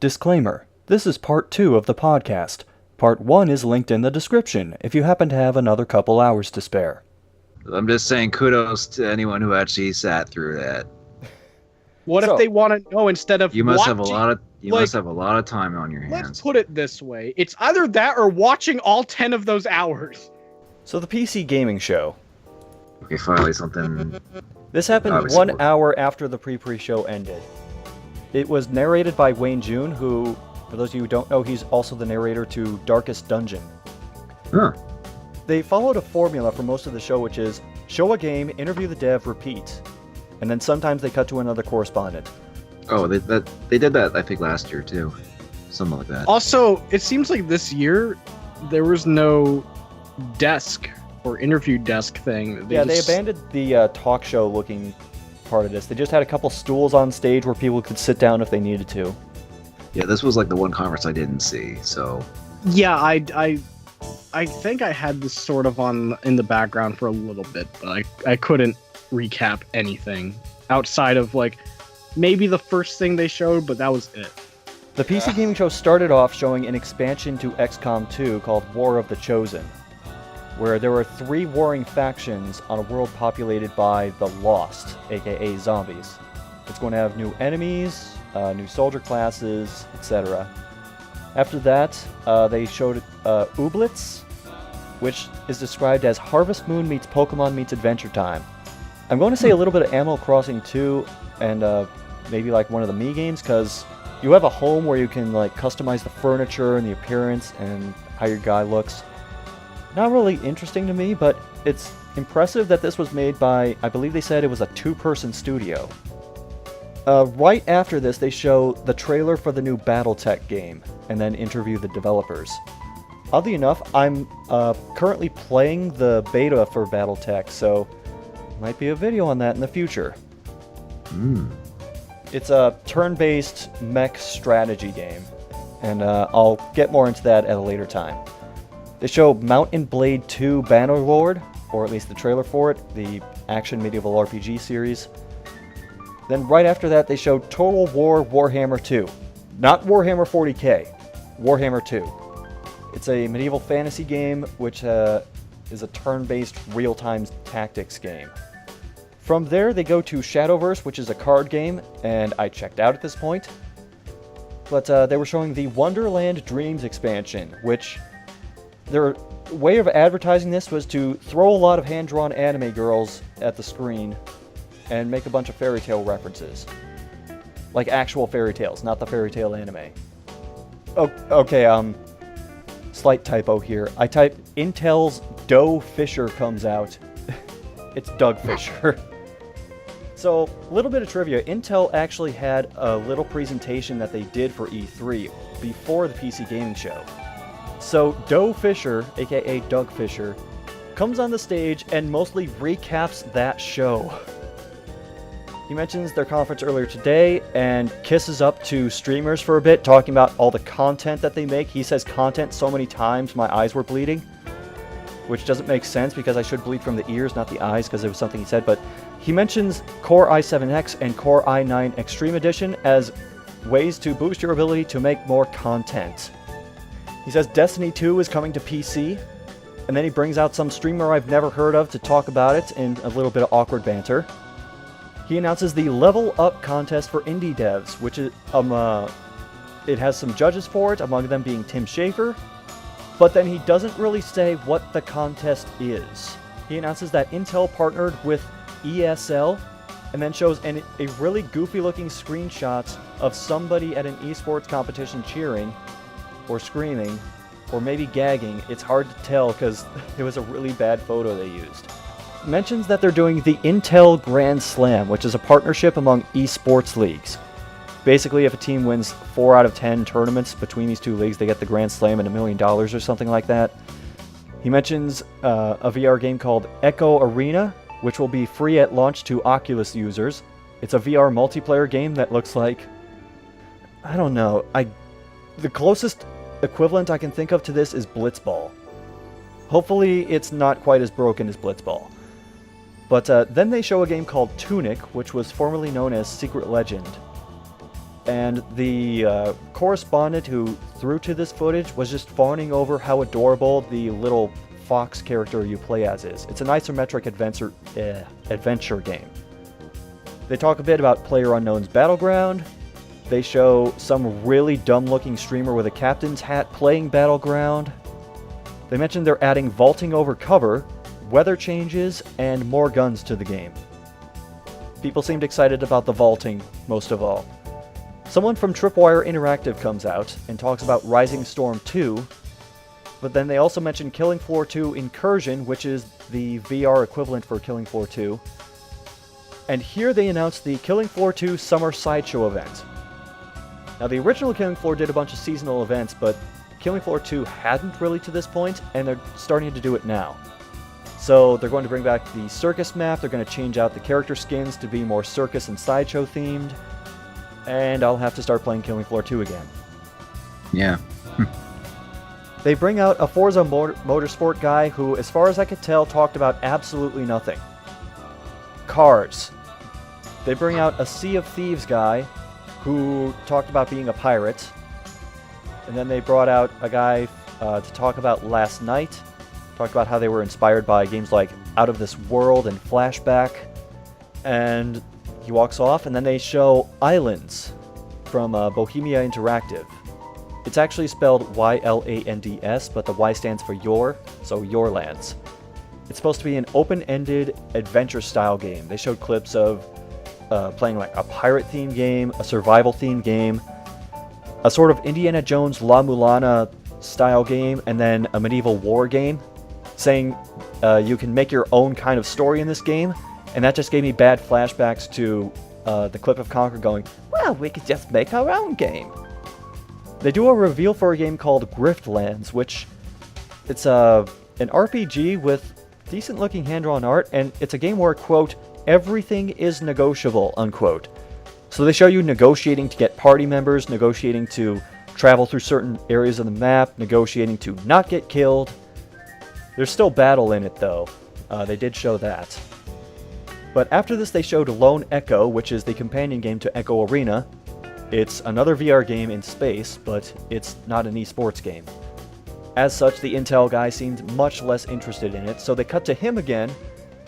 Disclaimer: this is part 2 of the podcast. Part 1 is linked in the description if you happen to have another couple hours to spare. I'm just saying kudos to anyone who actually sat through that. What if they want to know instead of You must watching, have a lot of must have a lot of time on your hands. Let's put it this way. It's either that or watching all 10 of those hours. So the PC gaming show. Okay, finally something. This happened Obviously 1 hour after the pre-show ended. It was narrated by Wayne June, who, for those of you who don't know, he's also the narrator to Darkest Dungeon. Huh. They followed a formula for most of the show, which is show a game, interview the dev, repeat. And then sometimes they cut to another correspondent. Oh, they did that, I think, last year, too. Something like that. Also, it seems like this year, there was no desk or interview desk thing. They abandoned the talk show looking part of this. They just had a couple stools on stage where people could sit down if they needed to. Yeah, this was like the one conference I didn't see, so... Yeah, I think I had this sort of on in the background for a little bit, but I couldn't recap anything outside of like maybe the first thing they showed, but that was it. The PC gaming show started off showing an expansion to XCOM 2 called War of the Chosen, where there were 3 warring factions on a world populated by the Lost, aka zombies. It's going to have new enemies, new soldier classes, etc. After that, they showed Ooblets, which is described as Harvest Moon meets Pokemon meets Adventure Time. I'm going to say a little bit of Animal Crossing 2 and maybe like one of the Mii games, because you have a home where you can like customize the furniture and the appearance and how your guy looks. Not really interesting to me, but it's impressive that this was made by, I believe they said it was a 2-person studio. Right after this, they show the trailer for the new BattleTech game, and then interview the developers. Oddly enough, I'm currently playing the beta for BattleTech, so might be a video on that in the future. It's a turn-based mech strategy game, and I'll get more into that at a later time. They show Mount and Blade 2 Bannerlord, or at least the trailer for it, the action medieval RPG series. Then right after that, they showed Total War Warhammer 2. Not Warhammer 40k, Warhammer 2. It's a medieval fantasy game, which is a turn-based real-time tactics game. From there, they go to Shadowverse, which is a card game, and I checked out at this point. But they were showing the Wonderland Dreams expansion, which their way of advertising this was to throw a lot of hand-drawn anime girls at the screen and make a bunch of fairy tale references. Like actual fairy tales, not the fairy tale anime. Oh, okay, slight typo here. I typed Intel's Doe Fisher comes out. It's Doug Fisher. So, a little bit of trivia. Intel actually had a little presentation that they did for E3 before the PC gaming show. So, Doe Fisher, aka Doug Fisher, comes on the stage and mostly recaps that show. He mentions their conference earlier today and kisses up to streamers for a bit, talking about all the content that they make. He says content so many times my eyes were bleeding, which doesn't make sense because I should bleed from the ears, not the eyes, because it was something he said. But he mentions Core i7X and Core i9 Extreme Edition as ways to boost your ability to make more content. He says Destiny 2 is coming to PC, and then he brings out some streamer I've never heard of to talk about it in a little bit of awkward banter. He announces the Level Up contest for indie devs, which is it has some judges for it, among them being Tim Schafer, but then he doesn't really say what the contest is. He announces that Intel partnered with ESL, and then shows a really goofy-looking screenshot of somebody at an esports competition cheering, or screaming, or maybe gagging. It's hard to tell because it was a really bad photo they used. Mentions that they're doing the Intel Grand Slam, which is a partnership among esports leagues. Basically, if a team wins 4 out of 10 tournaments between these two leagues, they get the Grand Slam and $1 million or something like that. He mentions a VR game called Echo Arena, which will be free at launch to Oculus users. It's a VR multiplayer game that looks like... I don't know. The closest equivalent I can think of to this is Blitzball. Hopefully it's not quite as broken as Blitzball. But then they show a game called Tunic, which was formerly known as Secret Legend. and the correspondent who threw to this footage was just fawning over how adorable the little fox character you play as is. It's an isometric adventure game. They talk a bit about PlayerUnknown's Battleground. They show some really dumb-looking streamer with a captain's hat playing Battleground. They mentioned they're adding vaulting over cover, weather changes, and more guns to the game. People seemed excited about the vaulting, most of all. Someone from Tripwire Interactive comes out and talks about Rising Storm 2, but then they also mention Killing Floor 2 Incursion, which is the VR equivalent for Killing Floor 2. And here they announced the Killing Floor 2 Summer Sideshow event. Now, the original Killing Floor did a bunch of seasonal events, but Killing Floor 2 hadn't really to this point, and they're starting to do it now. So they're going to bring back the circus map, they're going to change out the character skins to be more circus and sideshow themed, and I'll have to start playing Killing Floor 2 again. Yeah. They bring out a Forza Motorsport guy who, as far as I could tell, talked about absolutely nothing. Cars. They bring out a Sea of Thieves guy who talked about being a pirate. And then they brought out a guy to talk about Last Night. Talked about how they were inspired by games like Out of This World and Flashback. And he walks off, and then they show Islands from Bohemia Interactive. It's actually spelled Y-L-A-N-D-S, but the Y stands for Your, so Your Lands. It's supposed to be an open-ended adventure-style game. They showed clips of playing like a pirate-themed game, a survival-themed game, a sort of Indiana Jones La Mulana style game, and then a medieval war game, saying you can make your own kind of story in this game, and that just gave me bad flashbacks to the clip of Conker going, well, we could just make our own game. They do a reveal for a game called Griftlands, which it's an RPG with decent-looking hand-drawn art, and it's a game where, quote, everything is negotiable, unquote. So they show you negotiating to get party members, negotiating to travel through certain areas of the map, negotiating to not get killed. There's still battle in it, though. They did show that. But after this, they showed Lone Echo, which is the companion game to Echo Arena. It's another VR game in space, but it's not an esports game. As such, the Intel guy seemed much less interested in it, so they cut to him again,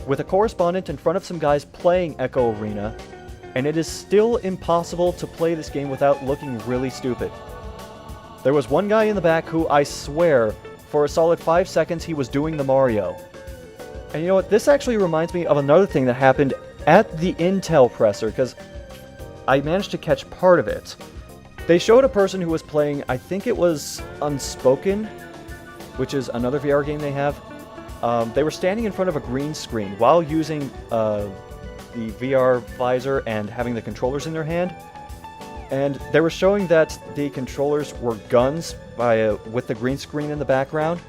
with a correspondent in front of some guys playing Echo Arena, and it is still impossible to play this game without looking really stupid. There was one guy in the back who, I swear, for a solid 5 seconds he was doing the Mario. And you know what, this actually reminds me of another thing that happened at the Intel presser, because I managed to catch part of it. They showed a person who was playing, I think it was Unspoken, which is another VR game they have. They were standing in front of a green screen while using the VR visor and having the controllers in their hand. And they were showing that the controllers were guns with the green screen in the background.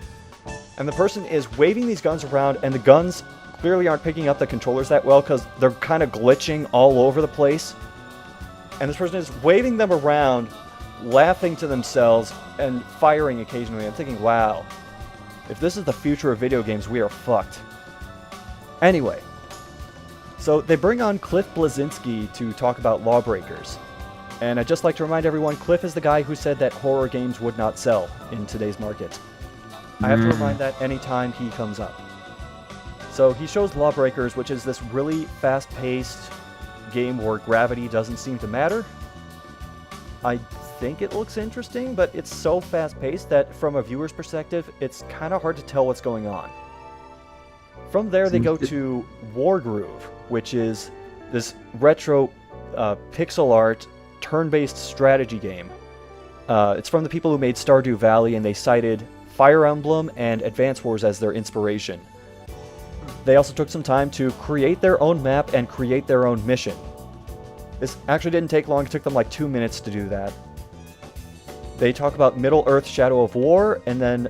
And the person is waving these guns around, and the guns clearly aren't picking up the controllers that well because they're kind of glitching all over the place. And this person is waving them around, laughing to themselves, and firing occasionally. I'm thinking, wow, if this is the future of video games, we are fucked. Anyway, so they bring on Cliff Bleszinski to talk about Lawbreakers. And I'd just like to remind everyone, Cliff is the guy who said that horror games would not sell in today's market. I have to remind that anytime he comes up. So he shows Lawbreakers, which is this really fast-paced game where gravity doesn't seem to matter. I think it looks interesting, but it's so fast-paced that from a viewer's perspective, it's kind of hard to tell what's going on. From there, they go to Wargroove, which is this retro pixel art turn-based strategy game. It's from the people who made Stardew Valley, and they cited Fire Emblem and Advance Wars as their inspiration. They also took some time to create their own map and create their own mission. This actually didn't take long, it took them like 2 minutes to do that. They talk about Middle-earth Shadow of War, and then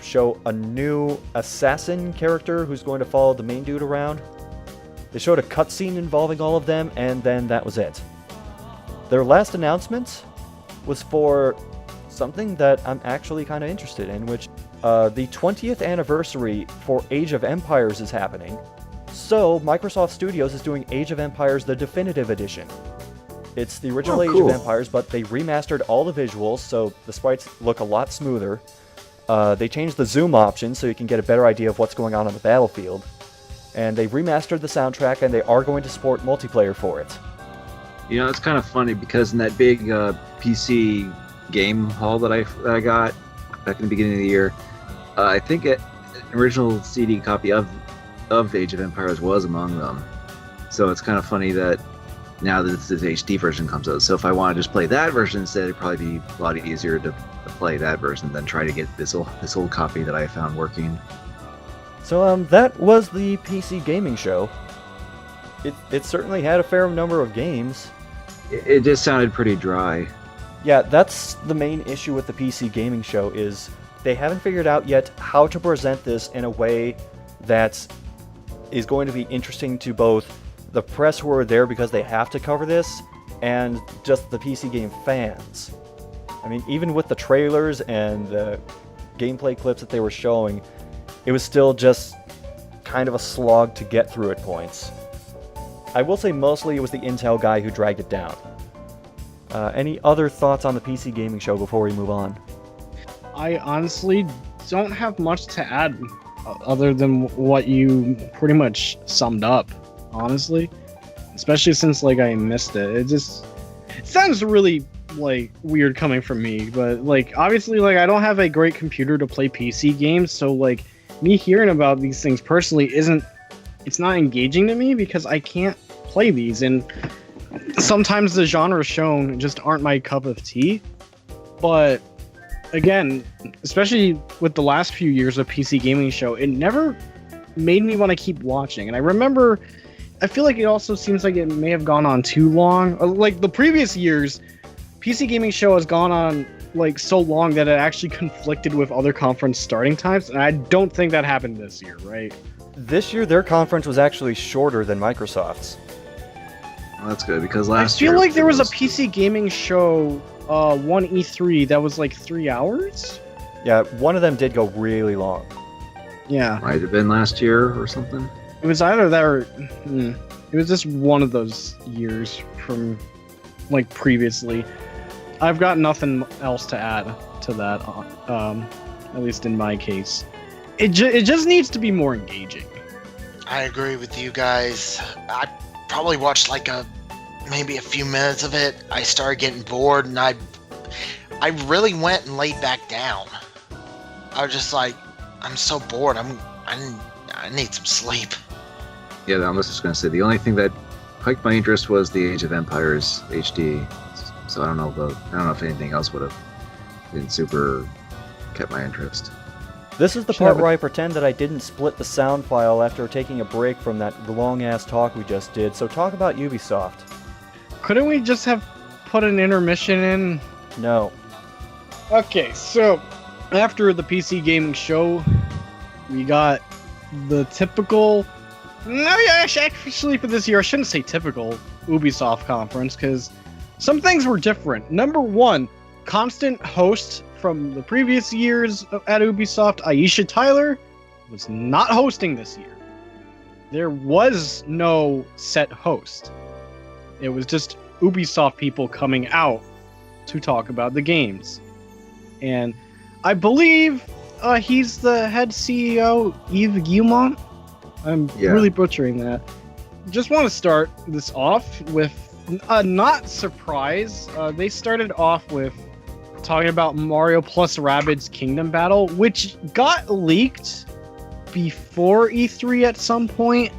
show a new assassin character who's going to follow the main dude around. They showed a cutscene involving all of them, and then that was it. Their last announcement was for something that I'm actually kind of interested in, which the 20th anniversary for Age of Empires is happening. So Microsoft Studios is doing Age of Empires the Definitive Edition. It's the original Age cool. of Empires, but they remastered all the visuals, so the sprites look a lot smoother. They changed the zoom option so you can get a better idea of what's going on the battlefield. And they remastered the soundtrack, and they are going to support multiplayer for it. You know, it's kind of funny because in that big PC game haul that I got back in the beginning of the year, I think an original CD copy of Age of Empires was among them. So it's kind of funny that now that this HD version comes out. So if I want to just play that version instead, it'd probably be a lot easier to play that version than try to get this old copy that I found working. So that was the PC gaming show. It certainly had a fair number of games. It just sounded pretty dry. Yeah, that's the main issue with the PC gaming show, is they haven't figured out yet how to present this in a way that is going to be interesting to both the press who are there because they have to cover this, and just the PC game fans. I mean, even with the trailers and the gameplay clips that they were showing, it was still just kind of a slog to get through at points. I will say mostly it was the Intel guy who dragged it down. Any other thoughts on the PC gaming show before we move on? I honestly don't have much to add other than what you pretty much summed up, honestly. Especially since, like, I missed it. It sounds really, like, weird coming from me, but, like, obviously, like, I don't have a great computer to play PC games, so, like, me hearing about these things personally it's not engaging to me because I can't play these, and sometimes the genres shown just aren't my cup of tea. But again, especially with the last few years of PC gaming show, it never made me want to keep watching. And I feel like it also seems like it may have gone on too long. Like the previous years, PC gaming show has gone on like so long that it actually conflicted with other conference starting times, and I don't think that happened this year, right? This year, their conference was actually shorter than Microsoft's. Well, that's good because last year... I feel like there was a most... PC gaming show, one E3, that was like 3 hours? Yeah, one of them did go really long. Yeah. Might have been last year or something. It was either that or... it was just one of those years from, like, previously. I've got nothing else to add to that, at least in my case. It just needs to be more engaging. I agree with you guys. I probably watched like maybe a few minutes of it. I started getting bored, and I really went and laid back down. I was just like, I'm so bored. I need some sleep. Yeah, I was just gonna say the only thing that piqued my interest was the Age of Empires HD. So I don't know if anything else would have been super kept my interest. This is the part where I pretend that I didn't split the sound file after taking a break from that long-ass talk we just did, so talk about Ubisoft. Couldn't we just have put an intermission in? No. Okay, so after the PC gaming show, we got the typical... No, yeah, actually for this year, I shouldn't say typical Ubisoft conference, because some things were different. Number one, constant host from the previous years at Ubisoft, Aisha Tyler, was not hosting this year. There was no set host. It was just Ubisoft people coming out to talk about the games. And I believe he's the head CEO, Yves Guillemot. I'm really butchering that. Just want to start this off with a not surprise. They started off with talking about Mario plus Rabbids Kingdom Battle, which got leaked before E3 at some point,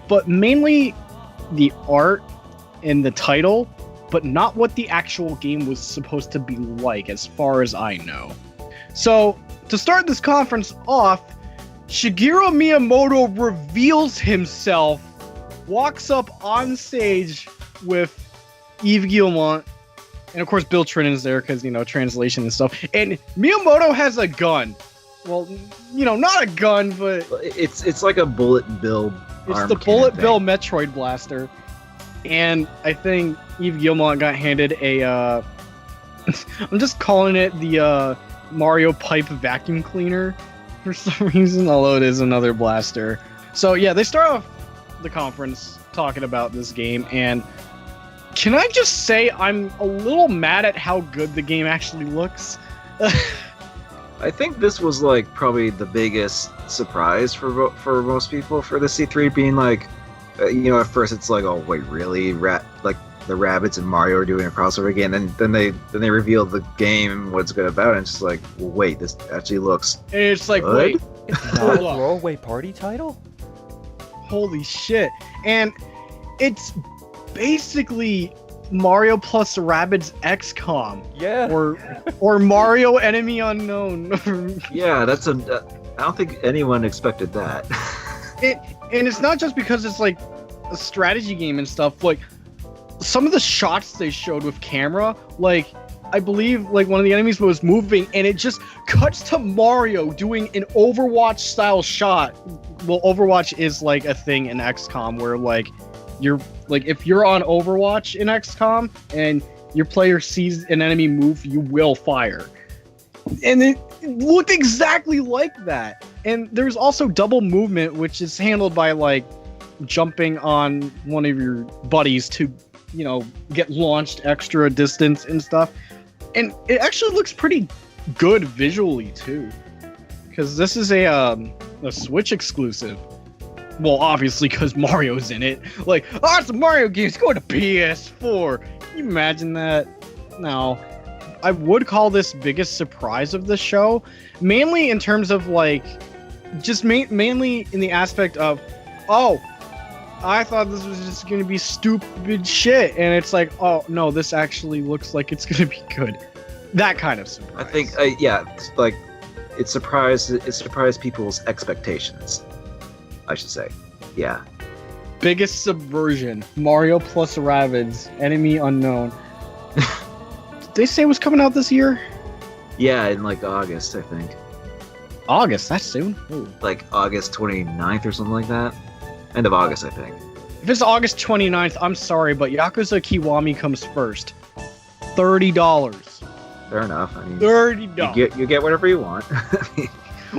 but mainly the art and the title, but not what the actual game was supposed to be like, as far as I know. So, to start this conference off, Shigeru Miyamoto reveals himself, walks up on stage with Yves Guillemot, and of course Bill Trinnan's there because, translation and stuff. And Miyamoto has a gun. Well, not a gun, but... It's like a Bullet Bill It's the Bullet Bill Metroid Blaster. And I think Yves Guillemot got handed a... I'm just calling it the Mario Pipe Vacuum Cleaner for some reason, although it is another blaster. So yeah, they start off the conference talking about this game, and Can I just say I'm a little mad at how good the game actually looks? I think this was like probably the biggest surprise for most people for the C3 being like, at first it's like, oh wait, really? Like the Rabbids and Mario are doing a crossover again, and then they reveal the game and what it's good about, and it's just like, well, wait, this actually looks. And it's like, good? wait, It's not a throwaway party title? holy shit! And it's basically Mario plus Rabbids XCOM. Yeah. Or Mario Enemy Unknown. Yeah, I don't think anyone expected that. And it's not just because it's like a strategy game and stuff. Like some of the shots they showed with camera, like I believe like one of the enemies was moving and it just cuts to Mario doing an Overwatch style shot. Well, Overwatch is like a thing in XCOM where like you're like if you're on Overwatch in XCOM and your player sees an enemy move, you will fire. And it looked exactly like that. And there's also double movement, which is handled by like jumping on one of your buddies to, get launched extra distance and stuff. And it actually looks pretty good visually too, because this is a Switch exclusive. Well, obviously because Mario's in it. Like, oh, it's a Mario game. It's going to PS4. Can you imagine that? No. I would call this biggest surprise of the show, mainly in terms of like, just mainly in the aspect of, oh, I thought this was just gonna be stupid shit, and it's like, oh no, this actually looks like it's gonna be good. That kind of surprise. I think, like it surprised people's expectations, I should say. Yeah. Biggest subversion: Mario plus Rabbids, Enemy Unknown. Did they say it was coming out this year? Yeah, in like August, I think. August? That's soon. Ooh. Like August 29th or something like that. End of August, I think. If it's August 29th, I'm sorry, but Yakuza Kiwami comes first. $30. Fair enough. I mean, $30. You get whatever you want.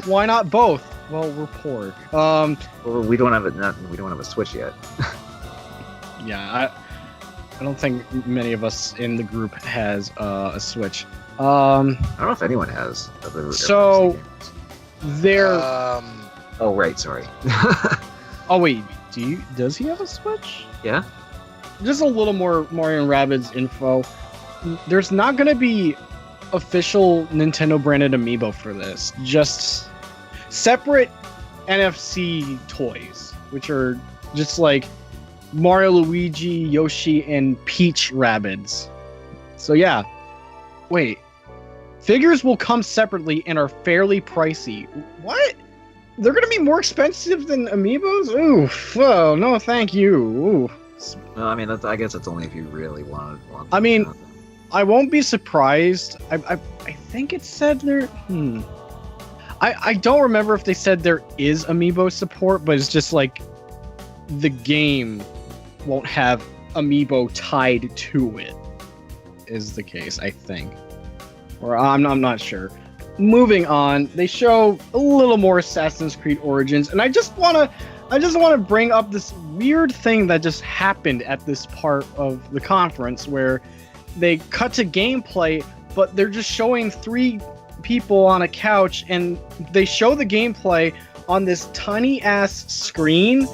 Why not both? Well, we're poor. Well, we don't have a Switch yet. Yeah, I don't think many of us in the group has a Switch. I don't know if anyone has. So there. Oh right, sorry. Oh wait, does he have a Switch? Yeah. Just a little more Mario and Rabbids info. There's not gonna be official Nintendo branded amiibo for this. Just separate NFC toys, which are just like Mario, Luigi, Yoshi, and Peach Rabbids. So yeah. Wait. Figures will come separately and are fairly pricey. What? They're gonna be more expensive than amiibos? Ooh, oh, no, thank you. Ooh. No, I mean, I guess that's only if you really want. I mean, I won't be surprised. I think it said there. I don't remember if they said there is amiibo support, but it's just like the game won't have amiibo tied to it. Is the case, I think, or I'm not sure. Moving on, they show a little more Assassin's Creed Origins, and I just wanna bring up this weird thing that just happened at this part of the conference where they cut to gameplay, but they're just showing 3 people on a couch, and they show the gameplay on this tiny ass screen.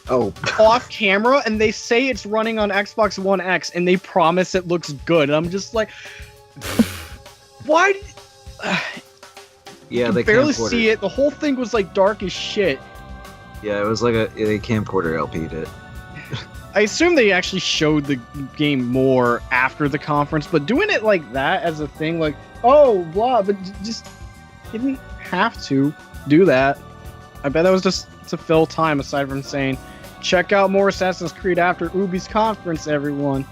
Oh. Off camera, and they say it's running on Xbox One X, and they promise it looks good. And I'm just like, why? Yeah, they barely see it. The whole thing was like dark as shit. Yeah, it was like a camcorder LP'd it. I assume they actually showed the game more after the conference, but doing it like that as a thing, like, oh, blah, but just didn't have to do that. I bet that was just to fill time, aside from saying, check out more Assassin's Creed after Ubi's conference, everyone.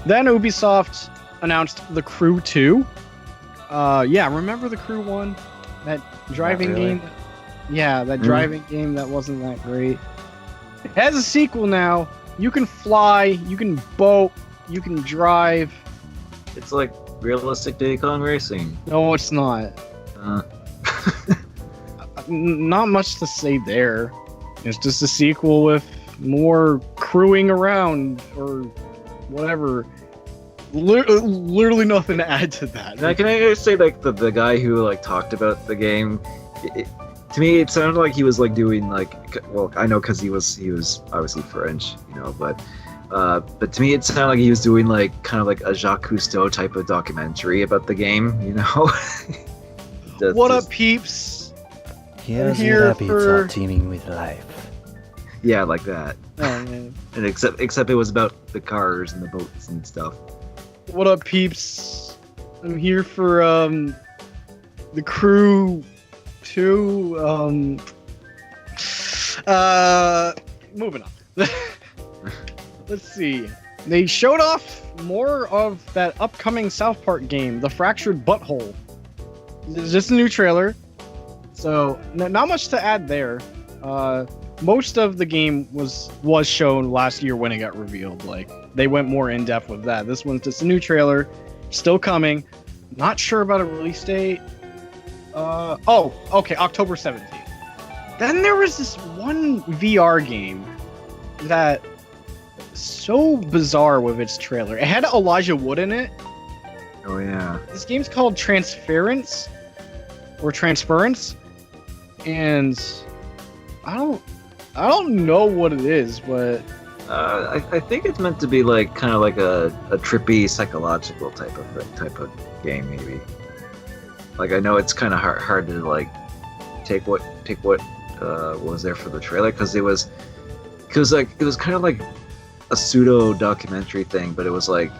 Then Ubisoft announced The Crew 2. Yeah, remember The Crew 1? That driving game? Yeah, that driving game that wasn't that great. It has a sequel now. You can fly, you can boat, you can drive. It's like realistic Diddy Kong Racing. No, it's not. Not much to say there. It's just a sequel with more crewing around, or whatever. Literally nothing to add to that. Now, can I just say, like, the guy who like talked about the game, to me it sounded like he was like doing like, well, I know because he was obviously French, but to me it sounded like he was doing like kind of like a Jacques Cousteau type of documentary about the game, What up, peeps? Here's here your rabbits for- are teeming with life. Yeah, like that. Oh, man. And except it was about the cars and the boats and stuff. What up, peeps? I'm here for the crew 2. Moving on. Let's see. They showed off more of that upcoming South Park game, The Fractured Butthole. It's just a new trailer, so not much to add there. Most of the game was shown last year when it got revealed. Like, they went more in depth with that. This one's just a new trailer, still coming. Not sure about a release date. Okay, October 17th. Then there was this one VR game that so bizarre with its trailer. It had Elijah Wood in it. Oh yeah. This game's called Transference, and I don't know what it is, but I think it's meant to be like kind of like a trippy psychological type of game, maybe. Like, I know it's kind of hard to like take what was there for the trailer, because it was kind of like a pseudo documentary thing, but it was like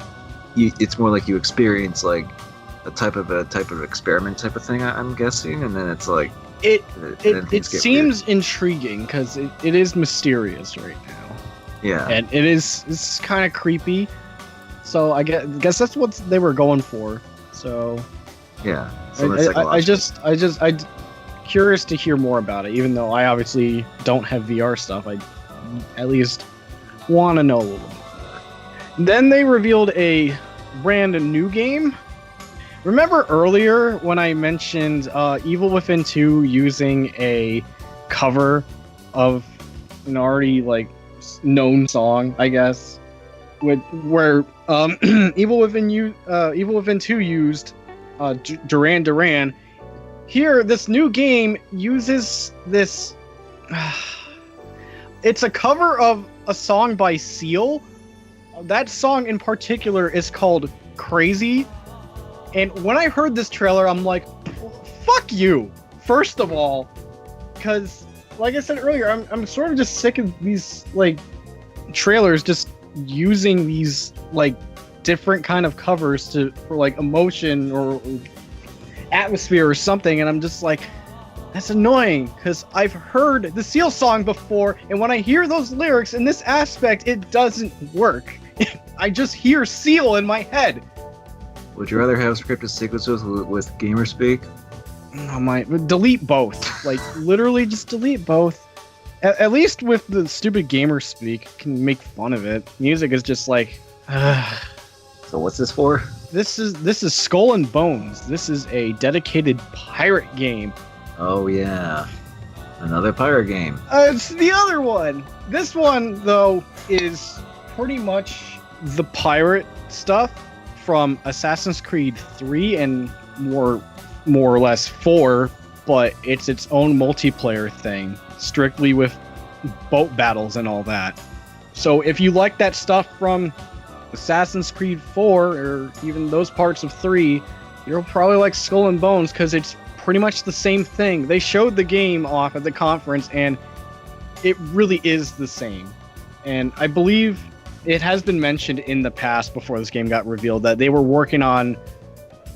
it's more like you experience like a type of experiment type of thing, I'm guessing, and then it's like it things get seems intriguing because it is mysterious right now. Yeah. And it's kind of creepy. So I guess that's what they were going for. So Yeah. I curious to hear more about it, even though I obviously don't have VR stuff. I at least want to know a little bit more. Then they revealed a brand new game. Remember earlier when I mentioned Evil Within 2 using a cover of an already like known song, I guess, where Evil Within 2 used Duran Duran. Here, this new game uses this. It's a cover of a song by Seal. That song in particular is called Crazy. And when I heard this trailer, I'm like, fuck you, first of all. Because, like I said earlier, I'm sort of just sick of these, like, trailers just using these, like, different kind of covers for like, emotion or atmosphere or something. And I'm just like, that's annoying, because I've heard the Seal song before, and when I hear those lyrics in this aspect, it doesn't work. I just hear Seal in my head. Would you rather have scripted sequences with gamer speak? Oh, delete both. Like, literally just delete both. At least with the stupid gamer speak, can make fun of it. Music is just like, So what's this for? This is Skull and Bones. This is a dedicated pirate game. Oh yeah, another pirate game. It's the other one. This one, though, is pretty much the pirate stuff from Assassin's Creed 3 and more or less 4, but it's its own multiplayer thing, strictly with boat battles and all that. So if you like that stuff from Assassin's Creed 4 or even those parts of 3, you'll probably like Skull and Bones, because it's pretty much the same thing. They showed the game off at the conference, and it really is the same. And I believe it has been mentioned in the past, before this game got revealed, that they were working on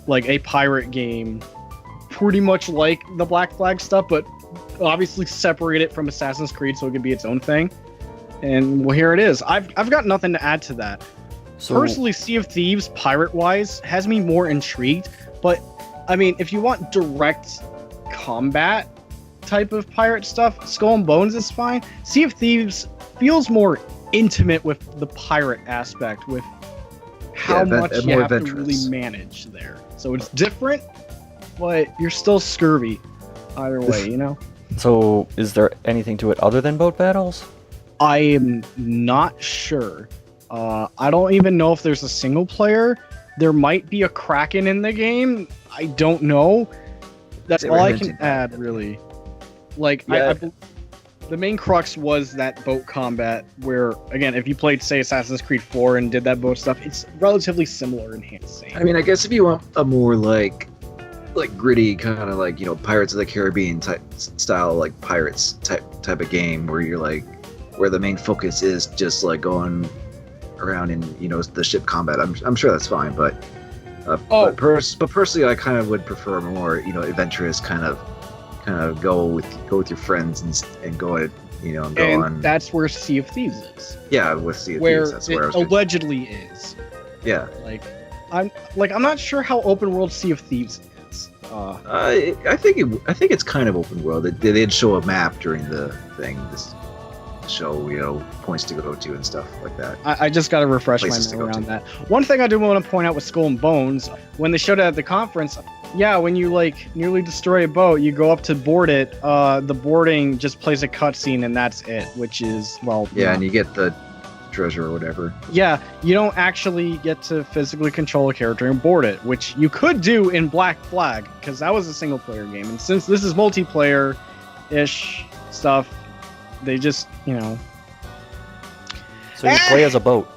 like a pirate game pretty much like the Black Flag stuff, but obviously separate it from Assassin's Creed so it could be its own thing. And well, here it is. I've got nothing to add to that. So, Personally, Sea of Thieves, pirate-wise, has me more intrigued, but I mean, if you want direct combat type of pirate stuff, Skull and Bones is fine. Sea of Thieves feels more intimate with the pirate aspect, with how much you have to really manage there. So it's different, but you're still scurvy either way, you know? So, is there anything to it other than boat battles? I am not sure. I don't even know if there's a single player. There might be a Kraken in the game. I don't know. That's They all were I hinting can add, really. Like, Yeah. the main crux was that boat combat, where, again, if you played, say, Assassin's Creed 4 and did that boat stuff, it's relatively similar in same. I mean, I guess if you want a more like gritty kind of like, you know, Pirates of the Caribbean type style, like pirates type of game where you're like, where the main focus is just like going around in, you know, the ship combat. I'm sure that's fine, but but personally, I kind of would prefer a more, you know, adventurous kind of go with your friends and go at, you know, and go and on. that's where Sea of Thieves is. Yeah, with Sea of Where Thieves, that's where I it was gonna- allegedly is. Yeah. I'm not sure how open world Sea of Thieves is. I think it's kind of open world. They did show a map during the thing. This show, you know, points to go to and stuff like that. I just got to refresh my Places to memory go on to. that. One thing I do want to point out with Skull and Bones, when they showed it at the conference, yeah, when you like nearly destroy a boat, you go up to board it. The boarding just plays a cutscene and that's it, which is, well, Yeah, and you get the treasure or whatever. yeah, you don't actually get to physically control a character and board it, which you could do in Black Flag, because that was a single player game. And since this is multiplayer-ish stuff, they just, you know, So you play as a boat.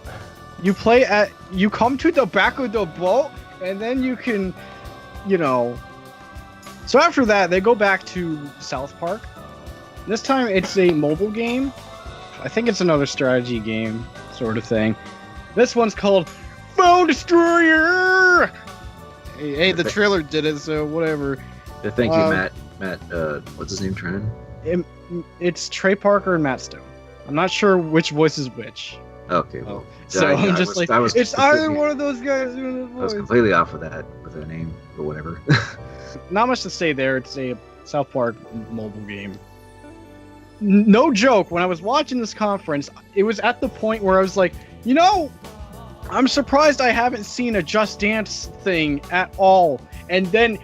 you come to the back of the boat, and then you can, you know. So after that, they go back to South Park. This time it's a mobile game. I think it's another strategy game sort of thing. This one's called Foe Destroyer! Hey, the trailer did it, so whatever. Yeah, thank you, Um, Matt. What's his name, Tran? It's Trey Parker and Matt Stone. I'm not sure which voice is which. Okay, well, So I'm just like, it's either completely- one of those guys doing the I was voice. completely off with that name or whatever. Not much to say there. It's a South Park mobile game. No joke, when I was watching this conference, it was at the point where I was like, you know, I'm surprised I haven't seen a Just Dance thing at all. And then,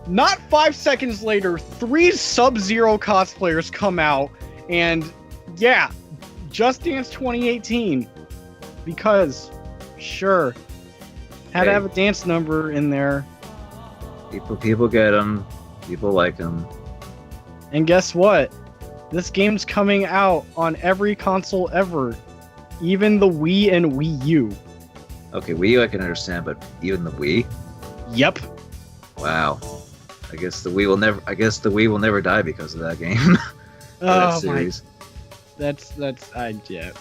not 5 seconds later, 3 Sub-Zero cosplayers come out, and yeah, Just Dance 2018. Because, sure, had to Hey. have a dance number in there. people get them. People like them. And guess what? This game's coming out on every console ever. Even the Wii and Wii U. Okay, Wii I can understand, but even the Wii? Yep. Wow. I guess the Wii will never die because of that game. Or that Oh my. series. Yeah.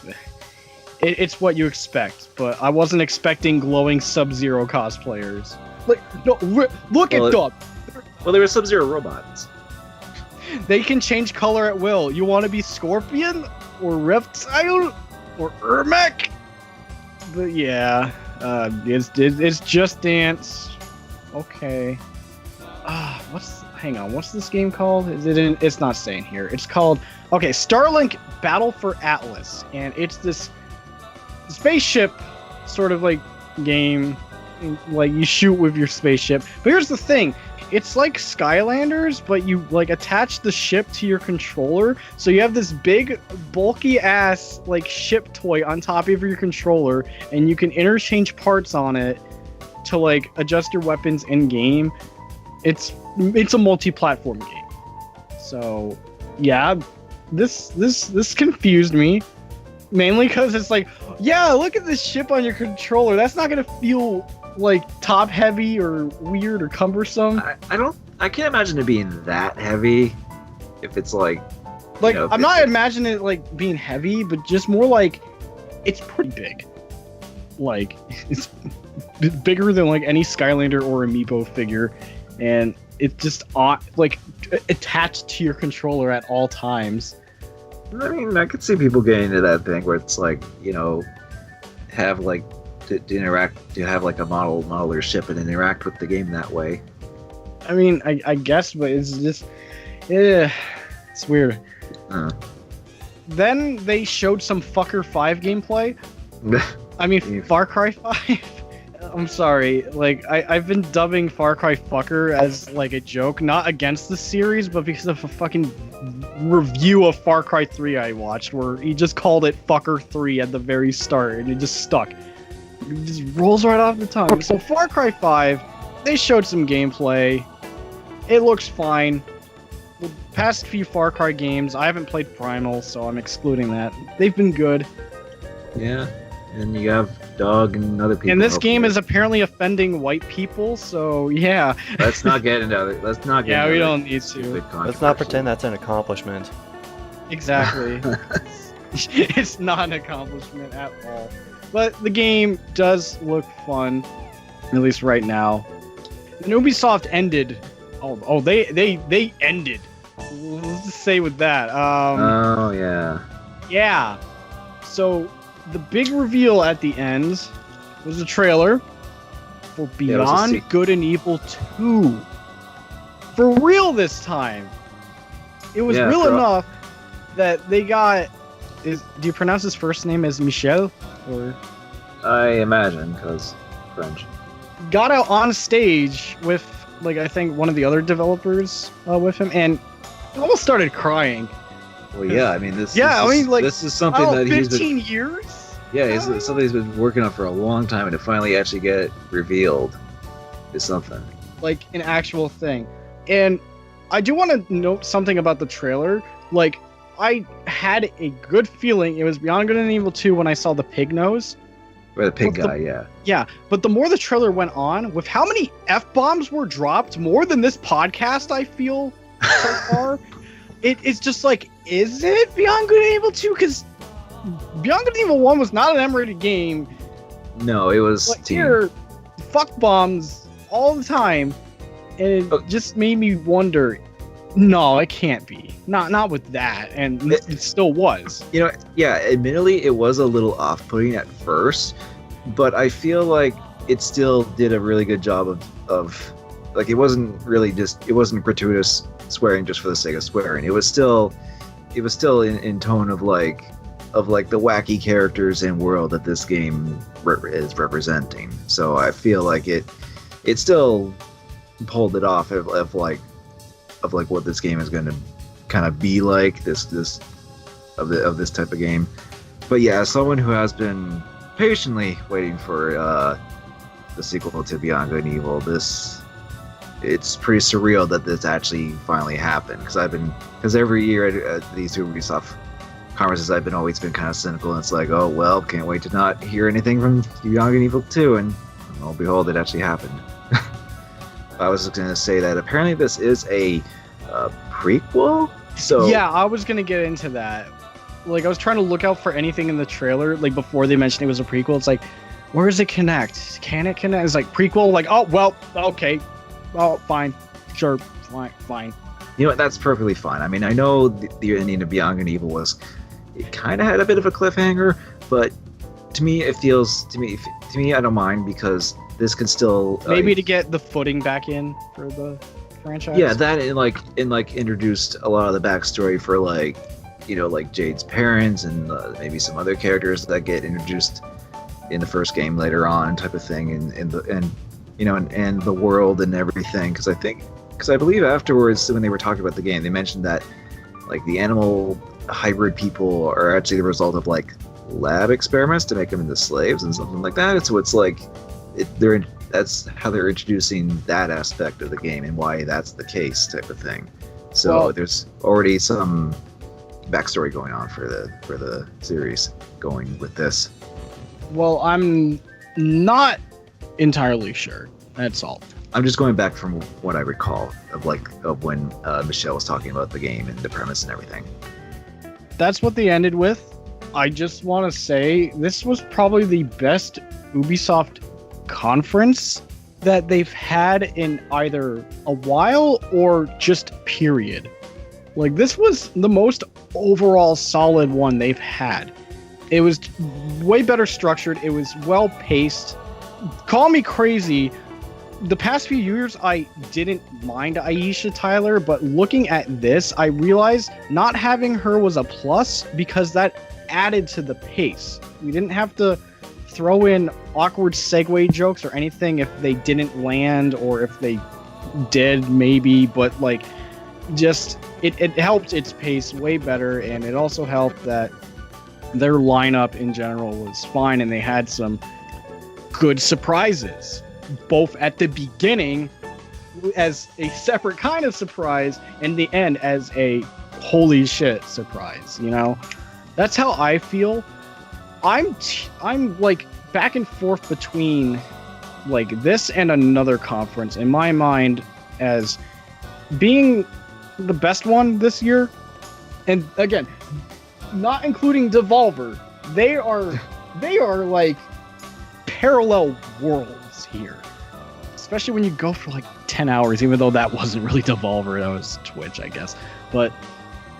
It's what you expect, but I wasn't expecting glowing Sub-Zero cosplayers. Like, no, look Well, at them. Well, they were Sub-Zero robots. They can change color at will. You want to be Scorpion or Reptile or Ermac? But yeah, it's Just Dance. Okay. Hang on. What's this game called? It's not saying here. It's called Starlink Battle for Atlas, and it's this spaceship sort of like game. Like you shoot with your spaceship. But here's the thing. It's like Skylanders, but you like attach the ship to your controller. So you have this big, bulky ass like ship toy on top of your controller, and you can interchange parts on it to like adjust your weapons in game. It's a multi-platform game. So yeah, this confused me. Mainly because it's like, yeah, look at this ship on your controller. That's not gonna feel like top heavy or weird or cumbersome. I can't imagine it being that heavy. If it's like Like, you know, I'm not imagining it like being heavy, but just more like it's pretty big. Like it's bigger than like any Skylander or Amiibo figure, and it's just like attached to your controller at all times. I mean, I could see people getting into that thing where it's like, you know, have like to have like a model their ship and interact with the game that way. I mean, I guess, but it's just, it's weird. Then they showed some Fucker 5 gameplay. I mean, Yeah. Far Cry 5. I'm sorry. Like, I've been dubbing Far Cry Fucker as like a joke, not against the series, but because of a fucking review of Far Cry 3 I watched, where he just called it Fucker 3 at the very start, and it just stuck. It just rolls right off the tongue. So Far Cry 5, they showed some gameplay. It looks fine. The past few Far Cry games, I haven't played Primal, so I'm excluding that. They've been good. Yeah, and you have Dog and other people. And this game is apparently offending white people, so yeah. Let's not get into it. Let's not get Yeah, into we it. don't need to. Let's not pretend that's an accomplishment. Exactly. It's not an accomplishment at all. But the game does look fun, at least right now. And Ubisoft ended. They ended. Let's just say with that. Oh yeah. Yeah. So the big reveal at the end was a trailer for Beyond Good and Evil 2. For real this time. It was real enough that they got. Do you pronounce his first name as Michel? Or I imagine, because French. Got out on stage with, like, I think one of the other developers with him, and almost started crying. Well, yeah, I mean, this is something that 15 years? Yeah, it's something he's been working on for a long time, and to finally actually get revealed is something. Like, an actual thing. And I do want to note something about the trailer. Like, I had a good feeling it was Beyond Good and Evil 2 when I saw the pig nose. Or the pig guy, yeah. Yeah, but the more the trailer went on, with how many F-bombs were dropped, more than this podcast, I feel, so far, it's just like, is it Beyond Good and Evil 2? Because Beyond Good and Evil 1 was not an M-rated game. No, it was But here, fuck bombs all the time, and it just made me wonder, no, it can't be. Not with that, and it still was. You know, yeah, admittedly, it was a little off-putting at first, but I feel like it still did a really good job of like, it wasn't gratuitous swearing just for the sake of swearing. It was still in tone of like the wacky characters and world that this game is representing. So I feel like it still pulled it off of what this game is going to kind of be like, this type of game. But yeah, as someone who has been patiently waiting for the sequel to Beyond Good and Evil, it's pretty surreal that this actually finally happened. Because every year at these Ubisoft conferences, I've always been kind of cynical, and it's like, oh well, can't wait to not hear anything from Beyond Good and Evil 2, and lo and behold, it actually happened. I was going to say that apparently this is a prequel. So yeah, I was going to get into that. Like, I was trying to look out for anything in the trailer, like, before they mentioned it was a prequel. It's like, where does it connect? Can it connect? It's like prequel. Like, oh well, okay, oh fine, sure, fine. You know what? That's perfectly fine. I mean, I know the ending of Beyond Good and Evil it kind of had a bit of a cliffhanger, but to me, I don't mind, because this can still maybe to get the footing back in for the franchise. Yeah, that and introduced a lot of the backstory for like Jade's parents and maybe some other characters that get introduced in the first game later on, type of thing, and the world and everything. Because I believe afterwards, when they were talking about the game, they mentioned that like the animal hybrid people are actually the result of like lab experiments to make them into slaves and something like that. So it's like that's how they're introducing that aspect of the game and why that's the case, type of thing. So there's already some backstory going on for the series going with this. Well, I'm not entirely sure. That's all. I'm just going back from what I recall of when Michelle was talking about the game and the premise and everything. That's what they ended with. I just want to say this was probably the best Ubisoft conference that they've had in either a while or just period. Like, this was the most overall solid one they've had. It was way better structured. It was well paced. Call me crazy. The past few years, I didn't mind Aisha Tyler, but looking at this, I realized not having her was a plus, because that added to the pace. We didn't have to throw in awkward segue jokes or anything if they didn't land, or if they did maybe, but like just it helped its pace way better, and it also helped that their lineup in general was fine, and they had some good surprises, both at the beginning as a separate kind of surprise, and the end as a holy shit surprise. You know, that's how I feel. I'm like back and forth between like this and another conference in my mind as being the best one this year, and again, not including Devolver. They are like parallel worlds here, especially when you go for like 10 hours, even though that wasn't really Devolver, that was Twitch, I guess. But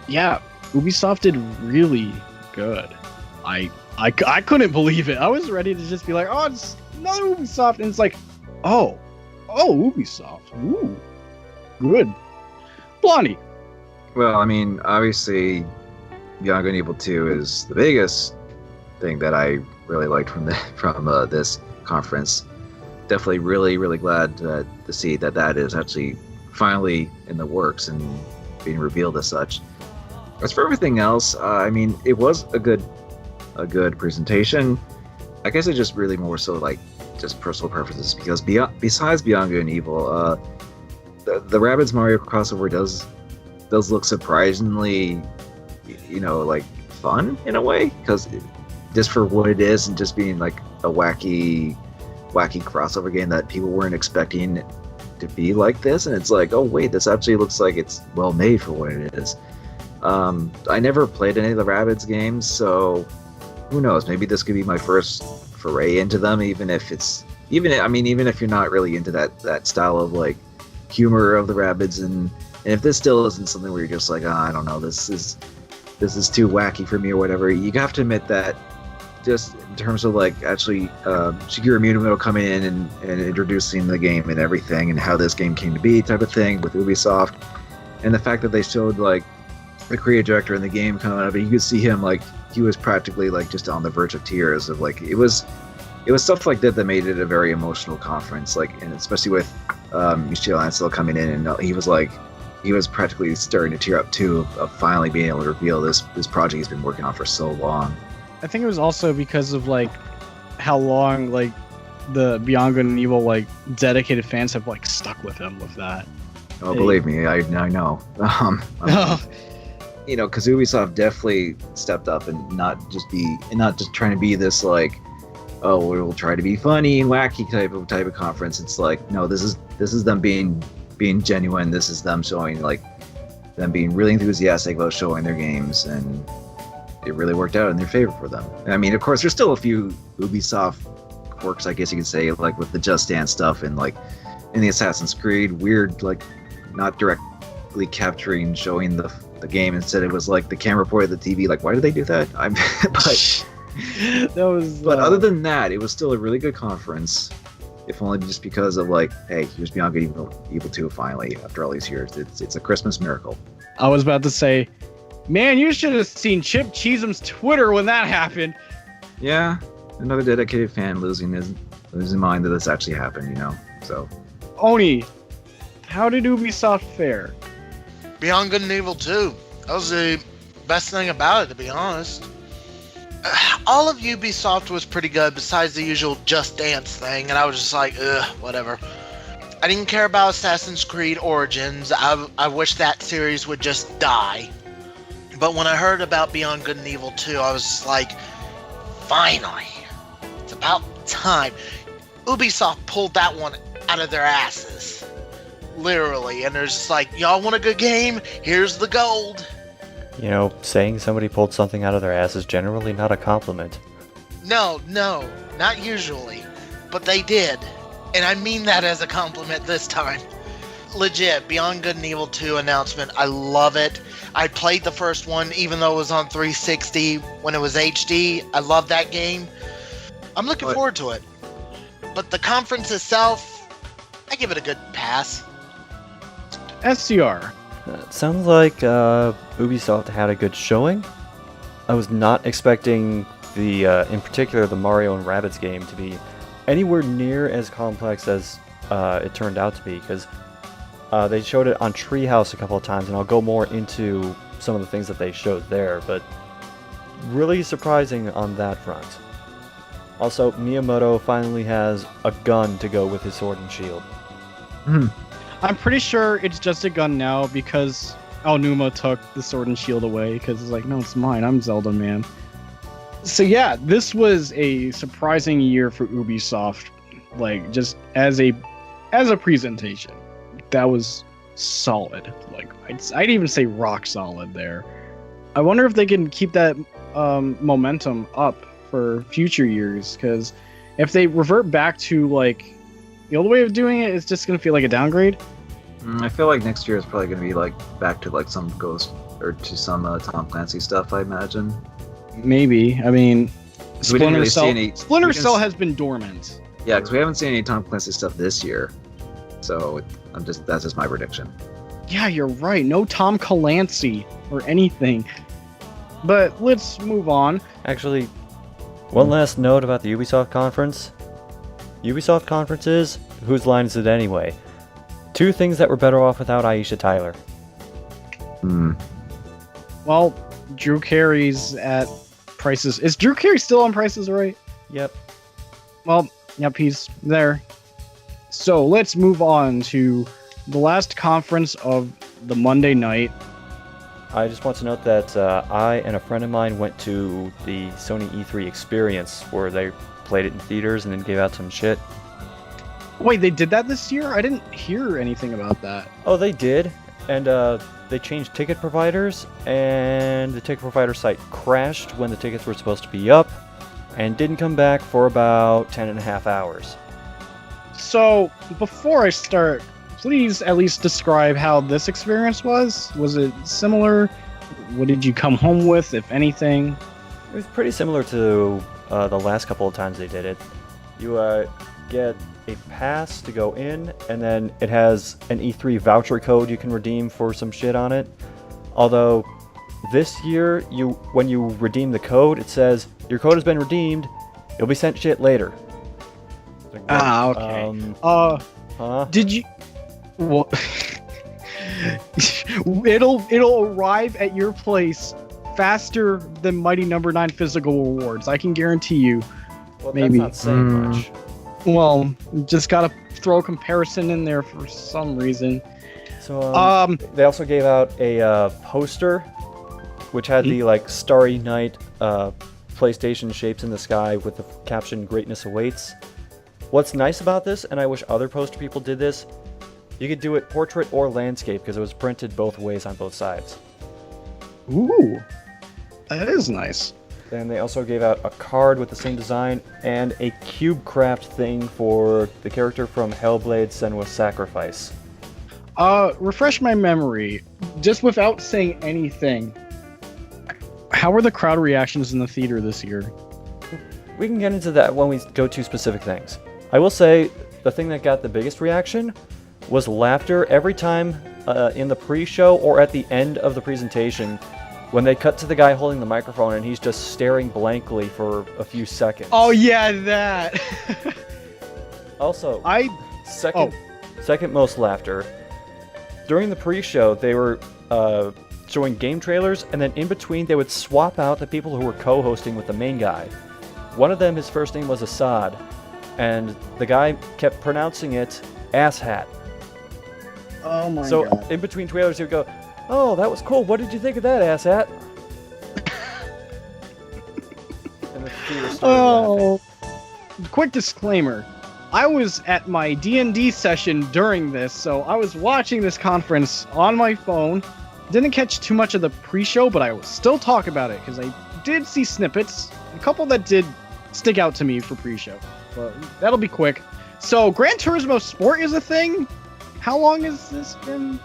yeah, Ubisoft did really good. I couldn't believe it. I was ready to just be like, oh, it's another Ubisoft, and it's like, oh, Ubisoft, ooh, good. Blondie. Well, I mean, obviously, Beyond Good and Evil 2 is the biggest thing that I really liked from this conference. Definitely really glad to see that is actually finally in the works and being revealed as such. As for everything else, I mean, it was a good presentation. I guess it's just really more so like just personal preferences, because besides Beyond Good and Evil, the Rabbids Mario crossover does look surprisingly, you know, like fun in a way, because just for what it is and just being like a wacky crossover game that people weren't expecting to be like this, and it's like, oh wait, this actually looks like it's well made for what it is. I never played any of the Rabbids games, so who knows? Maybe this could be my first foray into them, even if you're not really into that style of like humor of the Rabbids, and if this still isn't something where you're just like, I don't know, this is too wacky for me or whatever, you have to admit that just in terms of like actually Shigeru Miyamoto coming in and introducing the game and everything, and how this game came to be type of thing with Ubisoft, and the fact that they showed like the creative director in the game coming out of it, you could see him like he was practically like just on the verge of tears of like it was stuff like that made it a very emotional conference, like, and especially with Michel Ancel coming in, and he was practically starting to tear up too of finally being able to reveal this project he's been working on for so long. I think it was also because of like how long like the Beyond Good and Evil like dedicated fans have like stuck with him with that. Oh, believe me, I know. You know, because Ubisoft definitely stepped up and not just trying to be this like, oh, we'll try to be funny and wacky type of conference. It's like, no, this is them being genuine. This is them showing like them being really enthusiastic about showing their games, and it really worked out in their favor for them. I mean, of course, there's still a few Ubisoft quirks, I guess you could say, like with the Just Dance stuff and like in the Assassin's Creed, weird like not directly showing the game. Instead, it was like the camera pointed at the TV. Like, why did they do that? But other than that, it was still a really good conference, if only just because of like, hey, here's Beyond Good and Evil 2 finally after all these years. It's a Christmas miracle. I was about to say, man, you should have seen Chip Cheesum's Twitter when that happened. Yeah, another dedicated fan losing his mind that this actually happened, you know. So, Oni, how did Ubisoft fare? Beyond Good and Evil 2. That was the best thing about it, to be honest. All of Ubisoft was pretty good, besides the usual Just Dance thing, and I was just like, ugh, whatever. I didn't care about Assassin's Creed Origins. I wish that series would just die. But when I heard about Beyond Good and Evil 2, I was just like, finally. It's about time. Ubisoft pulled that one out of their asses. Literally. And they're just like, y'all want a good game? Here's the gold. You know, saying somebody pulled something out of their ass is generally not a compliment. No, not usually. But they did. And I mean that as a compliment this time. Legit, Beyond Good and Evil 2 announcement. I love it. I played the first one, even though it was on 360 when it was HD. I love that game. I'm looking forward to it. But the conference itself, I give it a good pass. SCR. Sounds like Ubisoft had a good showing. I was not expecting the in particular the Mario and Rabbids game to be anywhere near as complex as it turned out to be, because they showed it on Treehouse a couple of times, and I'll go more into some of the things that they showed there, but really surprising on that front. Also, Miyamoto finally has a gun to go with his sword and shield. I'm pretty sure it's just a gun now because Aonuma took the sword and shield away because it's like, no, it's mine. I'm Zelda man. So yeah, this was a surprising year for Ubisoft. Like, just as a presentation, that was solid. Like, I'd even say rock solid there. I wonder if they can keep that momentum up for future years, because if they revert back to like the old way of doing it, it's just gonna feel like a downgrade. I feel like next year is probably going to be like back to like some Ghost or to some Tom Clancy stuff, I imagine. Maybe. I mean, Splinter Splinter Cell has been dormant. Yeah, because we haven't seen any Tom Clancy stuff this year, so that's just my prediction. Yeah, you're right. No Tom Clancy or anything. But let's move on. Actually, one last note about the Ubisoft conference. Ubisoft conferences, whose line is it anyway? Two things that were better off without Aisha Tyler. Well, Drew Carey's at Prices. Is Drew Carey still on Prices Right? Yep. Well, yep, he's there. So let's move on to the last conference of the Monday night. I just want to note that I and a friend of mine went to the Sony E3 experience where they played it in theaters and then gave out some shit. Wait, they did that this year? I didn't hear anything about that. Oh, they did. And they changed ticket providers, and the ticket provider site crashed when the tickets were supposed to be up and didn't come back for about 10.5 hours. So, before I start, please at least describe how this experience was. Was it similar? What did you come home with, if anything? It was pretty similar to the last couple of times they did it. You get a pass to go in, and then it has an E3 voucher code you can redeem for some shit on it. Although this year, when you redeem the code, it says your code has been redeemed. You'll be sent shit later. Okay. Did you? Well, it'll arrive at your place faster than Mighty Number 9 physical rewards. I can guarantee you. Well, maybe. that's not saying much. Well, just gotta throw a comparison in there for some reason. So they also gave out a poster, which had the like Starry Night PlayStation shapes in the sky with the caption "Greatness awaits." What's nice about this, and I wish other poster people did this, you could do it portrait or landscape because it was printed both ways on both sides. Ooh, that is nice. Then they also gave out a card with the same design and a cube craft thing for the character from Hellblade: Senua's Sacrifice. Refresh my memory, just without saying anything. How were the crowd reactions in the theater this year? We can get into that when we go to specific things. I will say the thing that got the biggest reaction was laughter every time in the pre-show or at the end of the presentation when they cut to the guy holding the microphone and he's just staring blankly for a few seconds. Oh yeah, that. Also, second most laughter. During the pre-show, they were showing game trailers, and then in between they would swap out the people who were co-hosting with the main guy. One of them, his first name was Assad, and the guy kept pronouncing it asshat. Oh my god. So in between trailers, he would go, "Oh, that was cool. What did you think of that, asshat?" And the theater started laughing. Quick disclaimer. I was at my D&D session during this, so I was watching this conference on my phone. Didn't catch too much of the pre-show, but I will still talk about it because I did see snippets. A couple that did stick out to me for pre-show. But that'll be quick. So, Gran Turismo Sport is a thing? How long has this been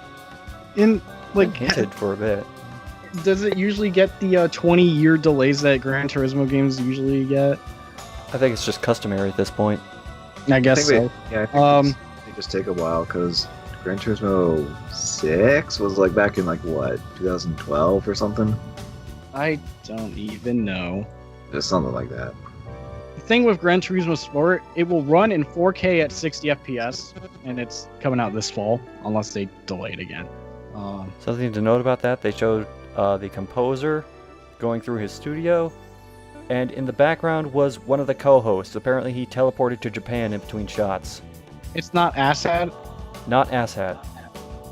in, like... Hinted for a bit. Does it usually get the 20-year delays that Gran Turismo games usually get? I think it's just customary at this point. I guess so. I think they just take a while because Gran Turismo 6 was like back in like what, 2012 or something? I don't even know. It's something like that. The thing with Gran Turismo Sport, it will run in 4K at 60 FPS, and it's coming out this fall, unless they delay it again. Something to note about that, they showed the composer going through his studio, and in the background was one of the co-hosts. Apparently he teleported to Japan in between shots. It's not Assad? Not Asshat.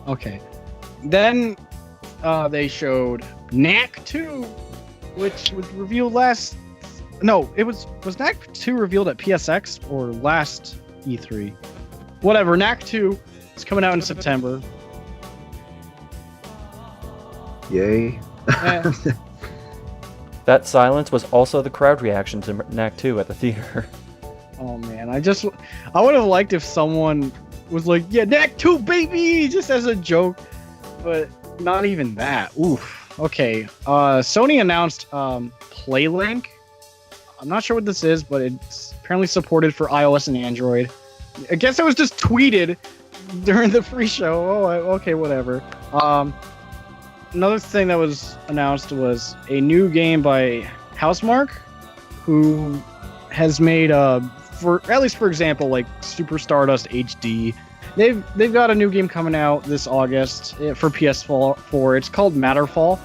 Okay. Then they showed Knack 2, which was revealed last... No, it was Knack 2 revealed at PSX or last E3? Whatever, Knack 2 is coming out in September. Yay. Eh, That silence was also the crowd reaction to Knack 2 at the theater. oh man, I would have liked if someone was like, yeah, Knack 2, baby! Just as a joke. But not even that. Oof. Okay. Sony announced PlayLink. I'm not sure what this is, but it's apparently supported for iOS and Android. I guess it was just tweeted during the free show. Oh, okay, whatever. Another thing that was announced was a new game by Housemarque, who has made for at least for example like Super Stardust HD. They've got a new game coming out this August for PS4. It's called Matterfall.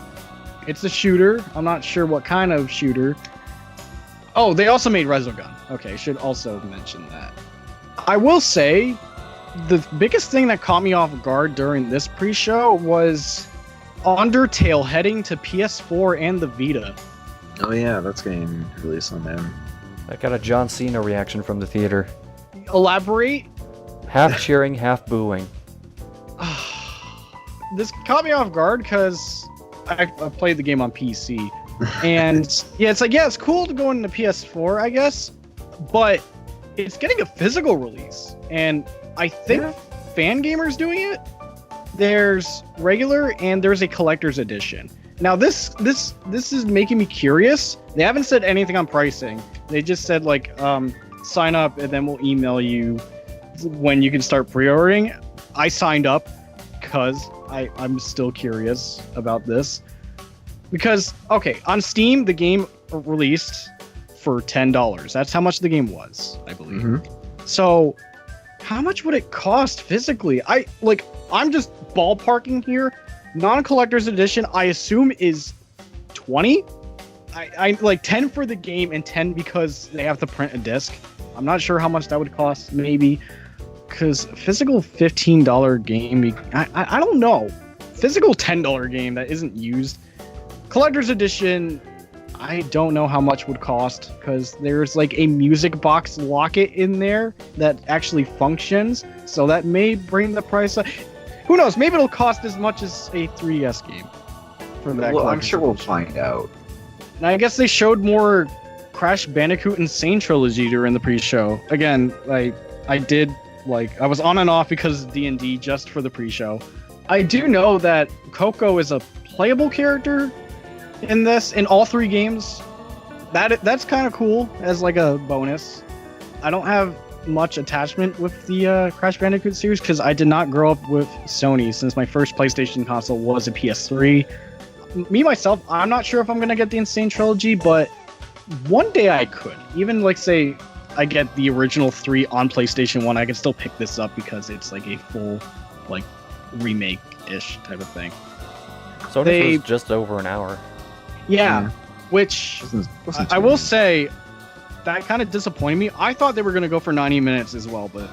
It's a shooter. I'm not sure what kind of shooter. Oh, they also made Resogun. Okay, should also mention that. I will say, the biggest thing that caught me off guard during this pre-show was Undertale heading to PS4 and the Vita. Oh yeah, that's getting released on there. I got a John Cena reaction from the theater. Elaborate? Half cheering, half booing. This caught me off guard because I played the game on PC. And yeah, it's like, yeah, it's cool to go into PS4, I guess, but it's getting a physical release. And I think Fangamer's doing it. There's regular and there's a collector's edition. Now this is making me curious. They haven't said anything on pricing. They just said like sign up and then we'll email you when you can start pre-ordering. I signed up because I'm still curious about this. Because okay, on Steam the game released for $10. That's how much the game was, I believe. Mm-hmm. So how much would it cost physically? I'm just ballparking here. Non-collector's edition, I assume, is 20. I like 10 for the game and 10 because they have to print a disc. I'm not sure how much that would cost. Maybe because physical $15 game, I don't know. Physical $10 game that isn't used. Collector's edition, I don't know how much would cost because there's like a music box locket in there that actually functions. So that may bring the price up. Who knows? Maybe it'll cost as much as a 3DS game for that. Well, I'm sure we'll find out. And I guess they showed more Crash Bandicoot Insane Trilogy during the pre-show. Again, I was on and off because of D&D just for the pre-show. I do know that Coco is a playable character in all three games. That's kind of cool as like a bonus. I don't have much attachment with the Crash Bandicoot series because I did not grow up with Sony since my first PlayStation console was a PS3. Me myself, I'm not sure if I'm gonna get the Insane Trilogy, but one day I could. Even like say I get the original 3 on PlayStation 1, I can still pick this up because it's like a full like remake-ish type of thing. So this was just over an hour. Yeah, which I will say that kind of disappointed me. I thought they were going to go for 90 minutes as well, but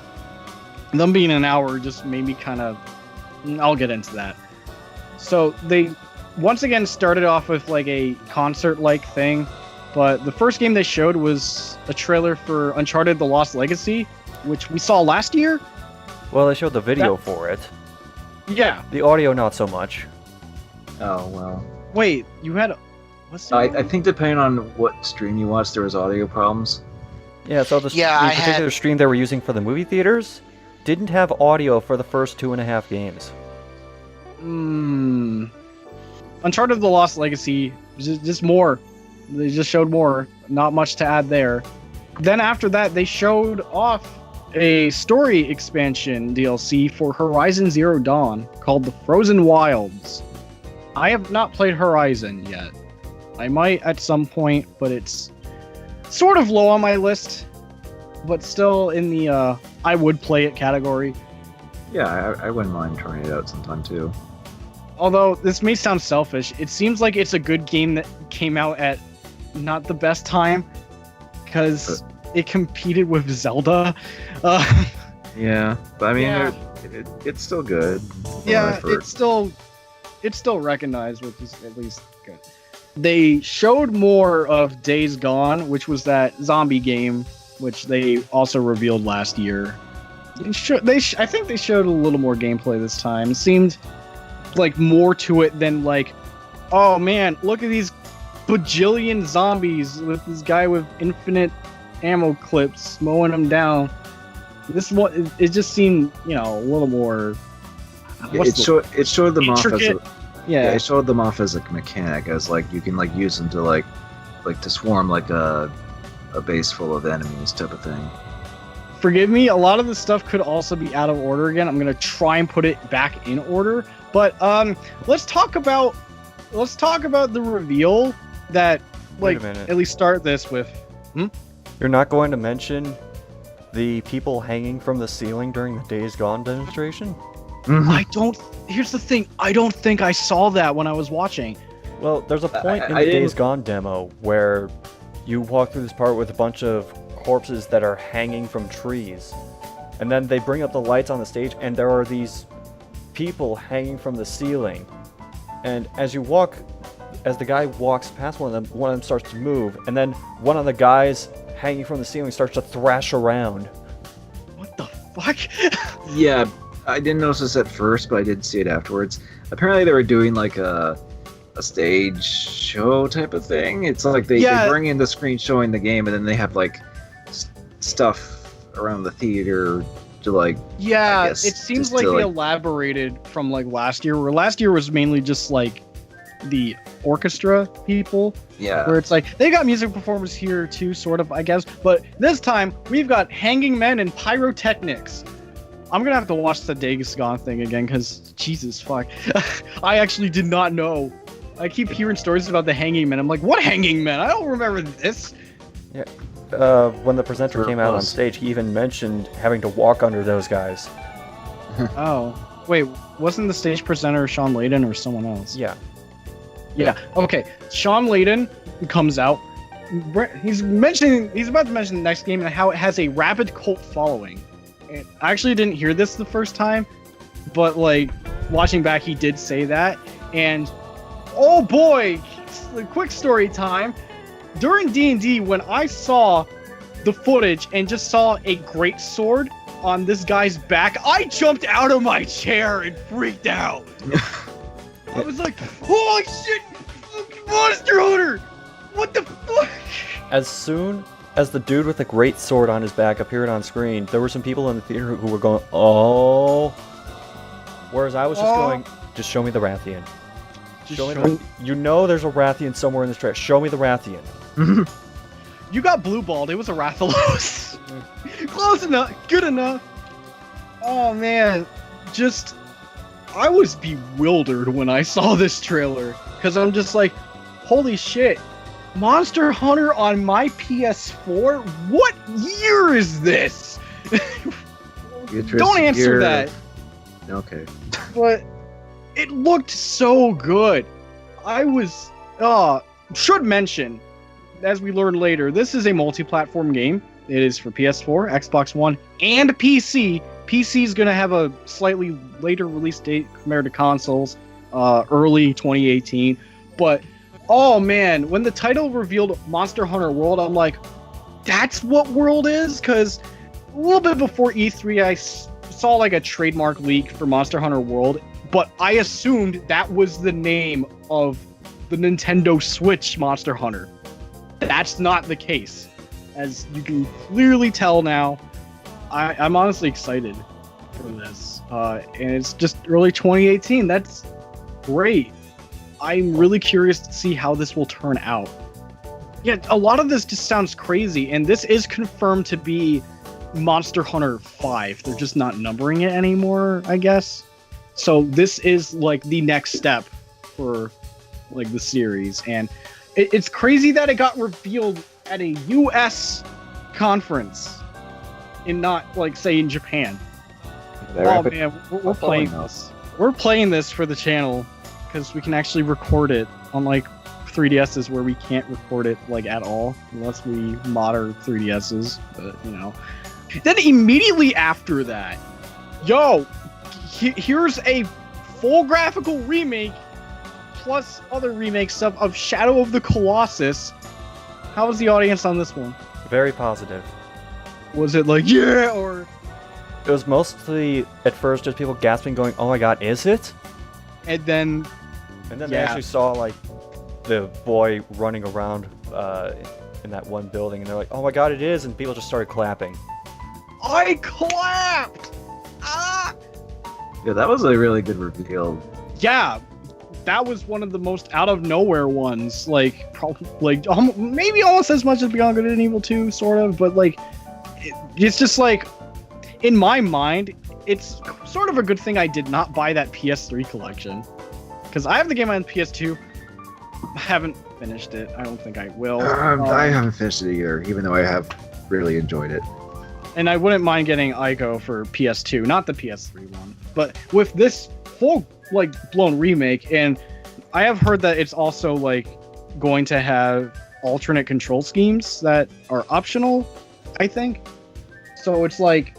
them being an hour just made me kind of... I'll get into that. So they once again started off with like a concert-like thing, but the first game they showed was a trailer for Uncharted: The Lost Legacy, which we saw last year. Well, they showed the video for it. Yeah. The audio, not so much. Oh, well. Wait, you had... I think depending on what stream you watched, there was audio problems. Yeah, so the particular stream they were using for the movie theaters didn't have audio for the first 2.5 games. Uncharted: The Lost Legacy, just more. They just showed more. Not much to add there. Then after that, they showed off a story expansion DLC for Horizon Zero Dawn called The Frozen Wilds. I have not played Horizon yet. I might at some point, but it's sort of low on my list, but still in the I would play it category. Yeah, I wouldn't mind trying it out sometime too. Although this may sound selfish, it seems like it's a good game that came out at not the best time because it competed with Zelda. Yeah, but I mean, Yeah. it's still good. Yeah, For- it's still recognized, which is at least good. They showed more of Days Gone, which was that zombie game, which they also revealed last year. I think they showed a little more gameplay this time. It seemed like more to it than like, oh man, look at these bajillion zombies with this guy with infinite ammo clips mowing them down. This one, it just seemed, a little more. it showed them off as intricate? yeah, it showed them off as a mechanic, as like you can like use them to like to swarm like a base full of enemies type of thing. Forgive me, a lot of the stuff could also be out of order again. I'm gonna try and put it back in order. But let's talk about the reveal that Wait like a minute. at least start this with. You're not going to mention the people hanging from the ceiling during the Days Gone demonstration? Here's the thing, I don't think I saw that when I was watching. Well, there's a point in I the Days didn't- Gone demo where you walk through this part with a bunch of corpses that are hanging from trees. And then they bring up the lights on the stage and there are these people hanging from the ceiling. And as the guy walks past one of them starts to move, and then one of the guys hanging from the ceiling starts to thrash around. What the fuck? Yeah, I didn't notice this at first, but I did see it afterwards. Apparently, they were doing like a stage show type of thing. It's like they bring in the screen showing the game, and then they have like stuff around the theater to like. Yeah, I it guess, seems just like to, they like- elaborated from like last year, where last year was mainly just like the orchestra people, Yeah. where it's like they got music performers here too, sort of, I guess. But this time we've got hanging men and pyrotechnics. I'm gonna have to watch the Days Gone thing again because Jesus fuck, I actually did not know. I keep hearing stories about the hanging men. I'm like, what hanging men? I don't remember this. When the presenter came out on stage, he even mentioned having to walk under those guys. Oh, wait, wasn't the stage presenter Sean Layden or someone else? Yeah. Yeah. Okay. Sean Layden comes out. He's about to mention the next game and how it has a rabid cult following. And I actually didn't hear this the first time, but like watching back, he did say that. And oh boy, quick story time. During D&D, when I saw the footage and just saw a great sword on this guy's back, I jumped out of my chair and freaked out. I was like, holy shit, Monster Hunter! What the fuck? As soon as the dude with the great sword on his back appeared on screen, there were some people in the theater who were going, oh. Whereas I was just going, just show me the Rathian. You know there's a Rathian somewhere in this track. Show me the Rathian. You got blue balled. It was a Rathalos. Close enough. Good enough. Oh man, I was bewildered when I saw this trailer because I'm just like, holy shit, Monster Hunter on my PS4? What year is this? Don't answer that. Okay. But it looked so good. Should mention, as we learned later, this is a multi-platform game. It is for PS4, Xbox One, and PC. PC is going to have a slightly later release date compared to consoles, early 2018. But, oh man, when the title revealed Monster Hunter World, I'm like, that's what World is? Because a little bit before E3, I saw like a trademark leak for Monster Hunter World, but I assumed that was the name of the Nintendo Switch Monster Hunter. That's not the case. As you can clearly tell now, I'm honestly excited for this. And it's just early 2018. That's great. I'm really curious to see how this will turn out. Yeah, a lot of this just sounds crazy, and this is confirmed to be Monster Hunter 5. They're just not numbering it anymore, I guess. So this is like the next step for like the series, and it's crazy that it got revealed at a U.S. conference, and not like say in Japan. Oh man, we're playing this. We're playing this for the channel because we can actually record it on like 3DSs where we can't record it like at all unless we mod our 3DSs. But you know, then immediately after that, here's a full graphical remake plus other remake stuff of Shadow of the Colossus. How was the audience on this one? Very positive. Was it like, yeah, or... It was mostly, at first, just people gasping, going, oh my god, is it? And then they actually saw, like, the boy running around in that one building, and they're like, oh my god, it is, and people just started clapping. I clapped! Ah! Yeah, that was a really good reveal. Yeah, that was one of the most out of nowhere ones. Like, probably, like maybe almost as much as Beyond Good and Evil 2, sort of. But like, it's just like, in my mind, it's sort of a good thing I did not buy that PS3 collection, because I have the game on PS2. I haven't finished it. I don't think I will. I haven't finished it either, even though I have really enjoyed it. And I wouldn't mind getting Ico for PS2, not the PS3 one. But with this full, like, blown remake, and I have heard that it's also, like, going to have alternate control schemes that are optional, I think. So it's like,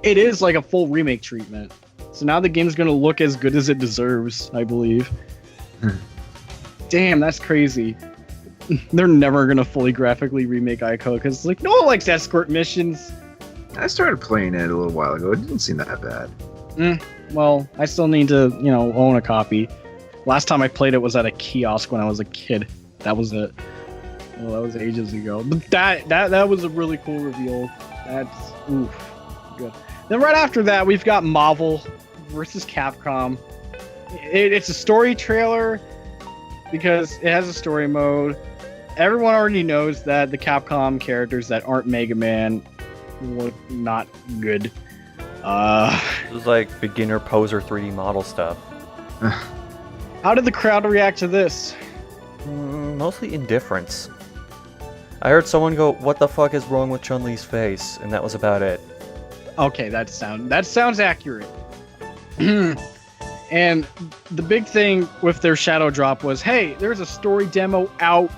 it is like a full remake treatment. So now the game's going to look as good as it deserves, I believe. Damn, that's crazy. They're never going to fully graphically remake Ico, because, like, no one likes escort missions. I started playing it a little while ago. It didn't seem that bad. Well, I still need to, own a copy. Last time I played it was at a kiosk when I was a kid. That was it. Well, that was ages ago. But that was a really cool reveal. That's good. Then right after that, we've got Marvel versus Capcom. It's a story trailer because it has a story mode. Everyone already knows that the Capcom characters that aren't Mega Man look not good. This is like beginner poser 3D model stuff. How did the crowd react to this? Mostly indifference. I heard someone go, what the fuck is wrong with Chun-Li's face? And that was about it. Okay, that sounds accurate. And the big thing with their shadow drop was, hey, there's a story demo out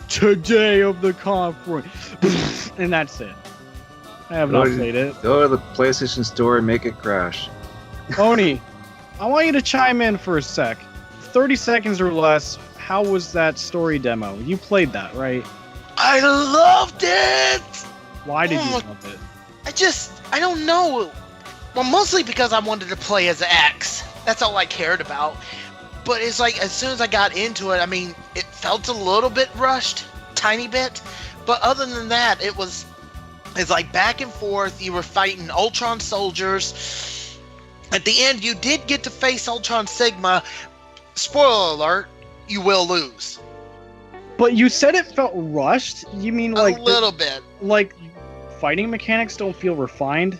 today of the conference. And that's it. I have not played it. Go to the PlayStation Store and make it crash. Oni, I want you to chime in for a sec. 30 seconds or less, how was that story demo? You played that, right? I loved it! Why did you love it? I don't know. Well, mostly because I wanted to play as X. That's all I cared about. But it's like, as soon as I got into it, I mean, it felt a little bit rushed, tiny bit. But other than that, it's like back and forth. You were fighting Ultron soldiers. At the end, you did get to face Ultron Sigma. Spoiler alert, you will lose. But you said it felt rushed? You mean like... A little bit. Like, fighting mechanics don't feel refined?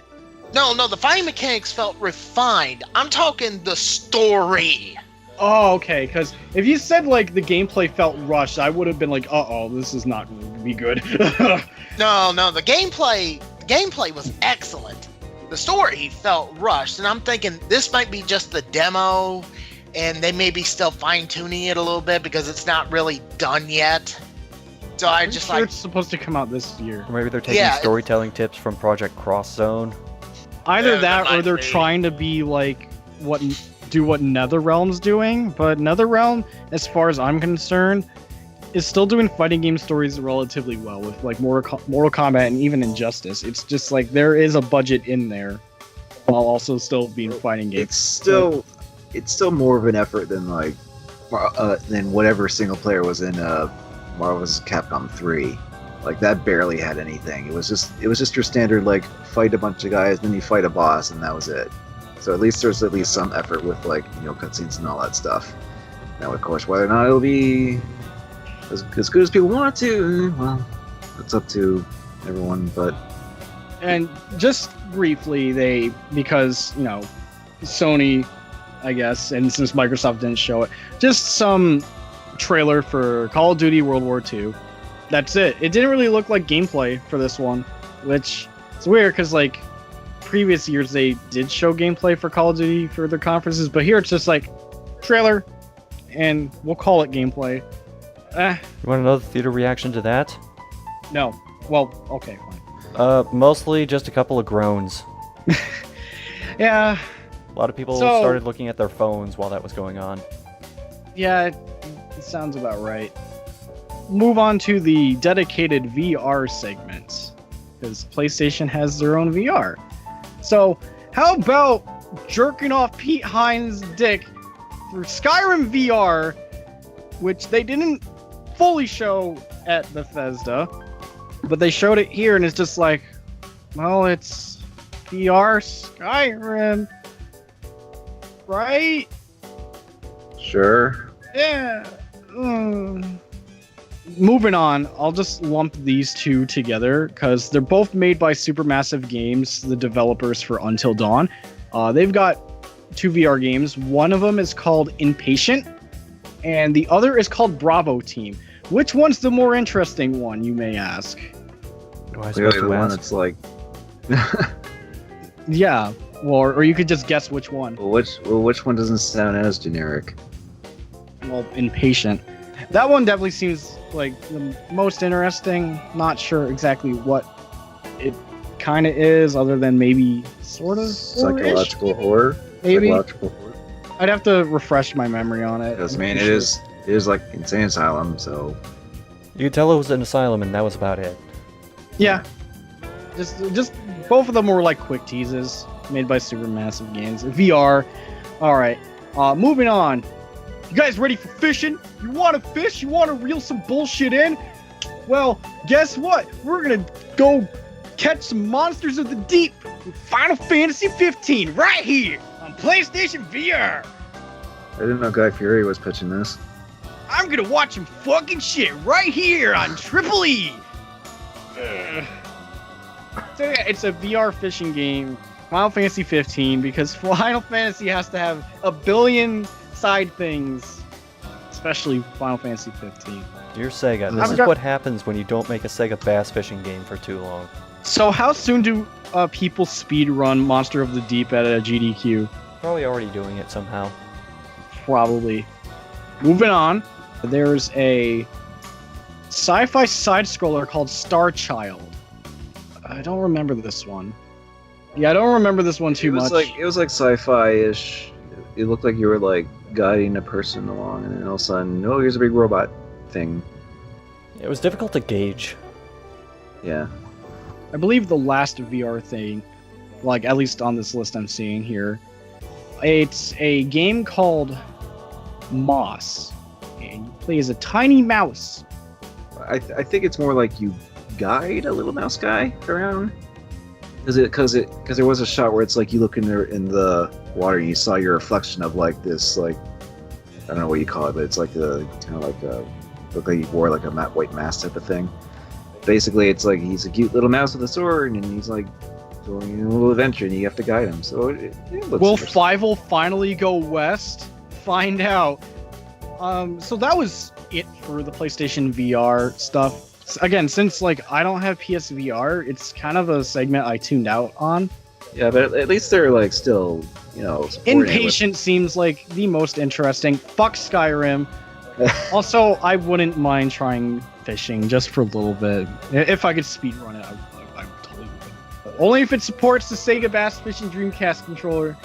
No, the fighting mechanics felt refined. I'm talking the story. Oh, okay, because if you said, like, the gameplay felt rushed, I would have been like, uh-oh, this is not going to be good. No, the gameplay was excellent. The story felt rushed, and I'm thinking this might be just the demo, and they may be still fine-tuning it a little bit because it's not really done yet. So I just it's supposed to come out this year. Or maybe they're taking storytelling tips from Project Cross Zone. Either that, or they're trying to be like what NetherRealm's doing. But NetherRealm, as far as I'm concerned, is still doing fighting game stories relatively well with like Mortal Kombat and even Injustice. It's just like there is a budget in there, while also still being fighting games. It's still more of an effort than like than whatever single player was in Marvel's Capcom 3. Like that barely had anything. It was just your standard like fight a bunch of guys, then you fight a boss, and that was it. So at least there's some effort with like cutscenes and all that stuff. Now of course whether or not it'll be as good as people want it to, well, it's up to everyone. But and just briefly, because Sony, I guess, and since Microsoft didn't show it, just some trailer for Call of Duty World War II. that's it. It didn't really look like gameplay for this one, which is weird because like previous years they did show gameplay for Call of Duty for their conferences, but here it's just like trailer, and we'll call it gameplay. You want to know the theater reaction to that? No. Well, okay, fine. Mostly just a couple of groans. Yeah. A lot of people So- started looking at their phones while that was going on. Yeah, it sounds about right. Move on to the dedicated VR segment, because PlayStation has their own VR. So, how about jerking off Pete Hines' dick for Skyrim VR, which they didn't fully show at Bethesda, but they showed it here, and it's just like, well, it's VR Skyrim, right? Sure. Yeah. Moving on, I'll just lump these two together because they're both made by Supermassive Games, the developers for Until Dawn. They've got two VR games. One of them is called Impatient, and the other is called Bravo Team. Which one's the more interesting one, you may ask? Do I Clearly supposed the to one ask? that's like, Yeah, or you could just guess which one. which one doesn't sound as generic? Well, Impatient. That one definitely seems like the most interesting. Not sure exactly what it kind of is, other than maybe sort of Psychological horror. Maybe. Psychological horror. I'd have to refresh my memory on it. Because I mean, it is like insane asylum. So You could tell it was an asylum, and that was about it. Yeah. Just both of them were like quick teases made by Supermassive Games. VR. All right. Moving on. You guys ready for fishing? You want to fish? You want to reel some bullshit in? Well, guess what? We're gonna go catch some monsters of the deep with Final Fantasy 15 right here on PlayStation VR. I didn't know Guy Fieri was pitching this. I'm gonna watch him fucking shit right here on Triple E. So yeah, it's a VR fishing game, Final Fantasy 15, because Final Fantasy has to have a billion side things, especially Final Fantasy 15. Dear Sega, I've this is got- what happens when you don't make a Sega bass fishing game for too long. So how soon do people speed run Monster of the Deep at a GDQ? Probably already doing it somehow. Probably. Moving on, there's a sci-fi side-scroller called Star Child. I don't remember this one. Yeah, I don't remember this one too much. It was like sci-fi-ish. It looked like you were like guiding a person along, and then all of a sudden, oh, here's a big robot thing. It was difficult to gauge. Yeah. I believe the last VR thing, like at least on this list I'm seeing here, it's a game called Moss, and you play as a tiny mouse. I think it's more like you guide a little mouse guy around. Because there was a shot where it's like you look in the water and you saw your reflection of like this, like, I don't know what you call it, but it's like a kind of like a, looked like he wore like a matte white mask type of thing. Basically, it's like he's a cute little mouse with a sword, and he's like going a little adventure, and you have to guide him. So it looks Will interesting. Fievel finally go west? Find out. So that was it for the PlayStation VR stuff. Again, since like I don't have PSVR, it's kind of a segment I tuned out on. Yeah, but at least they're like still, supporting it with- Impatient seems like the most interesting. Fuck Skyrim. Also, I wouldn't mind trying fishing just for a little bit. If I could speedrun it, I totally would. But only if it supports the Sega Bass Fishing Dreamcast controller.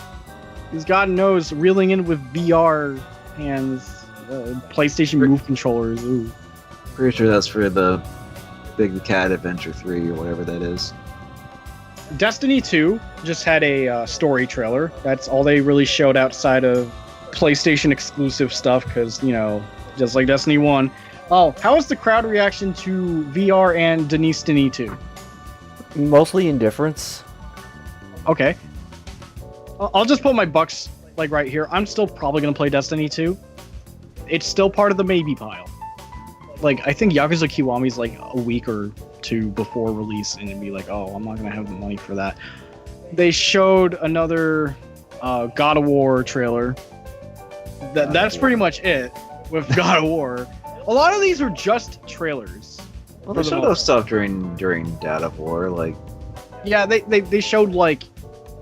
Because God knows, reeling in with VR hands, PlayStation Move controllers, ooh. Pretty sure that's for the Big Cat Adventure 3 or whatever that is. Destiny 2 just had a story trailer. That's all they really showed outside of PlayStation exclusive stuff, because, just like Destiny 1. Oh, how was the crowd reaction to VR and Destiny 2? Mostly indifference. Okay. I'll just put my bucks, like, right here. I'm still probably going to play Destiny 2. It's still part of the maybe pile. Like, I think Yakuza Kiwami's, like, a week or two before release, and it'd be like, oh, I'm not going to have the money for that. They showed another God of War trailer. That's pretty much it with God of War. A lot of these are just trailers. Well, they showed those stuff during Dad of War, like Yeah, they showed like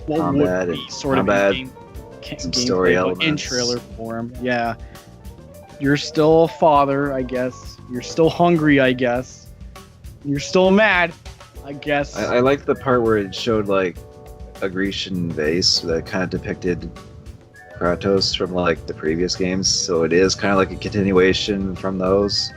what combat would be and sort combat, of in some gameplay, story but in elements. trailer form. Yeah, you're still a father, I guess. You're still hungry, I guess. You're still mad, I guess. I like the part where it showed like a Grecian vase that kind of depicted Kratos from like the previous games, so it is kind of like a continuation from those.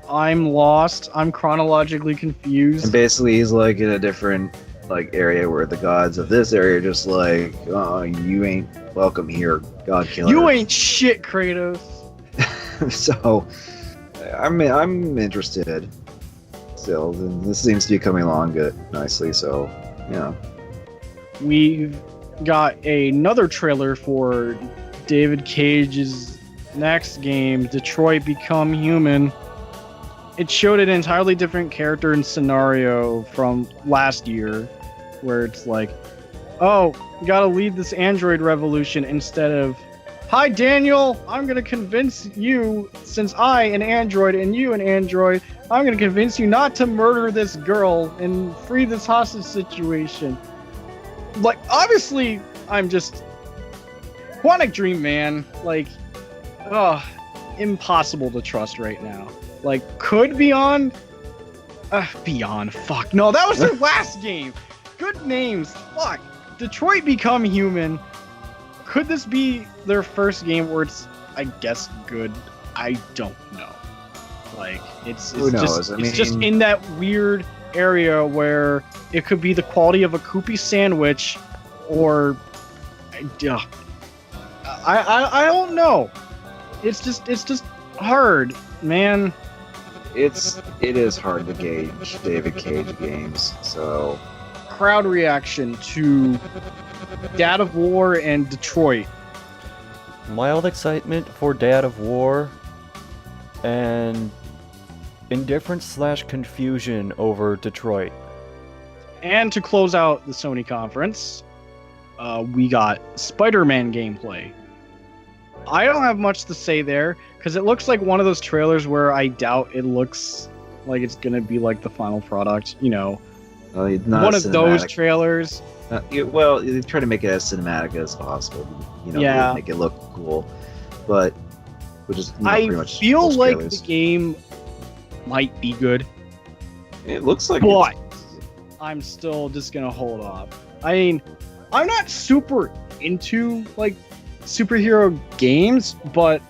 I'm lost. I'm chronologically confused. And basically, he's like in a different like area where the gods of this area are just like, oh, you ain't welcome here, God killer. You ain't shit, Kratos. So, I'm interested still, and this seems to be coming along good nicely. So, We've got another trailer for David Cage's next game, Detroit Become Human. It showed an entirely different character and scenario from last year, where it's like, oh, you gotta lead this android revolution instead of, hi Daniel, I'm gonna convince you, since I, an android, and you, an android, I'm gonna convince you not to murder this girl and free this hostage situation. Like, obviously, I'm just Quantic Dream, man. Like, impossible to trust right now. Like, could Beyond? Beyond. Fuck. No, that was their last game. Good names. Fuck. Detroit Become Human. Could this be their first game where it's, I guess, good? I don't know. Like, it's Who knows? just I it's just mean- in that weird area where it could be the quality of a Koopy sandwich, or I don't know. It's just hard, man. it is hard to gauge David Cage games. So, Crowd reaction to Dad of War and Detroit. Mild excitement for Dad of War, and indifference/confusion over Detroit. And to close out the Sony conference, we got Spider-Man gameplay. I don't have much to say there, because it looks like one of those trailers where I doubt it looks like it's going to be like the final product, not one of those cinematic. trailers. Well, they try to make it as cinematic as possible. Yeah. Make it look cool, but which is I pretty much feel most like trailers. the game might be good, It looks like but I'm still just going to hold off. I mean, I'm not super into like superhero games, but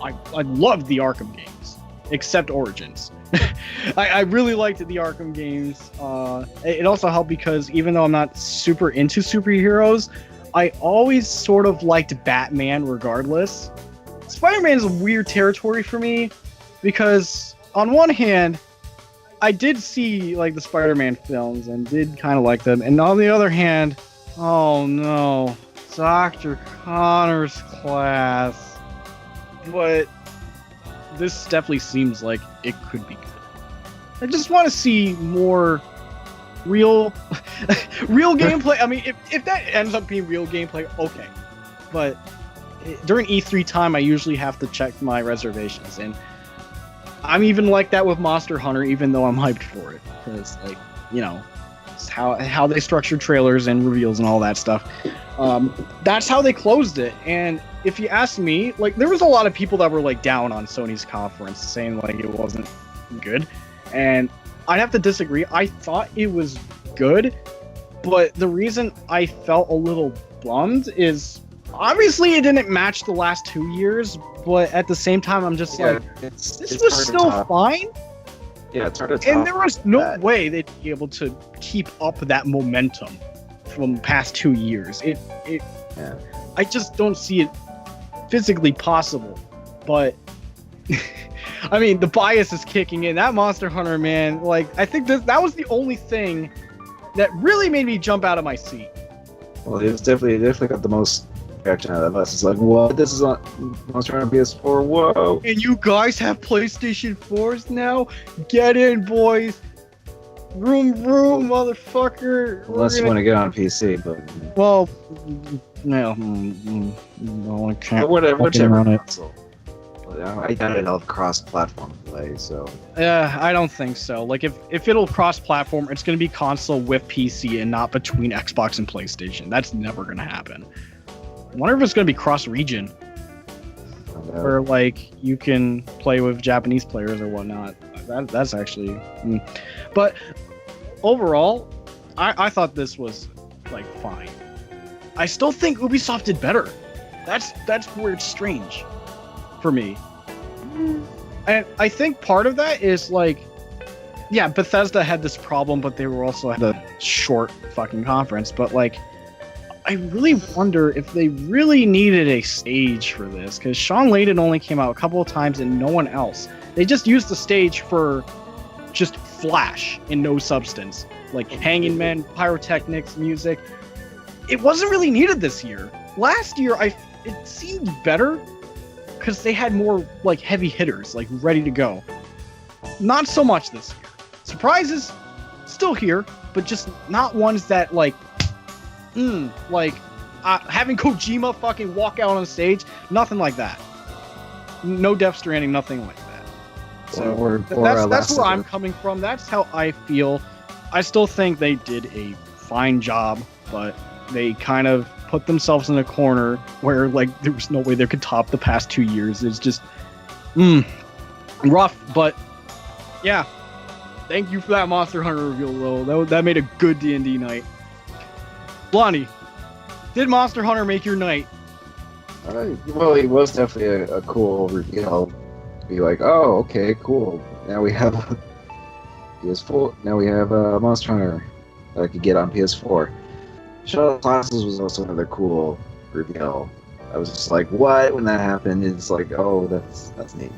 I love the Arkham games, except Origins. I really liked the Arkham games. It also helped because even though I'm not super into superheroes, I always sort of liked Batman regardless. Spider-Man is a weird territory for me because on one hand, I did see like the Spider-Man films and did kind of like them, and on the other hand, oh no, Dr. Connor's class. But this definitely seems like it could be good. I just want to see more real gameplay. I mean, if that ends up being real gameplay, okay. But during E3 time, I usually have to check my reservations, and I'm even like that with Monster Hunter, even though I'm hyped for it, because like, it's how they structure trailers and reveals and all that stuff. That's how they closed it. And if you ask me, like, there was a lot of people that were like down on Sony's conference, saying like it wasn't good, and I'd have to disagree. I thought it was good, but the reason I felt a little bummed is obviously it didn't match the last 2 years, but at the same time I'm just like, it's this hard was to top top. fine. Yeah, it's hard to top. And there was no that. way they'd be able to keep up that momentum from the past 2 years. Yeah. I just don't see it physically possible. But I mean, the bias is kicking in. That Monster Hunter, man, like, I think that was the only thing that really made me jump out of my seat. Well, it definitely got the most reaction out of us. It's like, what? This is on Monster Hunter PS4. Whoa! And you guys have PlayStation 4s now? Get in, boys. Vroom, vroom, motherfucker. Unless you want to get on PC, but Well, no, I can't. but whatever, fucking whichever run it. console. I doubt it'll have cross-platform play. So I don't think so. Like if it'll cross-platform, it's going to be console with PC and not between Xbox and PlayStation. That's never going to happen. I wonder if it's going to be cross-region, where like you can play with Japanese players or whatnot. That's actually, but overall, I thought this was like fine. I still think Ubisoft did better. That's where it's strange for me. And I think part of that is like, yeah, Bethesda had this problem, but they were also had a short fucking conference. But like, I really wonder if they really needed a stage for this, because Shawn Layden only came out a couple of times and no one else. They just used the stage for just flash and no substance, like hanging men, pyrotechnics, music. It wasn't really needed this year. Last year, it seemed better because they had more like heavy hitters, like ready to go. Not so much this year. Surprises still here, but just not ones that like, having Kojima fucking walk out on stage, nothing like that. No Death Stranding, nothing like that. So that's where I'm coming from. That's how I feel. I still think they did a fine job, but they kind of put themselves in a corner where like there was no way they could top the past 2 years. It's just rough, but yeah. Thank you for that Monster Hunter reveal, though. That made a good D&D night. Blondie, did Monster Hunter make your night? Well, it was definitely a cool reveal. To be like, oh, okay, cool. Now we have PS4. Now we have Monster Hunter that I could get on PS4. Shadow Classes was also another cool reveal. I was just like, what? When that happened, it's like, oh, that's neat.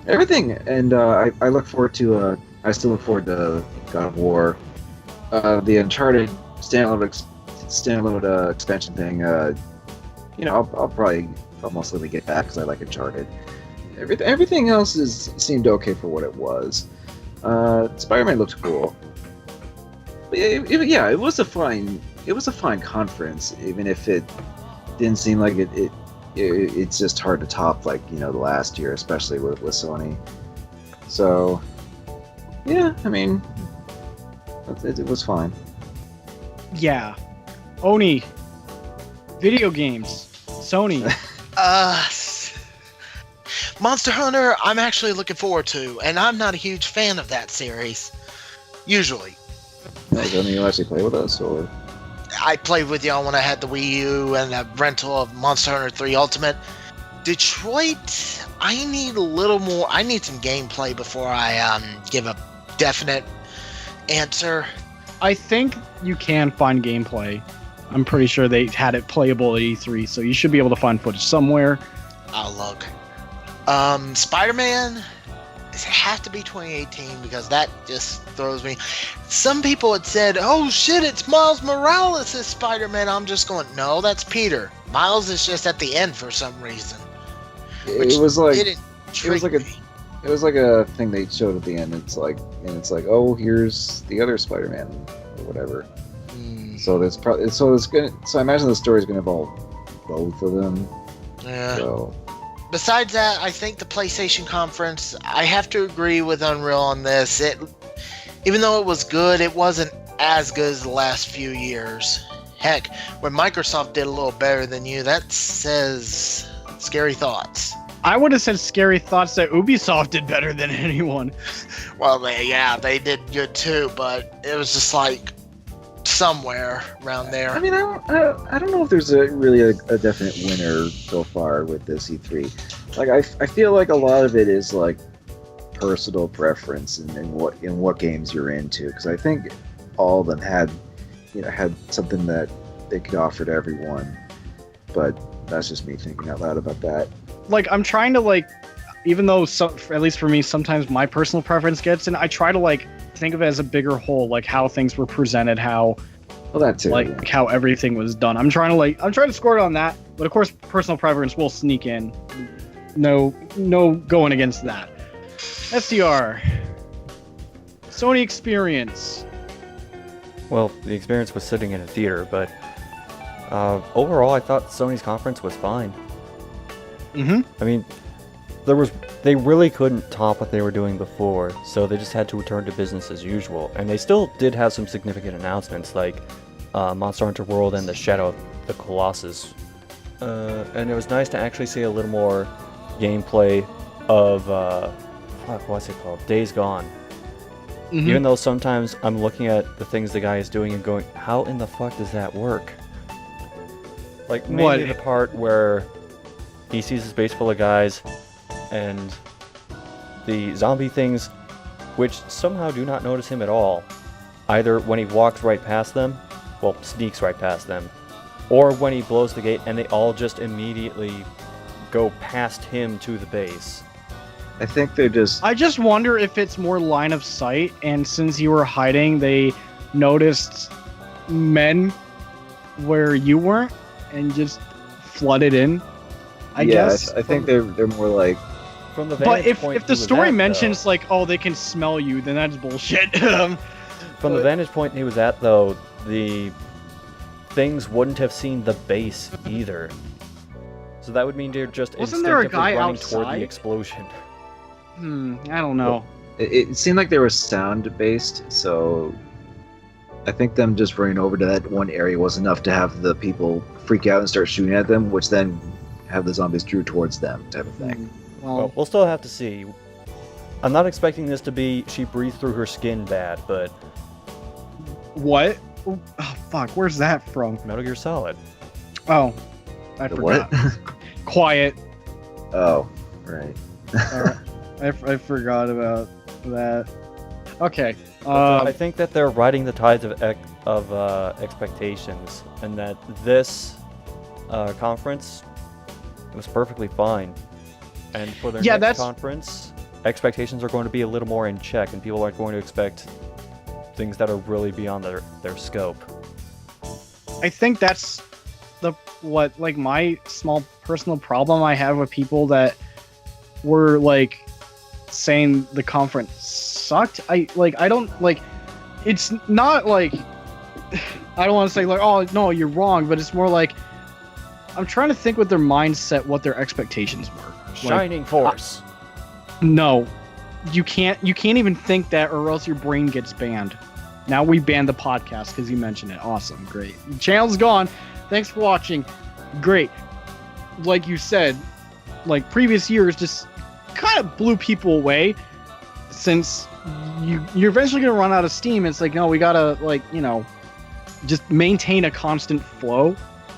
Everything, and I look forward to. I still look forward to God of War, the Uncharted standalone expansion thing. I'll probably almost let me get back because I like Uncharted. Everything else seemed okay for what it was. Spider-Man looked cool. But it was a fine conference, even if it didn't seem like it's just hard to top, like, the last year, especially with Sony. So yeah, I mean, it was fine. Yeah. Oni, video games, Sony. Monster Hunter, I'm actually looking forward to, and I'm not a huge fan of that series. Usually. Don't you actually play with us, or? I played with y'all when I had the Wii U and a rental of Monster Hunter 3 Ultimate. Detroit, I need a little more. I need some gameplay before I give a definite answer. I think you can find gameplay. I'm pretty sure they had it playable at E3, so you should be able to find footage somewhere. I'll look. Spider-Man, it has to be 2018 because that just throws me. Some people had said, oh shit, it's Miles Morales as Spider-Man. I'm just going, no, that's Peter. Miles is just at the end for some reason. It was like me. It was like a thing they showed at the end. It's like, oh, here's the other Spider-Man or whatever. So that's probably so I imagine the story's gonna involve both of them. Yeah. So. Besides that, I think the PlayStation conference, I have to agree with Unreal on this. Even though it was good, it wasn't as good as the last few years. Heck, when Microsoft did a little better than you, that says scary thoughts. I would have said scary thoughts that Ubisoft did better than anyone. Well, they did good too, but it was just like somewhere around there. I mean, I don't know if there's really a definite winner so far with this E3. Like, I feel like a lot of it is like personal preference in what games you're into, because I think all of them had something that they could offer to everyone. But that's just me thinking out loud about that. Like, I'm trying to, like, even though at least for me, sometimes my personal preference gets in, I try to, like, think of it as a bigger whole, like how things were presented, how that too, like how everything was done. I'm trying to score it on that, but of course personal preference will sneak in. No going against that. SDR. Sony experience. Well, the experience was sitting in a theater, but overall I thought Sony's conference was fine. Mm-hmm. I mean, they really couldn't top what they were doing before, so they just had to return to business as usual. And they still did have some significant announcements, like Monster Hunter World and the Shadow of the Colossus. And it was nice to actually see a little more gameplay of what's it called? Days Gone. Mhm. Even though sometimes I'm looking at the things the guy is doing and going, how in the fuck does that work? Like maybe the part where he sees his base full of guys and the zombie things, which somehow do not notice him at all, either when he walks right past them, well, sneaks right past them, or when he blows the gate and they all just immediately go past him to the base. I think they're just. I just wonder if it's more line of sight, and since you were hiding, they noticed men where you weren't and just flooded in. I guess. I think they're more like. From the But vantage point if the he was story at, mentions like, oh, they can smell you, then that's bullshit. from the vantage point he was at, though, the things wouldn't have seen the base either. So that would mean they're just Wasn't there a instinctively guy running toward outside? the explosion. I don't know. It seemed like they were sound based, so I think them just running over to that one area was enough to have the people freak out and start shooting at them, which then have the zombies drew towards them, type of thing. Well, we'll still have to see. I'm not expecting this to be she breathed through her skin bad, but What? Oh, fuck, where's that from? Metal Gear Solid. Oh, I The forgot. what? Quiet. Oh, right. I forgot about that. Okay. I think that they're riding the tides of expectations, and that this conference was perfectly fine. And for their next conference, expectations are going to be a little more in check, and people aren't going to expect things that are really beyond their scope. I think that's my small personal problem I have with people that were like saying the conference sucked. I don't like. It's not like I don't want to say like, oh no, you're wrong, but it's more like I'm trying to think with their mindset what their expectations were. Shining Force. No, you can't even think that, or else your brain gets banned. Now we banned the podcast because you mentioned it. Awesome, great. The channel's gone. Thanks for watching. Great. Like you said, like previous years just kind of blew people away. Since you're eventually gonna run out of steam, it's like no, we gotta just maintain a constant flow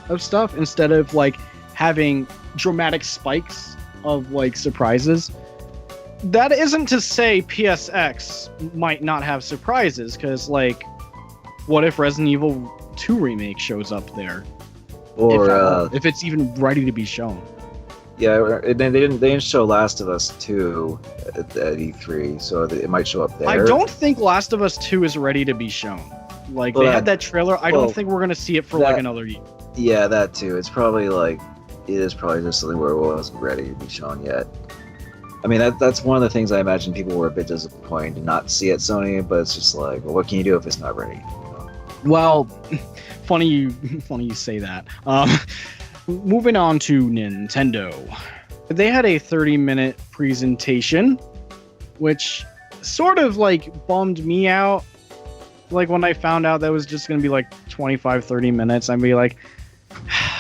of stuff instead of like having dramatic spikes of like surprises. That isn't to say PSX might not have surprises, because like, what if Resident Evil 2 remake shows up there? Or if it's even ready to be shown. yeah, and then they didn't show Last of Us 2 at E3, so it might show up there. I don't think Last of Us 2 is ready to be shown. Like they had that trailer. I don't think we're gonna see it for like another year. Yeah, that too. It's probably like it is probably just something where it wasn't ready to be shown yet. I mean, that's one of the things I imagine people were a bit disappointed to not see at Sony, but it's just like, well, what can you do if it's not ready? Well, funny you say that. Moving on to Nintendo. They had a 30-minute presentation, which sort of like bummed me out. Like when I found out that was just going to be like 25-30 minutes, I'd be like,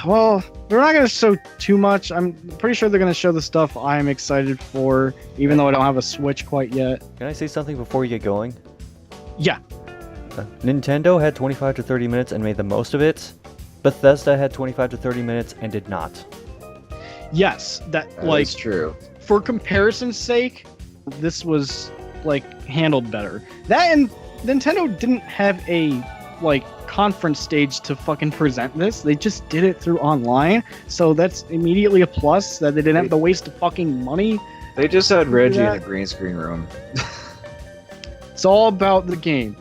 well, they're not going to show too much. I'm pretty sure they're going to show the stuff I'm excited for, even though I don't have a Switch quite yet. Can I say something before you get going? Yeah. Nintendo had 25 to 30 minutes and made the most of it. Bethesda had 25 to 30 minutes and did not. Yes, that That is true. For comparison's sake, this was like handled better. That and Nintendo didn't have a like conference stage to fucking present this. They just did it through online, so that's immediately a plus that they didn't have to waste fucking money. They just had Reggie in the green screen room. It's all about the game.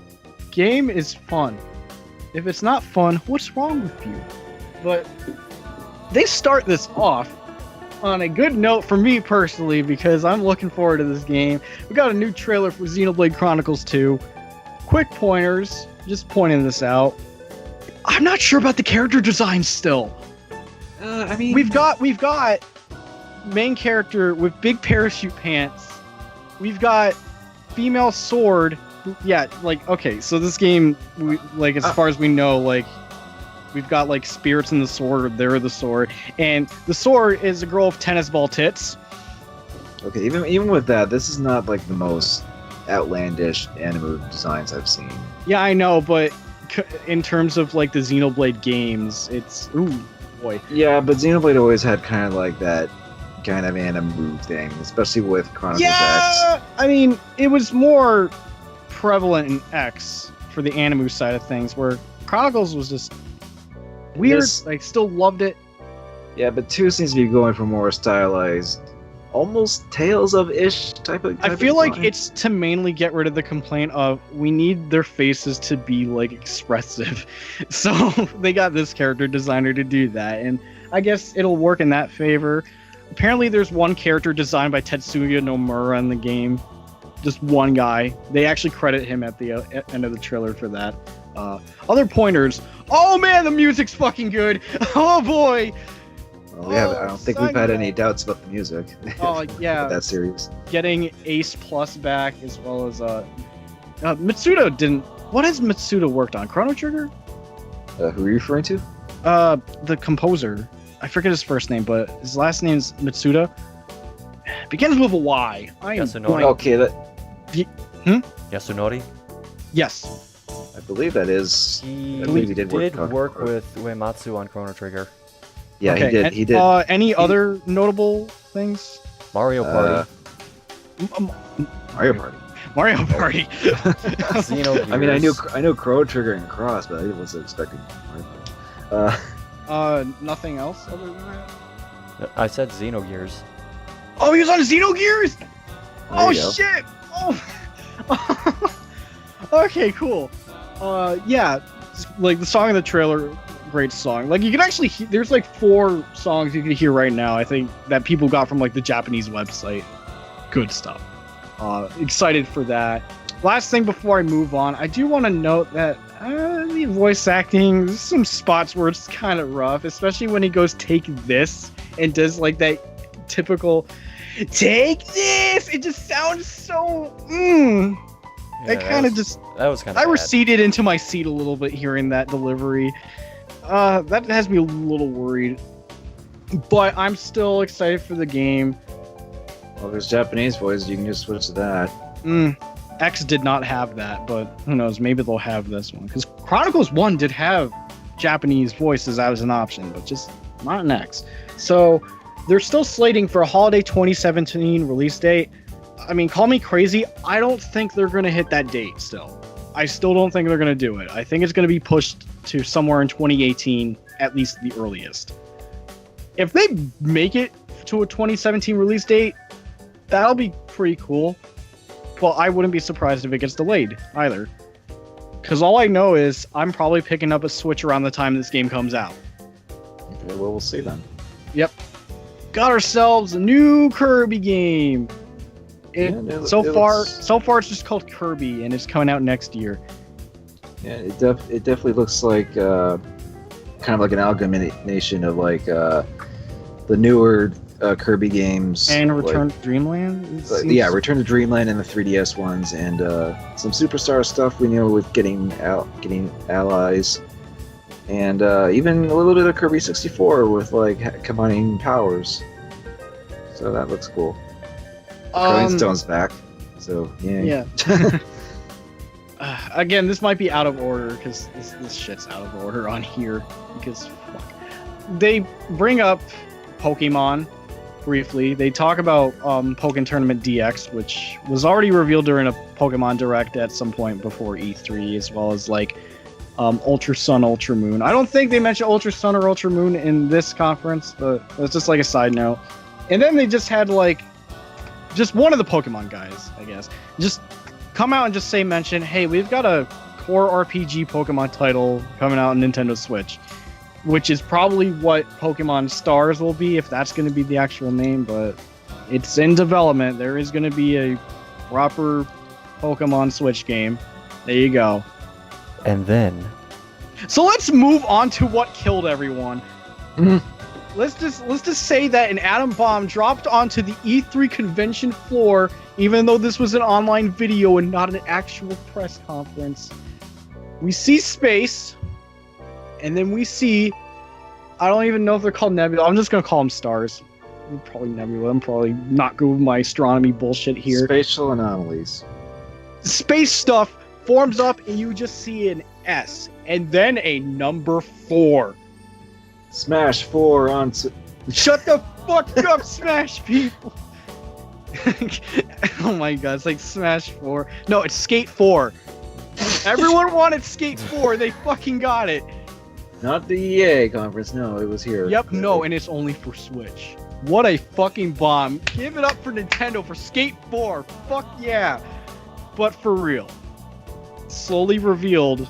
Game is fun. If it's not fun, what's wrong with you? But they start this off on a good note for me personally, because I'm looking forward to this game. We got a new trailer for Xenoblade Chronicles 2. Quick pointers, just pointing this out. I'm not sure about the character design still. I mean, We've got main character with big parachute pants. We've got female sword. Yeah, like, okay, so this game, like, as far as we know, like, we've got, like, spirits in the sword, or they're the sword, and the sword is a girl with tennis ball tits. Okay, even with that, this is not, like, the most outlandish anime designs I've seen. Yeah, I know, but in terms of, like, the Xenoblade games, it's, ooh, boy. Yeah, but Xenoblade always had kind of, like, that kind of anime thing, especially with Chronicles X. I mean, it was more prevalent in X for the anime side of things, where Chronicles was just weird. I still loved it. Yeah, but 2 seems to be going for more stylized, almost Tales of-ish type of I feel design. like it's to mainly get rid of the complaint of we need their faces to be, like, expressive. So they got this character designer to do that, and I guess it'll work in that favor. Apparently there's one character designed by Tetsuya Nomura in the game. Just one guy. They actually credit him at the end of the trailer for that. Other pointers. Oh man, the music's fucking good. Oh boy. Well, I don't think we've had any doubts about the music. Oh yeah. That series. Getting Ace Plus back, as well as Mitsuda didn't. What has Mitsuda worked on? Chrono Trigger? Who are you referring to? The composer. I forget his first name, but his last name's Mitsuda. Begins with a Y. I am Yasunori. blank. Okay, Yasunori. Yes. I believe that is. He I believe he did work with Uematsu on Chrono Trigger. Yeah, Okay, he did. and, He did. Any other notable things? Mario Party. Mario Party. Mario Party. Xenogears. I mean, I knew Chrono Trigger and Cross, but I wasn't expecting Mario Party. Nothing else other than that? I said Xenogears. Oh, he was on Xenogears! There Oh, you go. shit! Oh. Okay, cool. Yeah, like the song in the trailer, great song. Like you can actually there's like 4 songs you can hear right now, I think, that people got from like the Japanese website. Good stuff. Excited for that. Last thing before I move on, I do want to note that the voice acting, there's some spots where it's kind of rough, especially when he goes take this and does like that typical take this. It just sounds so I kind of just that was kind of I receded into my seat a little bit hearing that delivery. That has me a little worried, but I'm still excited for the game. Well, there's Japanese voice. You can just switch to that. X did not have that, but who knows? Maybe they'll have this one, because Chronicles 1 did have Japanese voices as an option, but just not in X. So they're still slating for a holiday 2017 release date. I mean, call me crazy. I don't think they're going to hit that date still. I still don't think they're going to do it. I think it's going to be pushed to somewhere in 2018, at least the earliest. If they make it to a 2017 release date, that'll be pretty cool. Well, I wouldn't be surprised if it gets delayed either. Because all I know is I'm probably picking up a Switch around the time this game comes out. Okay, well, we'll see then. Yep. Got ourselves a new Kirby game. So far it's just called Kirby, and it's coming out next year. Yeah, it definitely looks like kind of like an amalgamation of like the newer Kirby games And Return to Dreamland? Yeah, Return to Dreamland and the 3DS ones, and some Superstar stuff we know with getting allies, and even a little bit of Kirby 64 with like combining powers. So that looks cool. Coinstone's back, so yeah. Again, this might be out of order because this shit's out of order on here. Because fuck. They bring up Pokemon briefly. They talk about Pokken Tournament DX, which was already revealed during a Pokemon Direct at some point before E3, as well as like Ultra Sun, Ultra Moon. I don't think they mentioned Ultra Sun or Ultra Moon in this conference, but it's just like a side note. And then they just had like just one of the Pokemon guys, I guess, just come out and just mention, hey, we've got a core RPG Pokemon title coming out on Nintendo Switch, which is probably what Pokemon Stars will be, if that's going to be the actual name, but it's in development. There is going to be a proper Pokemon Switch game. There you go. And then... So let's move on to what killed everyone. let's just say that an atom bomb dropped onto the E3 convention floor, even though this was an online video and not an actual press conference. We see space, and then we see, I don't even know if they're called nebula. I'm just gonna call them stars. Probably nebula. I'm probably not good with my astronomy bullshit here. Spatial anomalies. Space stuff forms up, and you just see an S, and then a number 4. Smash 4 on. Shut the fuck up, Smash people! Oh my god, it's like Smash 4. No, it's Skate 4. Everyone wanted Skate 4, they fucking got it. Not the EA conference, no, it was here. Yep, no, and it's only for Switch. What a fucking bomb. Give it up for Nintendo for Skate 4. Fuck yeah. But for real. Slowly revealed,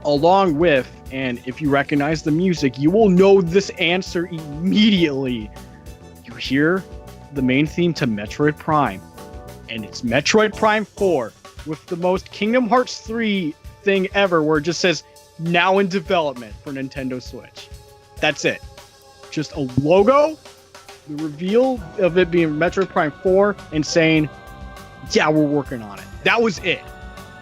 along with, and if you recognize the music, you will know this answer immediately. You hear the main theme to Metroid Prime, and it's Metroid Prime 4 with the most Kingdom Hearts 3 thing ever, where it just says now in development for Nintendo Switch. That's it. Just a logo, the reveal of it being Metroid Prime 4, and saying, yeah, we're working on it. That was it.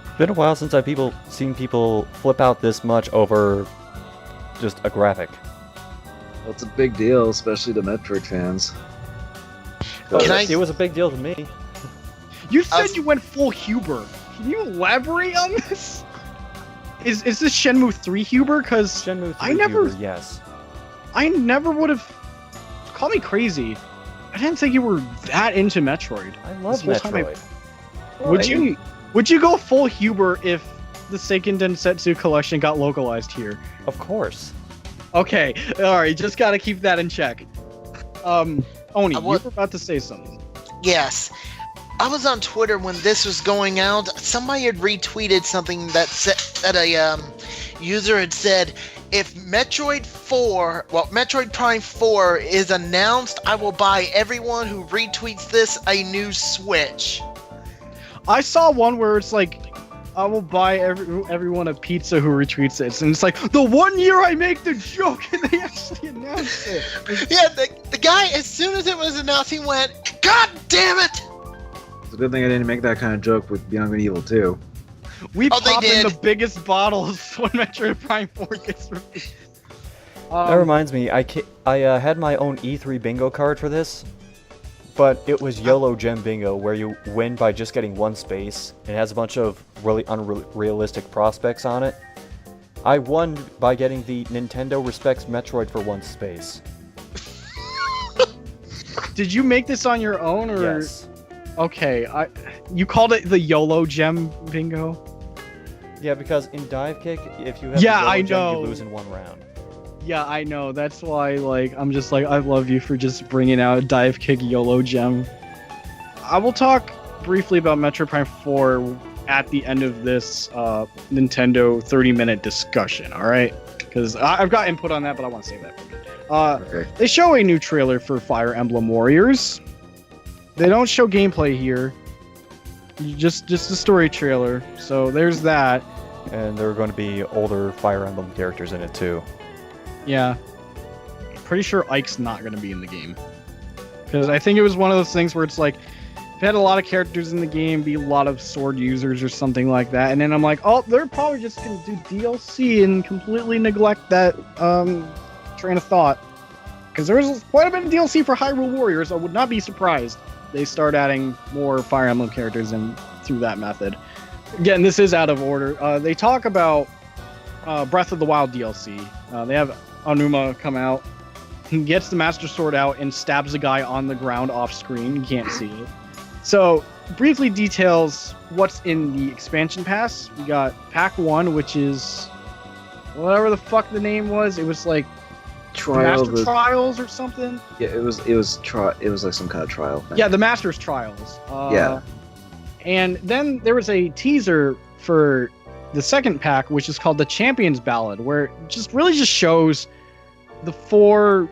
It's been a while since I've seen people flip out this much over just a graphic. Well, it's a big deal, especially to Metroid fans. It was a big deal to me. You said you went full Huber. Can you elaborate on this? Is this Shenmue 3 Huber? Because Shenmue 3 Huber, yes. I never would have... Call me crazy. I didn't think you were that into Metroid. I love Metroid. Would you go full Huber if the Seiken Densetsu collection got localized here? Of course. Okay, alright, just gotta keep that in check. Oni, you were about to say something. Yes. I was on Twitter when this was going out. Somebody had retweeted something that said that a user had said, if Metroid Prime 4 is announced, I will buy everyone who retweets this a new Switch. I saw one where it's like, I will buy everyone a pizza who retweets this, and it's like, the 1 year I make the joke, and they actually announced it. Yeah, the guy, as soon as it was announced, he went, God damn it! It's a good thing I didn't make that kind of joke with Beyond Good and Evil 2. We pop in the biggest bottles when Metroid Prime 4 gets released. That reminds me, I had my own E3 bingo card for this, but it was YOLO Gem Bingo, where you win by just getting one space. It has a bunch of really unrealistic prospects on it. I won by getting the Nintendo Respects Metroid for one space. Did you make this on your own, or? Yes. Okay, you called it the YOLO Gem Bingo? Yeah, because in Dive Kick, if you have the YOLO Gem, you lose in one round. Yeah, I know. That's why, I'm just I love you for just bringing out Dive Kick YOLO Gem. I will talk briefly about Metroid Prime 4 at the end of this Nintendo 30-minute discussion, alright? Because I've got input on that, but I want to save that for a minute. Okay. They show a new trailer for Fire Emblem Warriors. They don't show gameplay here. Just a story trailer. So there's that. And there are going to be older Fire Emblem characters in it too. Yeah. Pretty sure Ike's not going to be in the game. Because I think it was one of those things where it's like, if it had a lot of characters in the game, be a lot of sword users or something like that. And then I'm like, oh, they're probably just going to do DLC and completely neglect that train of thought. Because there was quite a bit of DLC for Hyrule Warriors. I would not be surprised they start adding more Fire Emblem characters in through that method. Again, this is out of order. They talk about Breath of the Wild DLC. They have Onuma come out. He gets the Master Sword out and stabs a guy on the ground off screen. You can't see it. So, briefly details what's in the expansion pass. We got Pack 1, which is whatever the fuck the name was. It was like Master Trials or something. Yeah, it was like some kind of trial thing. Yeah, the Master's Trials. Yeah. And then there was a teaser for the second pack, which is called the Champions Ballad, where it just shows the 4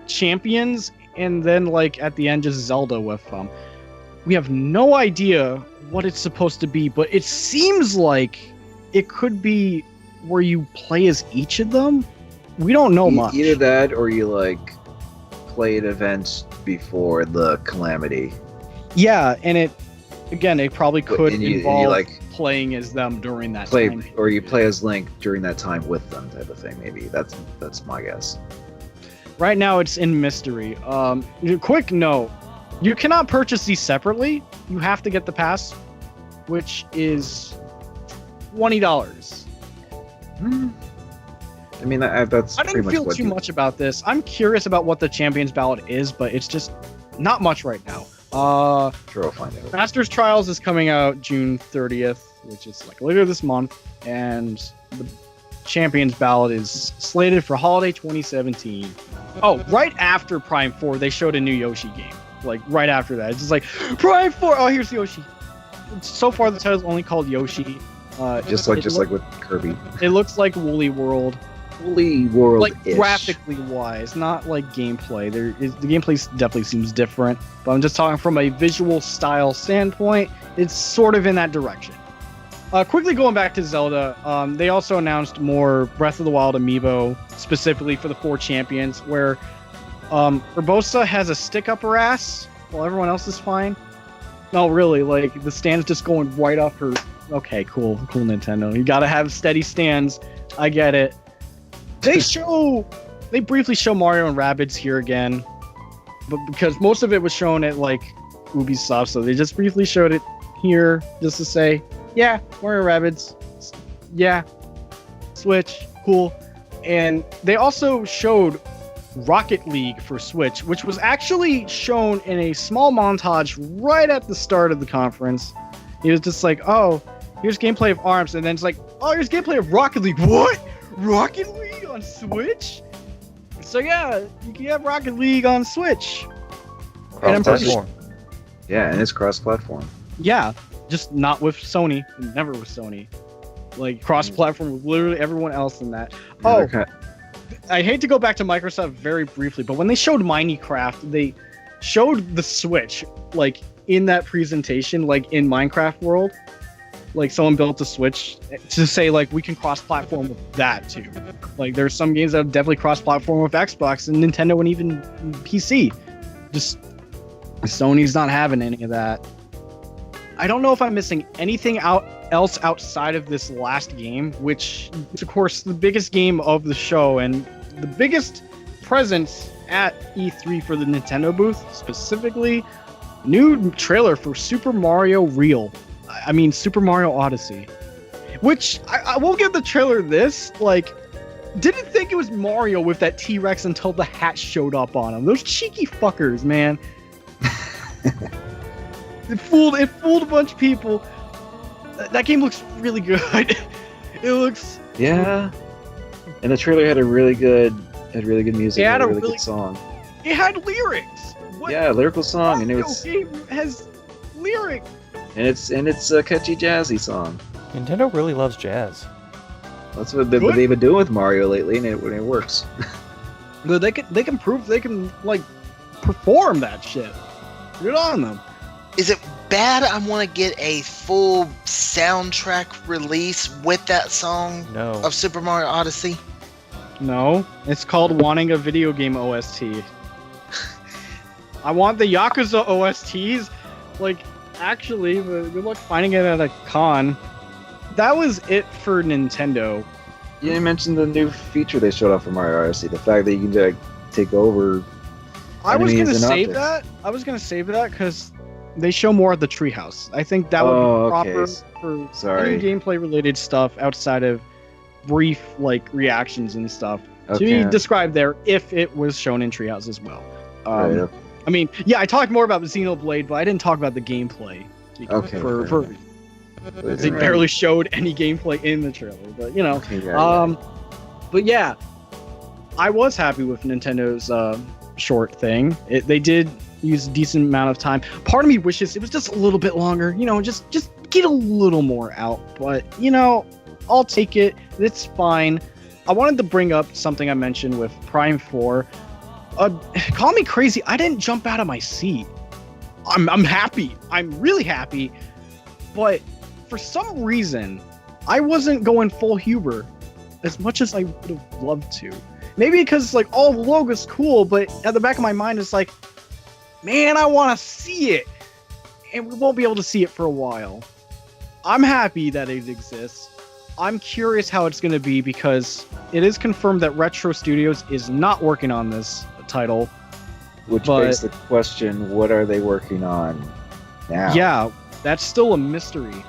champions, and then at the end just Zelda with them. We have no idea what it's supposed to be, but it seems like it could be where you play as each of them. We don't know much. Either that, or you played events before the Calamity. Yeah, and it probably could And you involve like playing as them during that play, time. or you play as Link during that time with them, type of thing. Maybe that's my guess. Right now, it's in mystery. Quick note: you cannot purchase these separately. You have to get the pass, which is $20. I mean, that's I pretty didn't much feel what too much about this. I'm curious about what the Champions Ballot is, but it's just not much right now. Sure, I'll find out. Masters Trials is coming out June 30th, which is like later this month, and the Champions Ballot is slated for holiday 2017. Oh, right after Prime 4, they showed a new Yoshi game. Like right after that, it's just like Prime 4. Oh, here's Yoshi. So far, the title's only called Yoshi. Just like with Kirby. It looks like Woolly World. Woolly World, Like graphically wise, not like gameplay. The gameplay definitely seems different, but I'm just talking from a visual style standpoint. It's sort of in that direction. Quickly going back to Zelda, they also announced more Breath of the Wild amiibo specifically for the 4 champions, where Urbosa has a stick up her ass while everyone else is fine. No, really, like the stand's just going right up her. Okay, cool, Nintendo. You gotta have steady stands. I get it. They briefly show Mario and Rabbids here again, but because most of it was shown at like Ubisoft, so they just briefly showed it here just to say, yeah, Mario Rabbids, yeah, Switch, cool. And they also showed Rocket League for Switch, which was actually shown in a small montage right at the start of the conference. It was just like, oh, here's gameplay of ARMS, and then it's like, oh, here's gameplay of Rocket League. What? Rocket League on Switch? So yeah, you can have Rocket League on Switch. And I'm pretty sure, Yeah, and it's cross-platform. yeah, just not with Sony. Never with Sony. Like cross-platform with literally everyone else in that. Oh, I hate to go back to Microsoft very briefly, but when they showed Minecraft, they showed the Switch like in that presentation, like in Minecraft world. Like someone built a Switch to say like we can cross-platform with that too. Like there's some games that have definitely cross-platform with Xbox and Nintendo and even PC. Just Sony's not having any of that. I don't know if I'm missing anything else outside of this last game, which is of course the biggest game of the show and the biggest presence at E3 for the Nintendo booth, specifically new trailer for Super Mario Super Mario Odyssey, which I will give the trailer this, like, didn't think it was Mario with that T-Rex until the hat showed up on him. Those cheeky fuckers, man. It fooled a bunch of people. That game looks really good. It looks... Yeah. And the trailer had really good music. It had a really good song. It had lyrics. What Yeah, lyrical song, and it Mario was game has lyrics? and it's a catchy jazzy song. Nintendo really loves jazz. That's what they've been doing with Mario lately, and it works. But they can prove they can like perform that shit. Good on them. Is it bad I want to get a full soundtrack release with that song No. of Super Mario Odyssey? No, it's called wanting a video game OST. I want the Yakuza OSTs. Like, actually, but good luck finding it at a con. That was it for Nintendo. You didn't mention the new feature they showed off for Mario Odyssey. The fact that you can take over. I was gonna enemies and save objects. that. I was gonna save that because they show more of the Treehouse. I think that would be proper for Sorry. any gameplay related stuff outside of brief like reactions and stuff to Okay. be described there if it was shown in Treehouse as well. Right. I mean, yeah, I talked more about the Xenoblade, but I didn't talk about the gameplay. Okay, For fair they barely showed any gameplay in the trailer, but you know. Okay, yeah. But yeah, I was happy with Nintendo's short thing. They did use a decent amount of time. Part of me wishes it was just a little bit longer. You know, just get a little more out. But you know, I'll take it. It's fine. I wanted to bring up something I mentioned with Prime 4. Call me crazy. I didn't jump out of my seat. I'm happy. I'm really happy. But for some reason, I wasn't going full Huber as much as I would have loved to. Maybe because like all the logo's cool, but at the back of my mind it's like, man, I want to see it, and we won't be able to see it for a while. I'm happy that it exists. I'm curious how it's going to be because it is confirmed that Retro Studios is not working on this title. Which begs the question, what are they working on now? Yeah, that's still a mystery.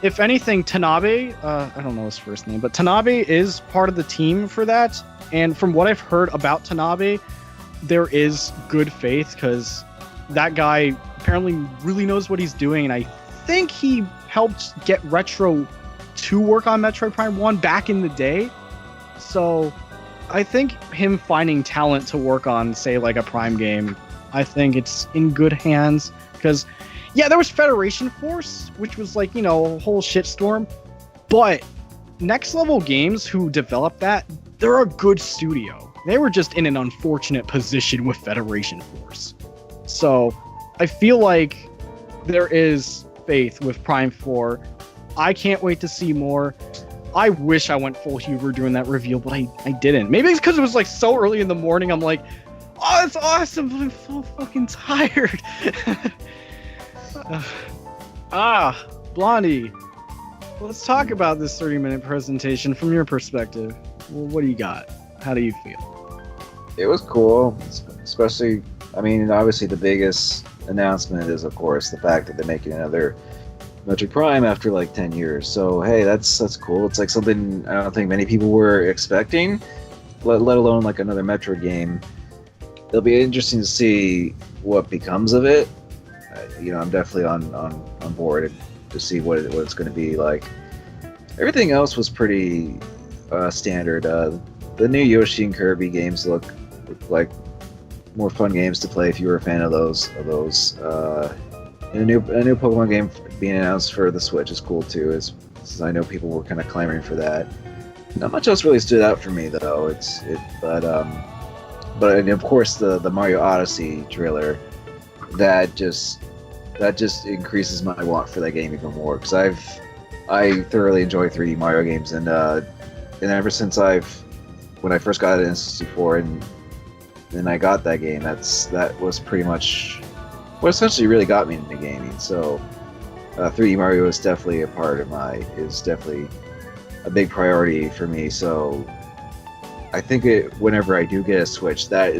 If anything, Tanabe, I don't know his first name, but Tanabe is part of the team for that. And from what I've heard about Tanabe, there is good faith because that guy apparently really knows what he's doing. And I think he helped get Retro to work on Metroid Prime 1 back in the day. So I think him finding talent to work on, say, like a Prime game, I think it's in good hands. Because, yeah, there was Federation Force, which was like, a whole shitstorm. But Next Level Games, who developed that, they're a good studio. They were just in an unfortunate position with Federation Force. So I feel like there is faith with Prime 4. I can't wait to see more. I wish I went full Huber during that reveal, but I didn't. Maybe it's because it was like so early in the morning. I'm like, oh, it's awesome, but I'm so fucking tired. Blondie, let's talk about this 30-minute presentation from your perspective. Well, what do you got? How do you feel? It was cool, especially, obviously the biggest announcement is, of course, the fact that they're making another Metroid Prime after like 10 years. So, hey, that's cool. It's like something I don't think many people were expecting, let alone like another Metroid game. It'll be interesting to see what becomes of it. I'm definitely on board to see what it's going to be like. Everything else was pretty standard. The new Yoshi and Kirby games look like more fun games to play if you were a fan of those. And a new Pokemon game being announced for the Switch is cool too. As I know people were kind of clamoring for that. Not much else really stood out for me though. But and of course the Mario Odyssey trailer that just increases my want for that game even more because I thoroughly enjoy 3D Mario games and ever since when I first got it in N64 and I got that game, that was pretty much what essentially really got me into gaming. So 3D Mario is definitely definitely a big priority for me. So I think whenever I do get a Switch, that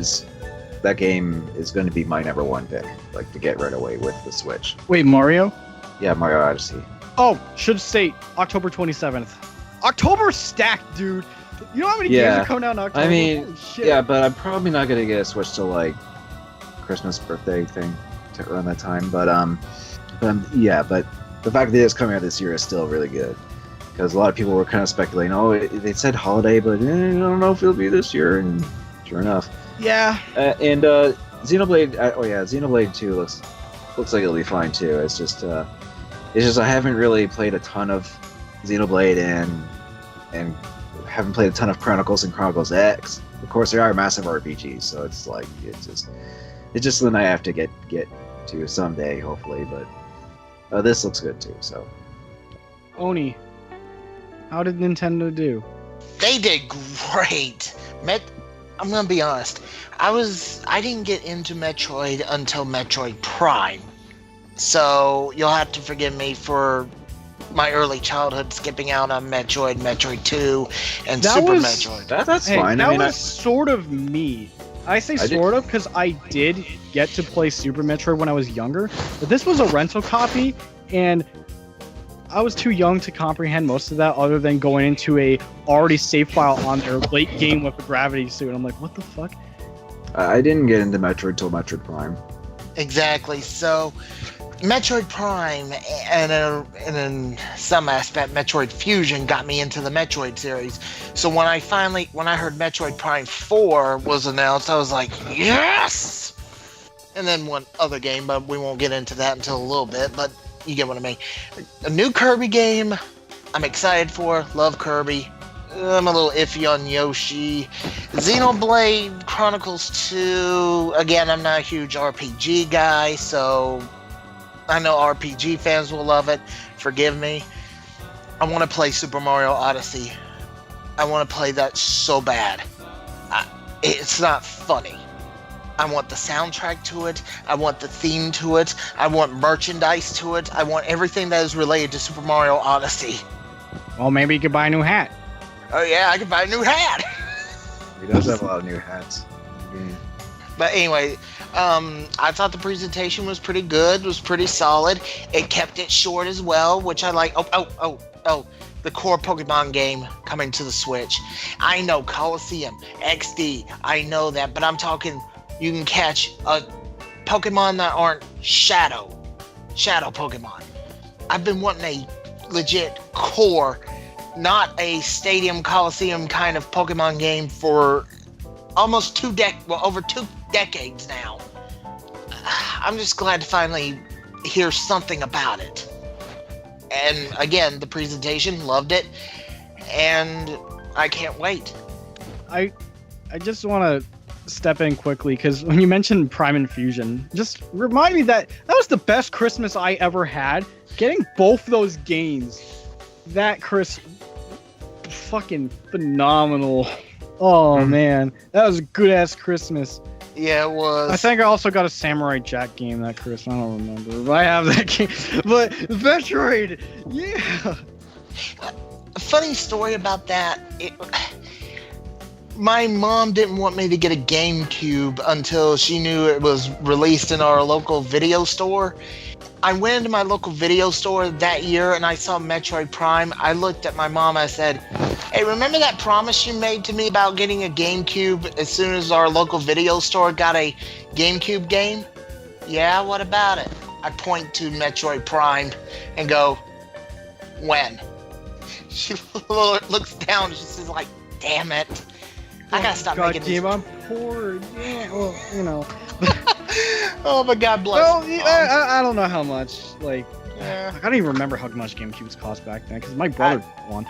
game is going to be my number one pick, like to get right away with the Switch. Wait, Mario? Yeah, Mario Odyssey. Oh, should state October 27th. October stacked, dude. You know how many games are coming out in October? Holy shit. Yeah, but I'm probably not going to get a Switch till like Christmas birthday thing around that time. But the fact that it's coming out this year is still really good because a lot of people were kind of speculating. Oh, they said holiday, but I don't know if it'll be this year. And sure enough, yeah. And Xenoblade, Xenoblade 2 looks like it'll be fine too. It's just I haven't really played a ton of Xenoblade and haven't played a ton of Chronicles and Chronicles X. Of course, they are massive RPGs, so it's just something I have to get to someday, hopefully. But this looks good too. So, Oni, how did Nintendo do? They did great. I'm gonna be honest. I didn't get into Metroid until Metroid Prime, so you'll have to forgive me for my early childhood skipping out on Metroid, Metroid 2, and Super Metroid. That's fine. That was sort of me. I say sort of because I did get to play Super Metroid when I was younger, but this was a rental copy, and I was too young to comprehend most of that other than going into a already save file on their late game with a gravity suit. I'm like, what the fuck? I didn't get into Metroid till Metroid Prime. Exactly. So, Metroid Prime and in some aspect Metroid Fusion got me into the Metroid series. So when I heard Metroid Prime 4 was announced, I was like, yes! And then one other game, but we won't get into that until a little bit, but you get what I mean. A new Kirby game, I'm excited for. Love Kirby. I'm a little iffy on Yoshi. Xenoblade Chronicles 2, again, I'm not a huge RPG guy, so I know RPG fans will love it. Forgive me. I want to play Super Mario Odyssey. I want to play that so bad. it's not funny. I want the soundtrack to it. I want the theme to it. I want merchandise to it. I want everything that is related to Super Mario Odyssey. Well, maybe you could buy a new hat. Oh yeah, I could buy a new hat. He does have a lot of new hats. But anyway, I thought the presentation was pretty good. Was pretty solid. It kept it short as well, which I like. Oh. The core Pokemon game coming to the Switch. I know Coliseum, XD. I know that, but I'm talking. You can catch a Pokemon that aren't Shadow Pokemon. I've been wanting a legit core, not a Stadium Coliseum kind of Pokemon game for almost over 2 decades now. I'm just glad to finally hear something about it. And again, the presentation, loved it, and I can't wait. I just want to step in quickly because when you mentioned Prime Infusion, just remind me that was the best Christmas I ever had. Getting both those games, that fucking phenomenal. Oh man, that was a good ass Christmas. Yeah, it was. I think I also got a Samurai Jack game that Christmas. I don't remember, but I have that game. But Metroid, yeah. A funny story about that. My mom didn't want me to get a GameCube until she knew it was released in our local video store. I went into my local video store that year and I saw Metroid Prime. I looked at my mom. I said, "Hey, remember that promise you made to me about getting a GameCube as soon as our local video store got a GameCube game?" "Yeah, what about it?" I point to Metroid Prime and go, "When?" She looks down and she says like, "Damn it. I gotta stop making these." I'm poor. Yeah, well, you know. Oh, but God bless. Well, yeah, I don't know how much. Like, Yeah. I don't even remember how much GameCubes cost back then because my brother won.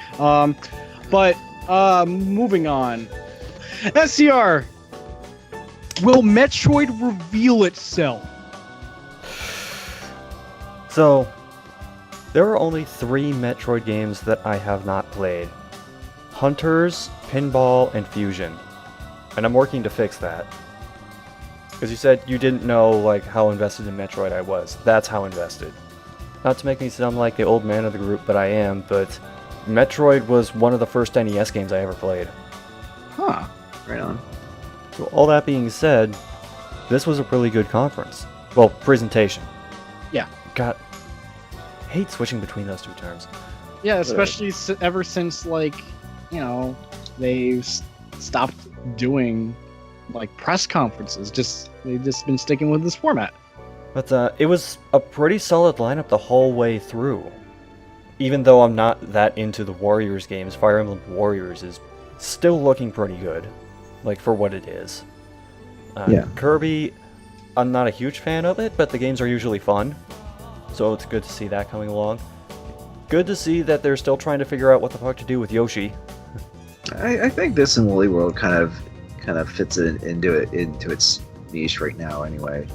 But moving on. SCR. Will Metroid reveal itself? So, there are only 3 Metroid games that I have not played. Hunters, Pinball, and Fusion. And I'm working to fix that. Because you said you didn't know like how invested in Metroid I was. That's how invested. Not to make me sound like the old man of the group, but I am, but Metroid was one of the first NES games I ever played. Huh. Right on. So all that being said, this was a really good conference. Well, presentation. Yeah. God, I hate switching between those 2 terms. Yeah, especially ever since, like, you know, they've stopped doing, like, press conferences. They've just been sticking with this format. But it was a pretty solid lineup the whole way through. Even though I'm not that into the Warriors games, Fire Emblem Warriors is still looking pretty good. Like, for what it is. Yeah. Kirby, I'm not a huge fan of it, but the games are usually fun. So it's good to see that coming along. Good to see that they're still trying to figure out what the fuck to do with Yoshi. I think this and Woolly World kind of fits it into its niche right now. Anyway,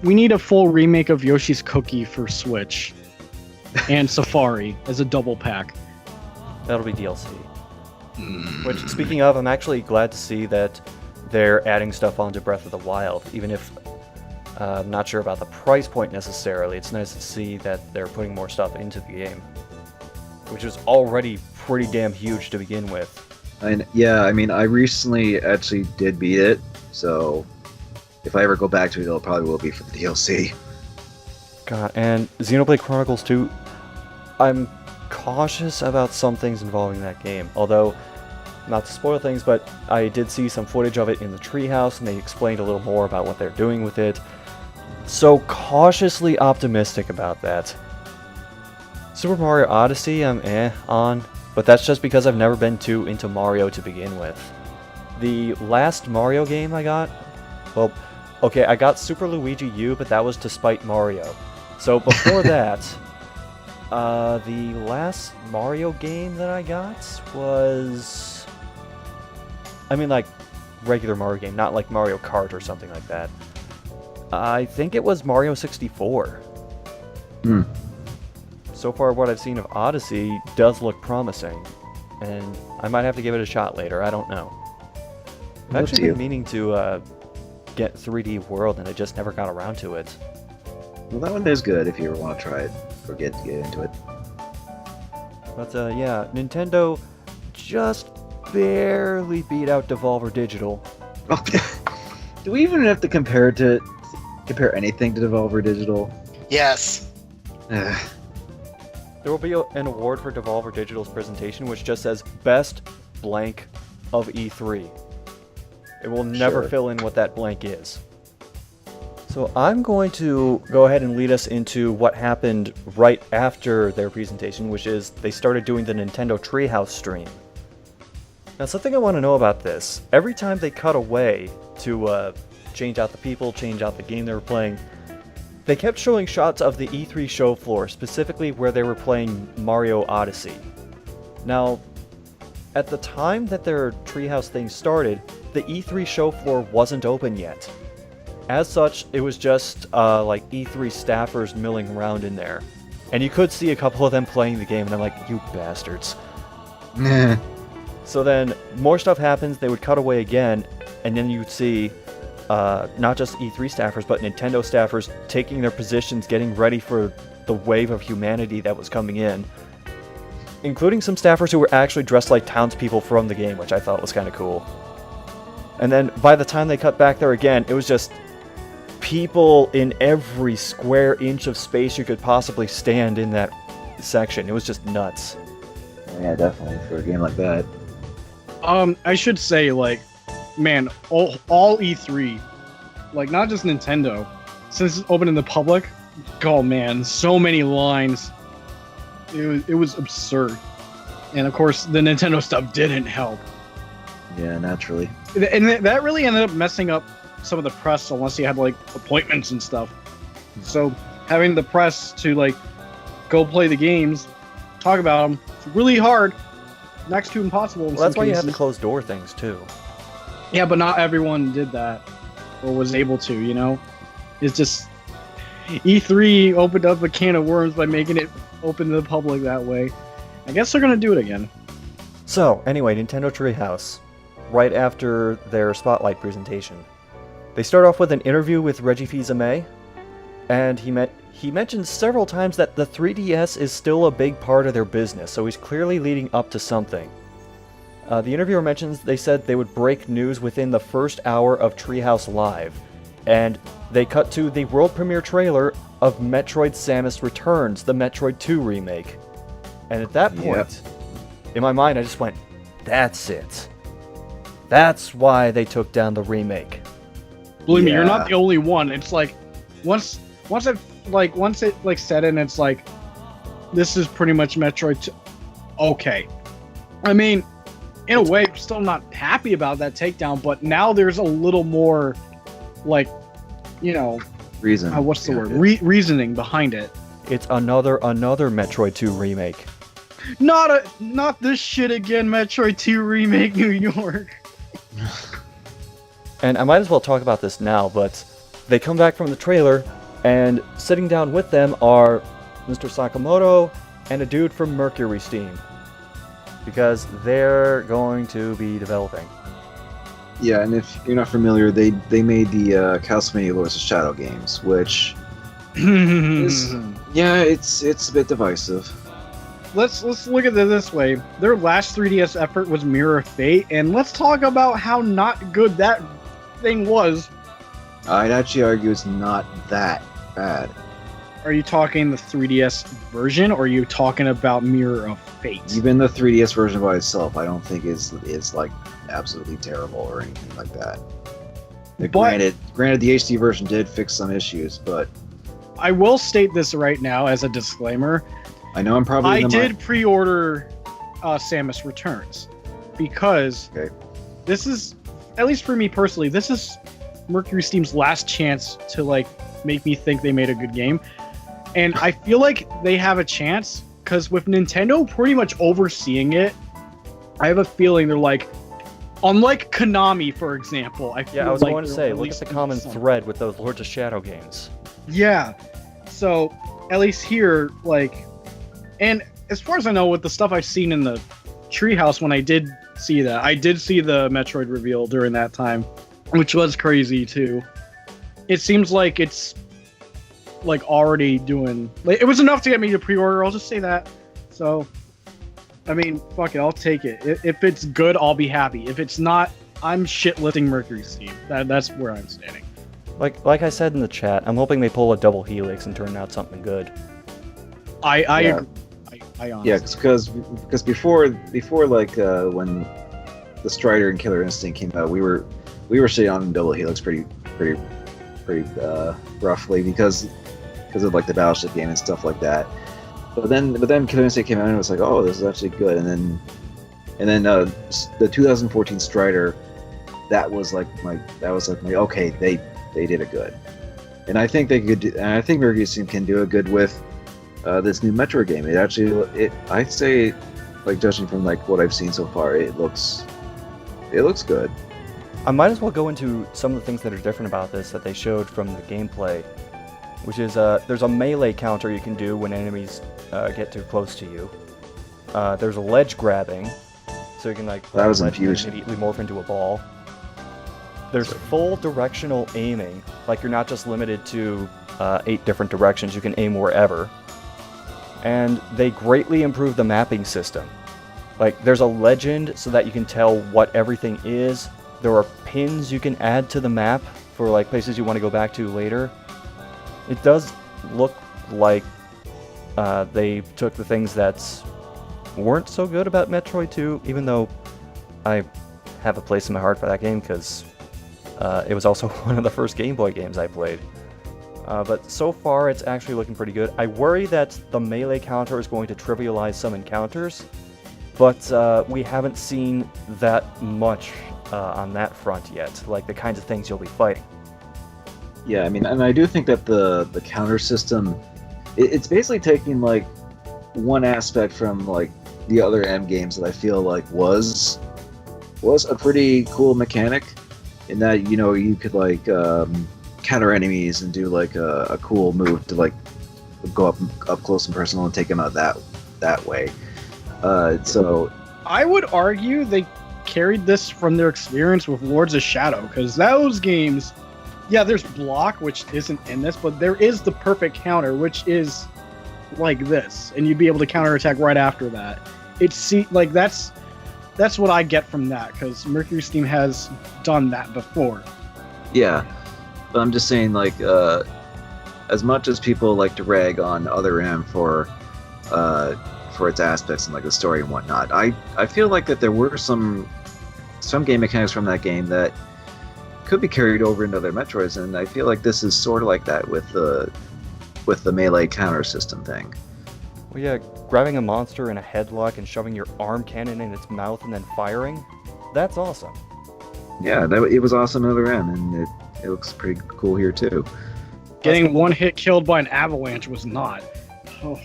We need a full remake of Yoshi's Cookie for Switch. And Safari as a double pack. That'll be DLC. Which, speaking of, I'm actually glad to see that they're adding stuff onto Breath of the Wild, even if I'm not sure about the price point necessarily. It's nice to see that they're putting more stuff into the game, which was already pretty damn huge to begin with. I recently actually did beat it, so if I ever go back to it, it probably will be for the DLC. God, and Xenoblade Chronicles 2, I'm cautious about some things involving that game. Although, not to spoil things, but I did see some footage of it in the Treehouse, and they explained a little more about what they're doing with it. So cautiously optimistic about that. Super Mario Odyssey, I'm on, but that's just because I've never been too into Mario to begin with. The last Mario game I got, well, okay, I got Super Luigi U, but that was to spite Mario. So before that, the last Mario game that I got was, like regular Mario game, not like Mario Kart or something like that. I think it was Mario 64. So far, what I've seen of Odyssey does look promising, and I might have to give it a shot later, I don't know. I've actually been meaning to get 3D World, and I just never got around to it. Well, that one is good if you ever want to try it or get into it. But yeah, Nintendo just barely beat out Devolver Digital. Do we even have to compare anything to Devolver Digital? Yes. There will be an award for Devolver Digital's presentation, which just says Best Blank of E3. It will never fill in what that blank is. So I'm going to go ahead and lead us into what happened right after their presentation, which is they started doing the Nintendo Treehouse stream. Now, something I want to know about this, every time they cut away to change out the people, change out the game they were playing, they kept showing shots of the E3 show floor, specifically where they were playing Mario Odyssey. Now, at the time that their Treehouse thing started, the E3 show floor wasn't open yet. As such, it was just like E3 staffers milling around in there. And you could see a couple of them playing the game, and I'm like, you bastards. So then, more stuff happens, they would cut away again, and then you'd see not just E3 staffers, but Nintendo staffers taking their positions, getting ready for the wave of humanity that was coming in. Including some staffers who were actually dressed like townspeople from the game, which I thought was kind of cool. And then, by the time they cut back there again, it was just people in every square inch of space you could possibly stand in that section. It was just nuts. Yeah, definitely, for a game like that. I should say, like, man, all E3, like, not just Nintendo, since it's open in the public, oh man, so many lines. It was absurd. And of course, the Nintendo stuff didn't help. Yeah, naturally. And that really ended up messing up some of the press, unless you had, like, appointments and stuff. So, having the press to, like, go play the games, talk about them, it's really hard. Next to impossible in Well, that's some why you cases. have the closed door things, too. Yeah, but not everyone did that, or was able to, you know? It's just... E3 opened up a can of worms by making it open to the public that way. I guess they're gonna do it again. So, anyway, Nintendo Treehouse. Right after their Spotlight presentation. They start off with an interview with Reggie Fils-Aimé, and he mentions several times that the 3DS is still a big part of their business, so he's clearly leading up to something. The interviewer mentions they said they would break news within the first hour of Treehouse Live, and they cut to the world premiere trailer of Metroid Samus Returns, the Metroid 2 remake. And at that point, in my mind, I just went, that's it. That's why they took down the remake. Believe me, you're not the only one. It's like once it set in, it's like this is pretty much Metroid 2. Okay. I mean, in a way, I'm still not happy about that takedown, but now there's a little more, like, you know, reason. What's the word? Reasoning behind it. It's another Metroid 2 remake. Not this shit again, Metroid 2 remake, New York. And I might as well talk about this now, but they come back from the trailer, and sitting down with them are Mr. Sakamoto and a dude from Mercury Steam. Because they're going to be developing. Yeah, and if you're not familiar, they made the Castlevania Lords of Shadow games, which is, it's a bit divisive. Let's look at it this way. Their last 3DS effort was Mirror of Fate, and let's talk about how not good that thing was. I'd actually argue it's not that bad. Are you talking the 3DS version, or are you talking about Mirror of Fate? Even the 3DS version by itself, I don't think is like absolutely terrible or anything like that. Granted, the HD version did fix some issues, but I will state this right now as a disclaimer. I know I'm probably. I did pre-order Samus Returns because this is, at least for me personally, this is Mercury Steam's last chance to like make me think they made a good game, and I feel like they have a chance because with Nintendo pretty much overseeing it, I have a feeling they're like, unlike Konami, for example. I was going to say, look at the common thread with those Lords of Shadow games. Yeah, so at least here, like. And as far as I know, with the stuff I've seen in the Treehouse when I did see that. I did see the Metroid reveal during that time, which was crazy too. It seems like it's like already doing. Like, it was enough to get me to pre-order. I'll just say that. So, I mean, fuck it, I'll take it. If it's good, I'll be happy. If it's not, I'm shit-listing Mercury Steam. That's where I'm standing. Like I said in the chat, I'm hoping they pull a double helix and turn out something good. I Yeah. agree. I honestly. Yeah, because before like when the Strider and Killer Instinct came out, we were sitting on Double Helix pretty roughly because of like the Battleship game and stuff like that. But then Killer Instinct came out and it was like, oh, this is actually good. And then the 2014 Strider, that was like my okay, they did it good. And I think they could do, and I think Mercury Steam can do it good with this new Metro game. I'd say, like, judging from like what I've seen so far, it looks good. I might as well go into some of the things that are different about this that they showed from the gameplay, which is there's a melee counter you can do when enemies get too close to you. There's a ledge grabbing, so you can like That was ledge and infusion. immediately morph into a ball. There's full directional aiming, like you're not just limited to 8 different directions, you can aim wherever. And they greatly improved the mapping system. Like, there's a legend so that you can tell what everything is. There are pins you can add to the map for like places you want to go back to later. It does look like they took the things that weren't so good about Metroid 2, even though I have a place in my heart for that game because it was also one of the first Game Boy games I played. But so far, it's actually looking pretty good. I worry that the melee counter is going to trivialize some encounters, but we haven't seen that much on that front yet, like the kinds of things you'll be fighting. Yeah, I mean, and I do think that the counter system, it's basically taking like one aspect from like the other M games that I feel like was a pretty cool mechanic, in that, you know, you could like counter enemies and do like a cool move to like go up close and personal and take them out that way. So I would argue they carried this from their experience with Lords of Shadow, because those games, yeah, there's block, which isn't in this, but there is the perfect counter, which is like this, and you'd be able to counterattack right after that. Like that's what I get from that, because Mercury Steam has done that before. yeah, but I'm just saying, like, as much as people like to rag on Other M for its aspects and like the story and whatnot, I feel like that there were some game mechanics from that game that could be carried over into other Metroids, and I feel like this is sort of like that with the melee counter system thing. Well, yeah, grabbing a monster in a headlock and shoving your arm cannon in its mouth and then firing, that's awesome. Yeah, it was awesome in Other M, and it looks pretty cool here too. Getting one hit killed by an avalanche was not. Oh.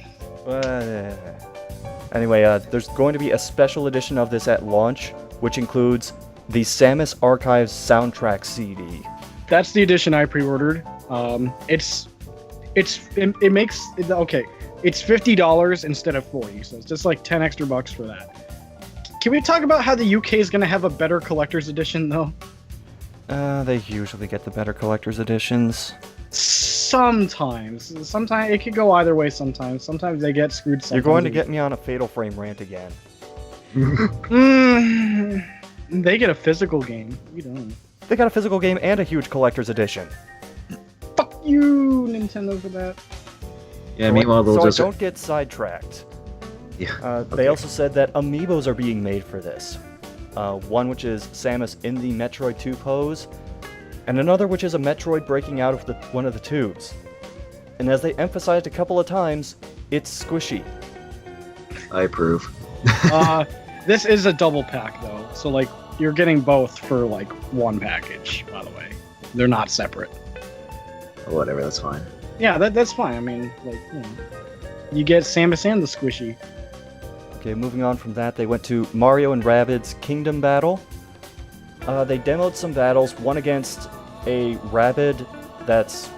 Anyway, there's going to be a special edition of this at launch, which includes the Samus Archives soundtrack CD. That's the edition I pre-ordered. It's $50 instead of $40, so it's just like 10 extra bucks for that. Can we talk about how the UK is going to have a better collector's edition, though? They usually get the better collector's editions. Sometimes it could go either way. Sometimes they get screwed. You're going to get me on a Fatal Frame rant again. They get a physical game. We don't. They got a physical game and a huge collector's edition. Fuck you, Nintendo, for that. Yeah, meanwhile they'll just I don't get sidetracked. yeah. They also said that amiibos are being made for this. One which is Samus in the Metroid 2 pose, and another which is a Metroid breaking out of one of the tubes. And as they emphasized a couple of times, it's squishy. I approve. This is a double pack, though, so like you're getting both for like one package. By the way, they're not separate. Whatever, that's fine. Yeah, that's fine. I mean, like, you know, you get Samus and the squishy. Okay, moving on from that, they went to Mario and Rabbids Kingdom Battle. They demoed some battles, one against a Rabbid that's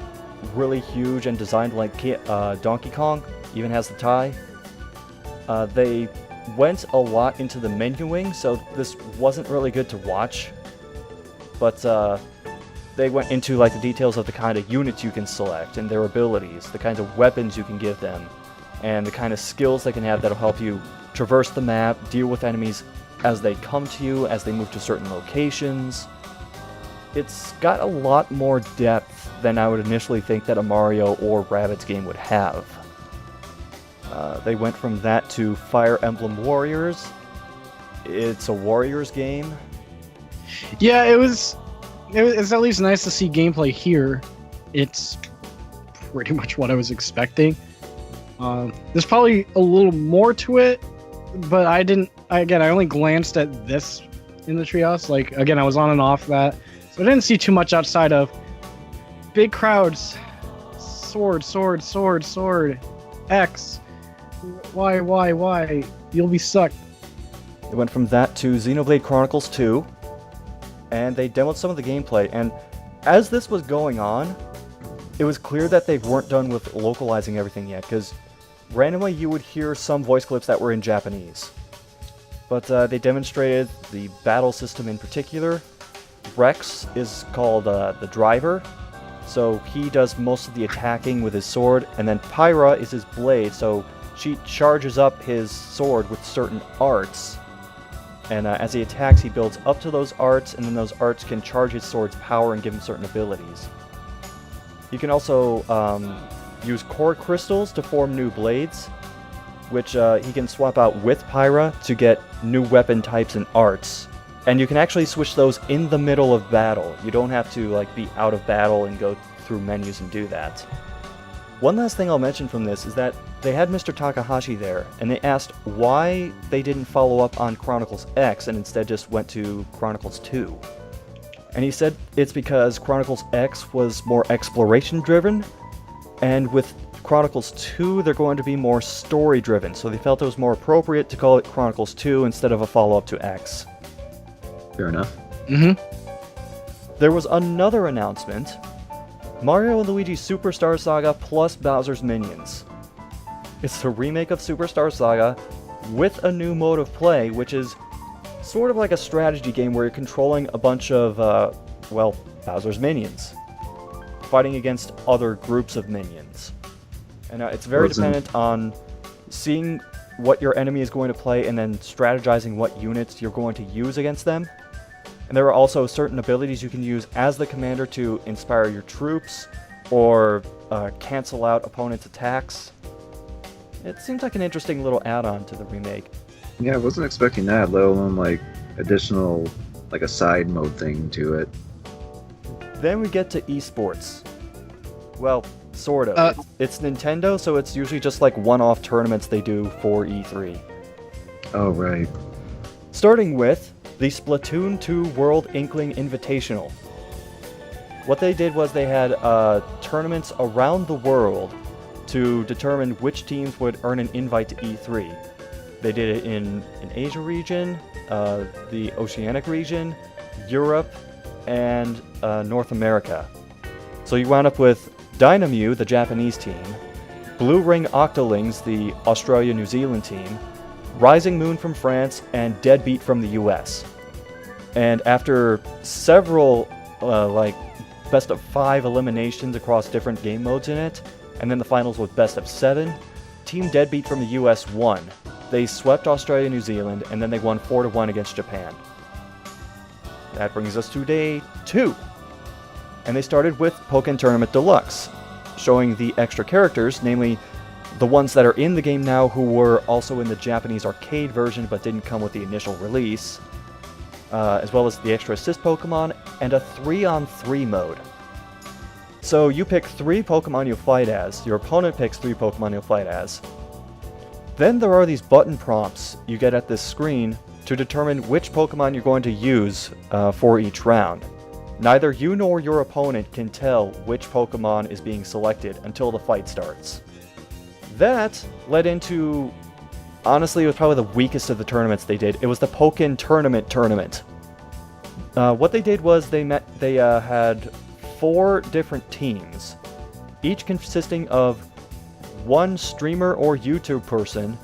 really huge and designed like Donkey Kong, even has the tie. They went a lot into the menuing, so this wasn't really good to watch. But they went into like the details of the kind of units you can select and their abilities, the kinds of weapons you can give them, and the kind of skills they can have that'll help you traverse the map, deal with enemies as they come to you, as they move to certain locations. It's got a lot more depth than I would initially think that a Mario or Rabbids game would have. They went from that to Fire Emblem Warriors. It's a Warriors game. Yeah, it's at least nice to see gameplay here. It's pretty much what I was expecting. There's probably a little more to it, but I only glanced at this in the Treehouse. Like, again, I was on and off that, so I didn't see too much outside of big crowds, sword, X, why, you'll be sucked. They went from that to Xenoblade Chronicles 2, and they demoed some of the gameplay, and as this was going on, it was clear that they weren't done with localizing everything yet, because randomly you would hear some voice clips that were in Japanese. But they demonstrated the battle system in particular. Rex is called the driver, so he does most of the attacking with his sword, and then Pyra is his blade, so she charges up his sword with certain arts, and as he attacks he builds up to those arts, and then those arts can charge his sword's power and give him certain abilities. You can also use core crystals to form new blades, which he can swap out with Pyra to get new weapon types and arts. And you can actually switch those in the middle of battle. You don't have to like be out of battle and go through menus and do that. One last thing I'll mention from this is that they had Mr. Takahashi there, and they asked why they didn't follow up on Chronicles X and instead just went to Chronicles 2. And he said it's because Chronicles X was more exploration driven, and with Chronicles 2 they're going to be more story driven, so they felt it was more appropriate to call it Chronicles 2 instead of a follow-up to X. Fair enough. There was another announcement: Mario & Luigi Superstar Saga plus Bowser's Minions. It's a remake of Superstar Saga with a new mode of play, which is sort of like a strategy game where you're controlling a bunch of, Bowser's minions, fighting against other groups of minions. And it's very dependent on seeing what your enemy is going to play and then strategizing what units you're going to use against them. And there are also certain abilities you can use as the commander to inspire your troops or cancel out opponents' attacks. It seems like an interesting little add-on to the remake. Yeah, I wasn't expecting that, let alone like additional, like a side mode thing to it. Then we get to esports. Well, sort of. It's Nintendo, so it's usually just like one-off tournaments they do for E3. Oh, right. Starting with the Splatoon 2 World Inkling Invitational. What they did was they had tournaments around the world to determine which teams would earn an invite to E3. They did it in an Asia region, the Oceanic region, Europe, and North America. So you wound up with Dynamew, the Japanese team, Blue Ring Octolings, the Australia-New Zealand team, Rising Moon from France, and Deadbeat from the US. And after several, best of 5 eliminations across different game modes in it, and then the finals with best of 7, Team Deadbeat from the US won. They swept Australia, New Zealand, and then they won 4-1 against Japan. That brings us to day 2. And they started with Pokken Tournament Deluxe, showing the extra characters, namely the ones that are in the game now who were also in the Japanese arcade version but didn't come with the initial release, as well as the extra assist Pokemon, and a 3-on-3 mode. So you pick 3 Pokemon you'll fight as, your opponent picks 3 Pokemon you'll fight as. Then there are these button prompts you get at this screen to determine which Pokemon you're going to use for each round. Neither you nor your opponent can tell which Pokemon is being selected until the fight starts. That led into, honestly, it was probably the weakest of the tournaments they did. It was the Pokken Tournament. What they did was they had 4 different teams, each consisting of 1 streamer or YouTube person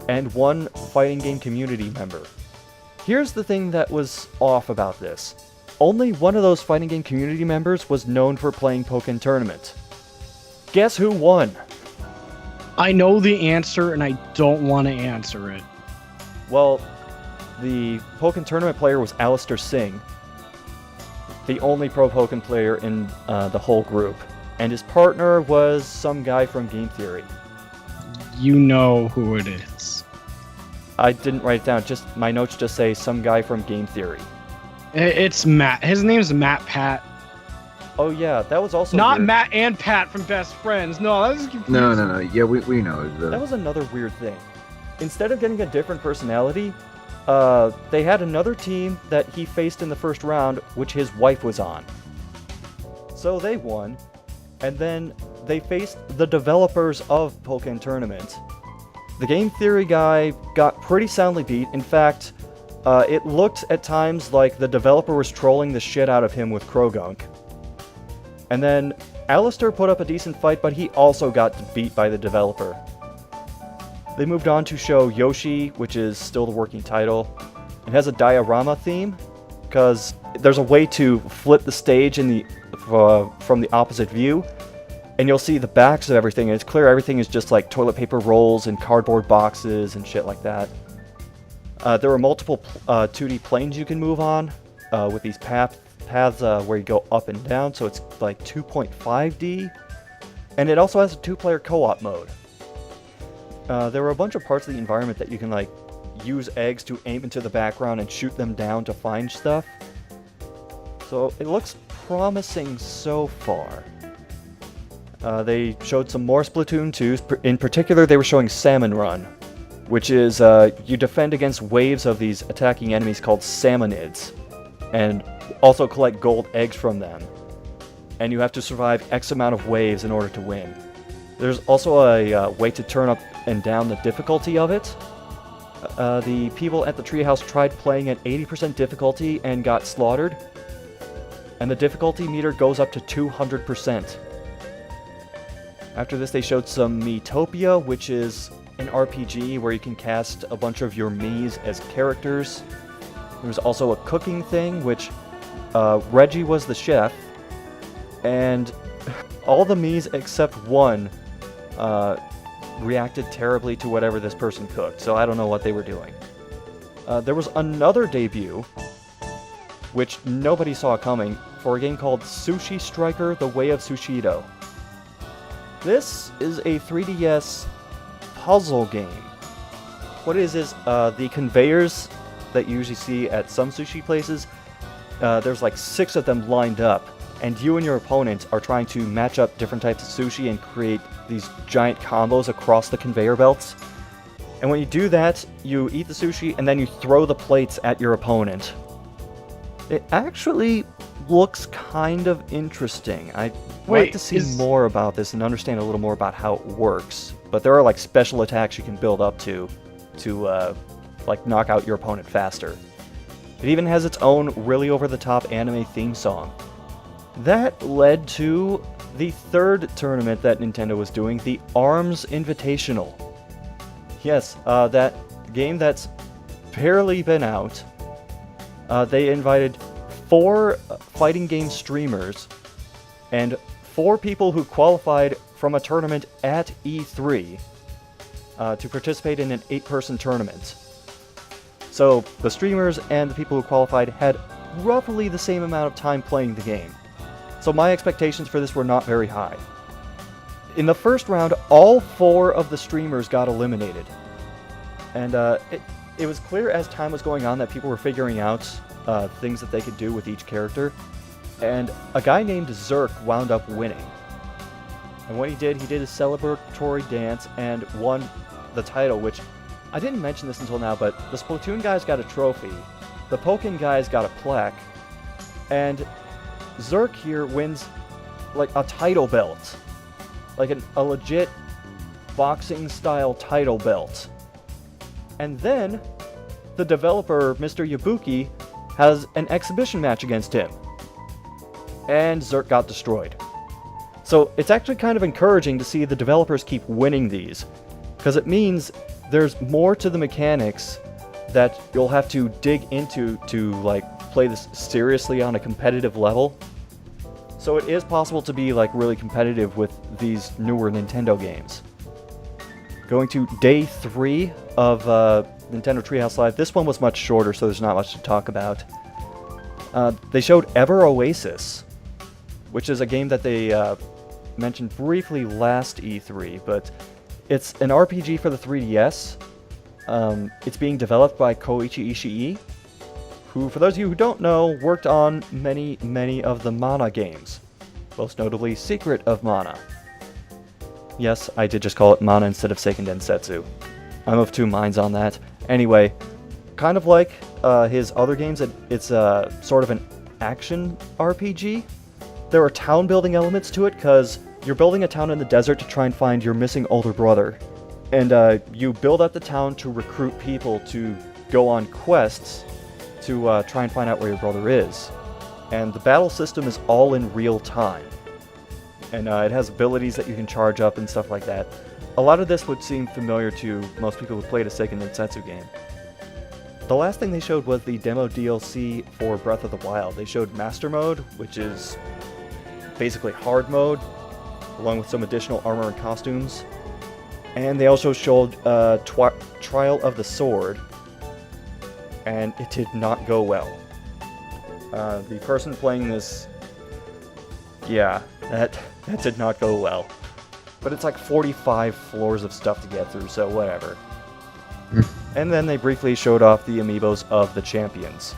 and 1 fighting game community member. Here's the thing that was off about this. Only one of those fighting game community members was known for playing Pokken Tournament. Guess who won? I know the answer, and I don't want to answer it. Well, the Pokken Tournament player was Alistair Singh, the only pro Pokken player in the whole group. And his partner was some guy from Game Theory. You know who it is. I didn't write it down, just my notes just say some guy from Game Theory. It's Matt. His name's Matt Pat. Oh yeah, that was also Not weird. Matt and Pat from Best Friends. No, that was confusing. No. Yeah, we know. That was another weird thing. Instead of getting a different personality, they had another team that he faced in the first round, which his wife was on. So they won, and then they faced the developers of Pokken Tournament. The Game Theory guy got pretty soundly beat. In fact, it looked at times like the developer was trolling the shit out of him with Krogunk. And then Alistair put up a decent fight, but he also got beat by the developer. They moved on to show Yoshi, which is still the working title. It has a diorama theme, because there's a way to flip the stage in the from the opposite view, and you'll see the backs of everything, and it's clear everything is just like toilet paper rolls and cardboard boxes and shit like that. There are multiple 2D planes you can move on with these paths where you go up and down, so it's like 2.5D. And it also has a 2-player co-op mode. There were a bunch of parts of the environment that you can like use eggs to aim into the background and shoot them down to find stuff. So it looks promising so far. They showed some more Splatoon 2s. In particular, they were showing Salmon Run, which is you defend against waves of these attacking enemies called Salmonids, and also collect gold eggs from them. And you have to survive X amount of waves in order to win. There's also a way to turn up and down the difficulty of it. The people at the Treehouse tried playing at 80% difficulty and got slaughtered. And the difficulty meter goes up to 200%. After this, they showed some Miitopia, which is an RPG where you can cast a bunch of your Miis as characters. There was also a cooking thing, which Reggie was the chef, and all the Miis except one reacted terribly to whatever this person cooked, so I don't know what they were doing. There was another debut, which nobody saw coming, for a game called Sushi Striker: The Way of Sushido. This is a 3DS puzzle game. What it is the conveyors that you usually see at some sushi places, there's like 6 of them lined up, and you and your opponent are trying to match up different types of sushi and create these giant combos across the conveyor belts. And when you do that, you eat the sushi and then you throw the plates at your opponent. It actually looks kind of interesting. I'd like to see more about this and understand a little more about how it works. But there are like special attacks you can build up to like knock out your opponent faster. It even has its own really over-the-top anime theme song. That led to the 3rd tournament that Nintendo was doing, the ARMS Invitational. Yes, that game that's barely been out. They invited 4 fighting game streamers and 4 people who qualified from a tournament at E3 to participate in an 8-person tournament. So the streamers and the people who qualified had roughly the same amount of time playing the game. So my expectations for this were not very high. In the first round, all 4 of the streamers got eliminated. And it was clear as time was going on that people were figuring out things that they could do with each character. And a guy named Zerk wound up winning. And what he did a celebratory dance and won the title, which I didn't mention this until now, but the Splatoon guys got a trophy, the Pokken guys got a plaque, and Zerk here wins like a title belt. Like a legit boxing style title belt. And then the developer, Mr. Yabuki, has an exhibition match against him. And Zerk got destroyed. So it's actually kind of encouraging to see the developers keep winning these. because it means there's more to the mechanics that you'll have to dig into to like play this seriously on a competitive level. So it is possible to be like really competitive with these newer Nintendo games. Going to day 3 of Nintendo Treehouse Live. This one was much shorter, so there's not much to talk about. They showed Ever Oasis, which is a game that they mentioned briefly last E3, but it's an RPG for the 3DS. It's being developed by Koichi Ishii, who, for those of you who don't know, worked on many of the Mana games, most notably Secret of Mana. Yes, I did just call it Mana instead of Seiken Densetsu. I'm of two minds on that. Anyway, kind of like his other games, it's sort of an action RPG. There are town building elements to it, because you're building a town in the desert to try and find your missing older brother. And you build up the town to recruit people to go on quests to try and find out where your brother is. And the battle system is all in real time. And it has abilities that you can charge up and stuff like that. A lot of this would seem familiar to most people who played a Seiken Densetsu game. The last thing they showed was the demo DLC for Breath of the Wild. They showed Master Mode, which is basically hard mode, along with some additional armor and costumes. And they also showed Trial of the Sword, and it did not go well. The person playing this, yeah, that did not go well. But it's like 45 floors of stuff to get through, so whatever. And then they briefly showed off the amiibos of the champions.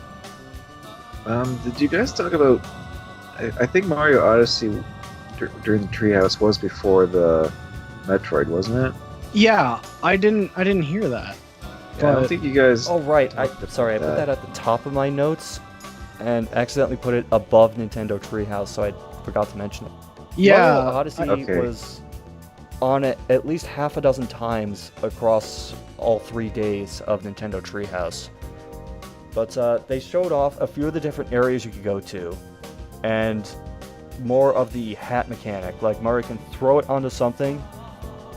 Did you guys talk about... I think Mario Odyssey during the Treehouse was before the Metroid, wasn't it? Yeah, I didn't hear that. Yeah, I don't think you guys... Oh, right. Sorry, I put that at the top of my notes and accidentally put it above Nintendo Treehouse, so I forgot to mention it. Yeah, Mario Odyssey was on it at least half a dozen times across all 3 days of Nintendo Treehouse. But they showed off a few of the different areas you could go to, and more of the hat mechanic. Like, Mario can throw it onto something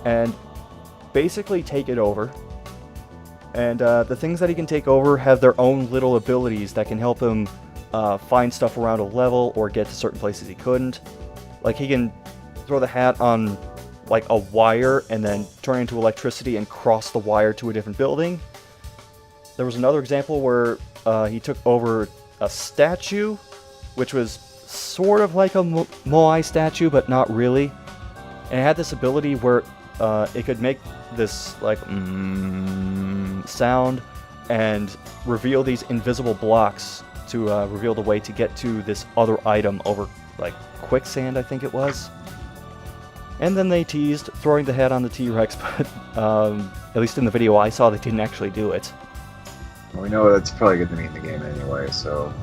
and basically take it over. And the things that he can take over have their own little abilities that can help him find stuff around a level or get to certain places he couldn't. Like, he can throw the hat on like a wire and then turn it into electricity and cross the wire to a different building. There was another example where he took over a statue, which was sort of like a Moai statue, but not really. And it had this ability where it could make this like sound and reveal these invisible blocks to reveal the way to get to this other item over like quicksand, I think it was. And then they teased throwing the hat on the T-Rex, but at least in the video I saw, they didn't actually do it. Well, we know that's probably going to be in the game anyway, so...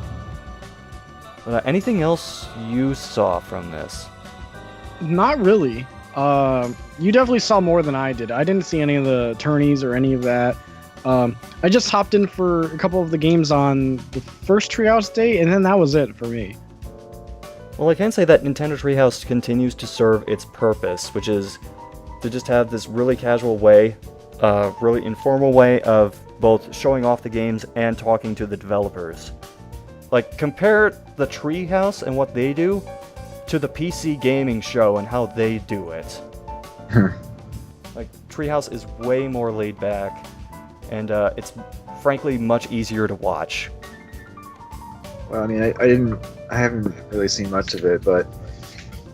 But, anything else you saw from this? not really. You definitely saw more than I did. I didn't see any of the tourneys or any of that. I just hopped in for a couple of the games on the first Treehouse day, and then that was it for me. Well, I can say that Nintendo Treehouse continues to serve its purpose, which is to just have this really casual way, really informal way of both showing off the games and talking to the developers. Like, compare the Treehouse and what they do to the PC gaming show and how they do it. Like, Treehouse is way more laid back, and it's frankly much easier to watch. Well, I mean, I haven't really seen much of it, but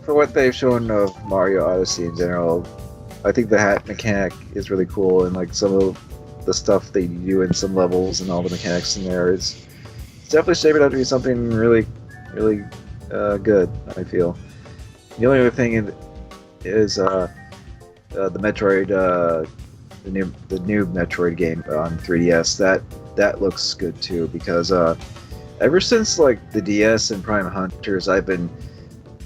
for what they've shown of Mario Odyssey in general, I think the hat mechanic is really cool, and like some of the stuff they do in some levels and all the mechanics in there is definitely shaping up to be something really, really good, I feel. The only other thing is the Metroid, the new Metroid game on 3DS. That looks good too, because ever since like the DS and Prime Hunters, I've been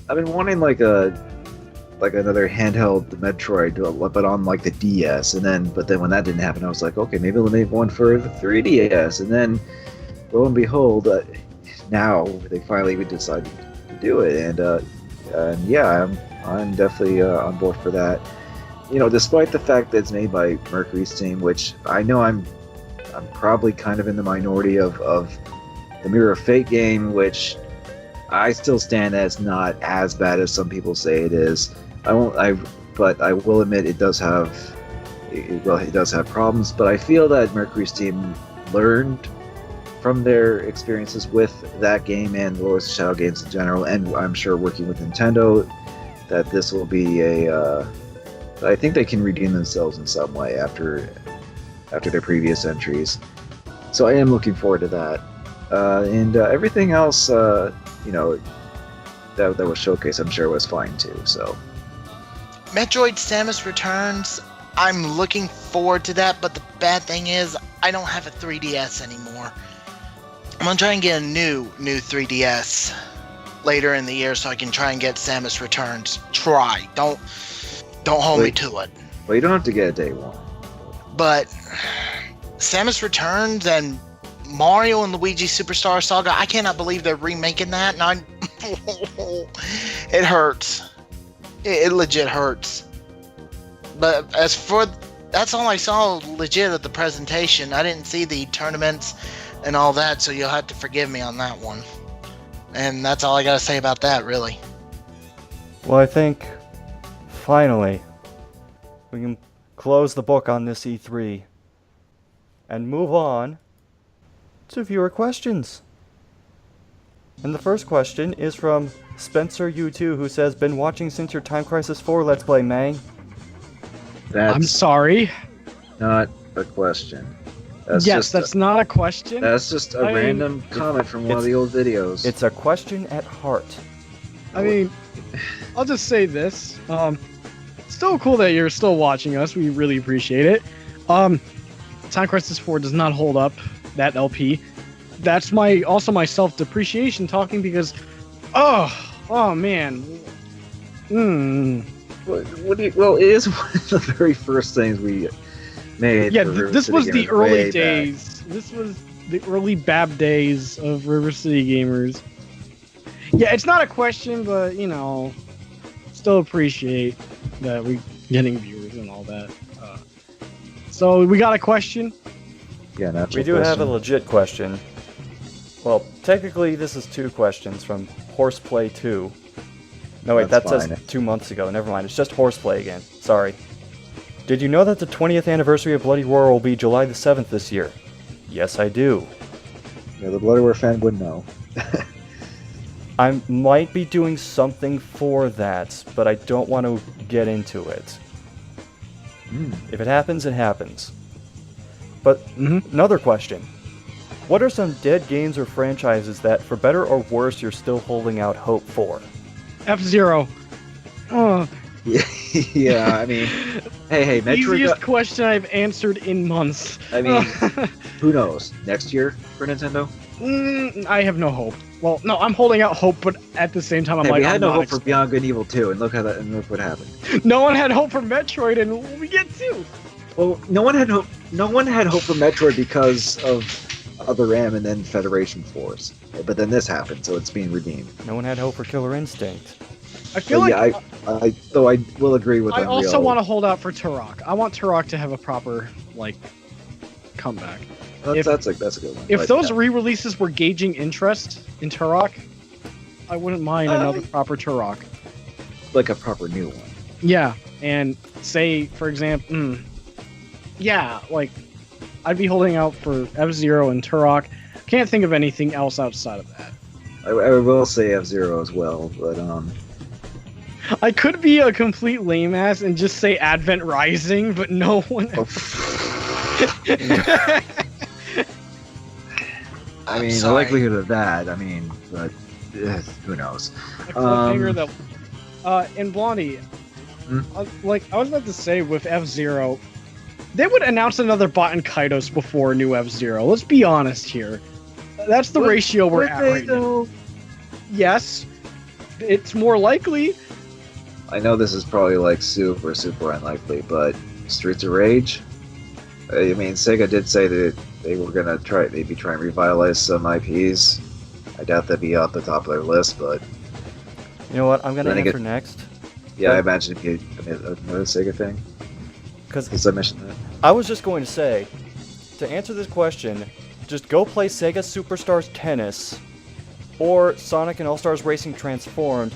wanting like another handheld Metroid, but on like the DS, but then when that didn't happen, I was like, okay, maybe they'll make one for the 3DS, and then lo and behold, now they finally decided to do it, and yeah, I'm definitely on board for that. despite the fact that it's made by Mercury Steam, which I know I'm probably kind of in the minority of the Mirror of Fate game, which I still stand as not as bad as some people say it is. But I will admit it does have problems. But I feel that Mercury Steam learned from their experiences with that game and Lords of Shadow games in general, and I'm sure working with Nintendo, that this will be I think they can redeem themselves in some way after their previous entries. So I am looking forward to that. And everything else, that was showcased, I'm sure was fine too. So Metroid Samus Returns, I'm looking forward to that, but the bad thing is I don't have a 3DS anymore. I'm gonna try and get a new 3DS later in the year so I can try and get Samus Returns. Try. Don't hold me to it. Well, you don't have to get it day one. But Samus Returns and Mario and Luigi Superstar Saga, I cannot believe they're remaking that, and it hurts. It legit hurts. But as for that's all I saw legit at the presentation. I didn't see the tournaments and all that, so you'll have to forgive me on that one. And that's all I gotta say about that, really. Well, I think finally we can close the book on this E3 and move on to viewer questions. And the first question is from Spencer U2, who says, "Been watching since your Time Crisis 4 Let's Play, Mang." I'm sorry. Not a question. That's not a question. That's just a random comment from one of the old videos. It's a question at heart. I mean, I'll just say this. Still cool that you're still watching us. We really appreciate it. Time Crisis 4 does not hold up, that LP. That's also my self-depreciation talking because, oh man. Well, it is one of the very first things we made. Yeah, this was the early days. This was the early BAB days of River City Gamers. Yeah, it's not a question, but still appreciate that we're getting viewers and all that. So we got a question. Yeah, natural we do have a legit question. Well, technically, this is two questions from Horseplay2. No, wait, that says 2 months ago. Never mind, it's just Horseplay again. Sorry. Did you know that the 20th anniversary of Bloody Roar will be July the 7th this year? Yes, I do. Yeah, the Bloody Roar fan would know. I might be doing something for that, but I don't want to get into it. If it happens, it happens. But another question. What are some dead games or franchises that, for better or worse, you're still holding out hope for? F-Zero. Yeah, I mean, hey, Metroid. Easiest question I've answered in months. I mean, who knows? Next year for Nintendo? I have no hope. Well, no, I'm holding out hope, but at the same time, we had no hope for Beyond Good and Evil 2, and look what happened. No one had hope for Metroid, and we get 2. Well, no one had hope. No one had hope for Metroid because of Other M and then Federation Force. But then this happened, so it's being redeemed. No one had hope for Killer Instinct. I feel like I will agree with. I also want to hold out for Turok. I want Turok to have a proper comeback. That's a good one. If those re-releases were gauging interest in Turok, I wouldn't mind another proper Turok. Like a proper new one. Yeah, and say, for example, I'd be holding out for F-Zero and Turok. Can't think of anything else outside of that. I will say F-Zero as well, but I could be a complete lame ass and just say Advent Rising, but no one. I mean, the likelihood of that. I mean, but who knows? A cliffhanger that. And Blondie, I was about to say with F-Zero, they would announce another bot in Kaitos before new F-Zero. Let's be honest here. That's the ratio we're at right now. Yes, it's more likely. I know this is probably super unlikely, but Streets of Rage. I mean, Sega did say that they were gonna try and revitalize some IPs. I doubt that'd be off the top of their list, but you know what? I'm gonna answer next. Yeah, I imagine it'd be another Sega thing. Because I mentioned that. I was just going to say, to answer this question, just go play Sega Superstars Tennis or Sonic and All-Stars Racing Transformed.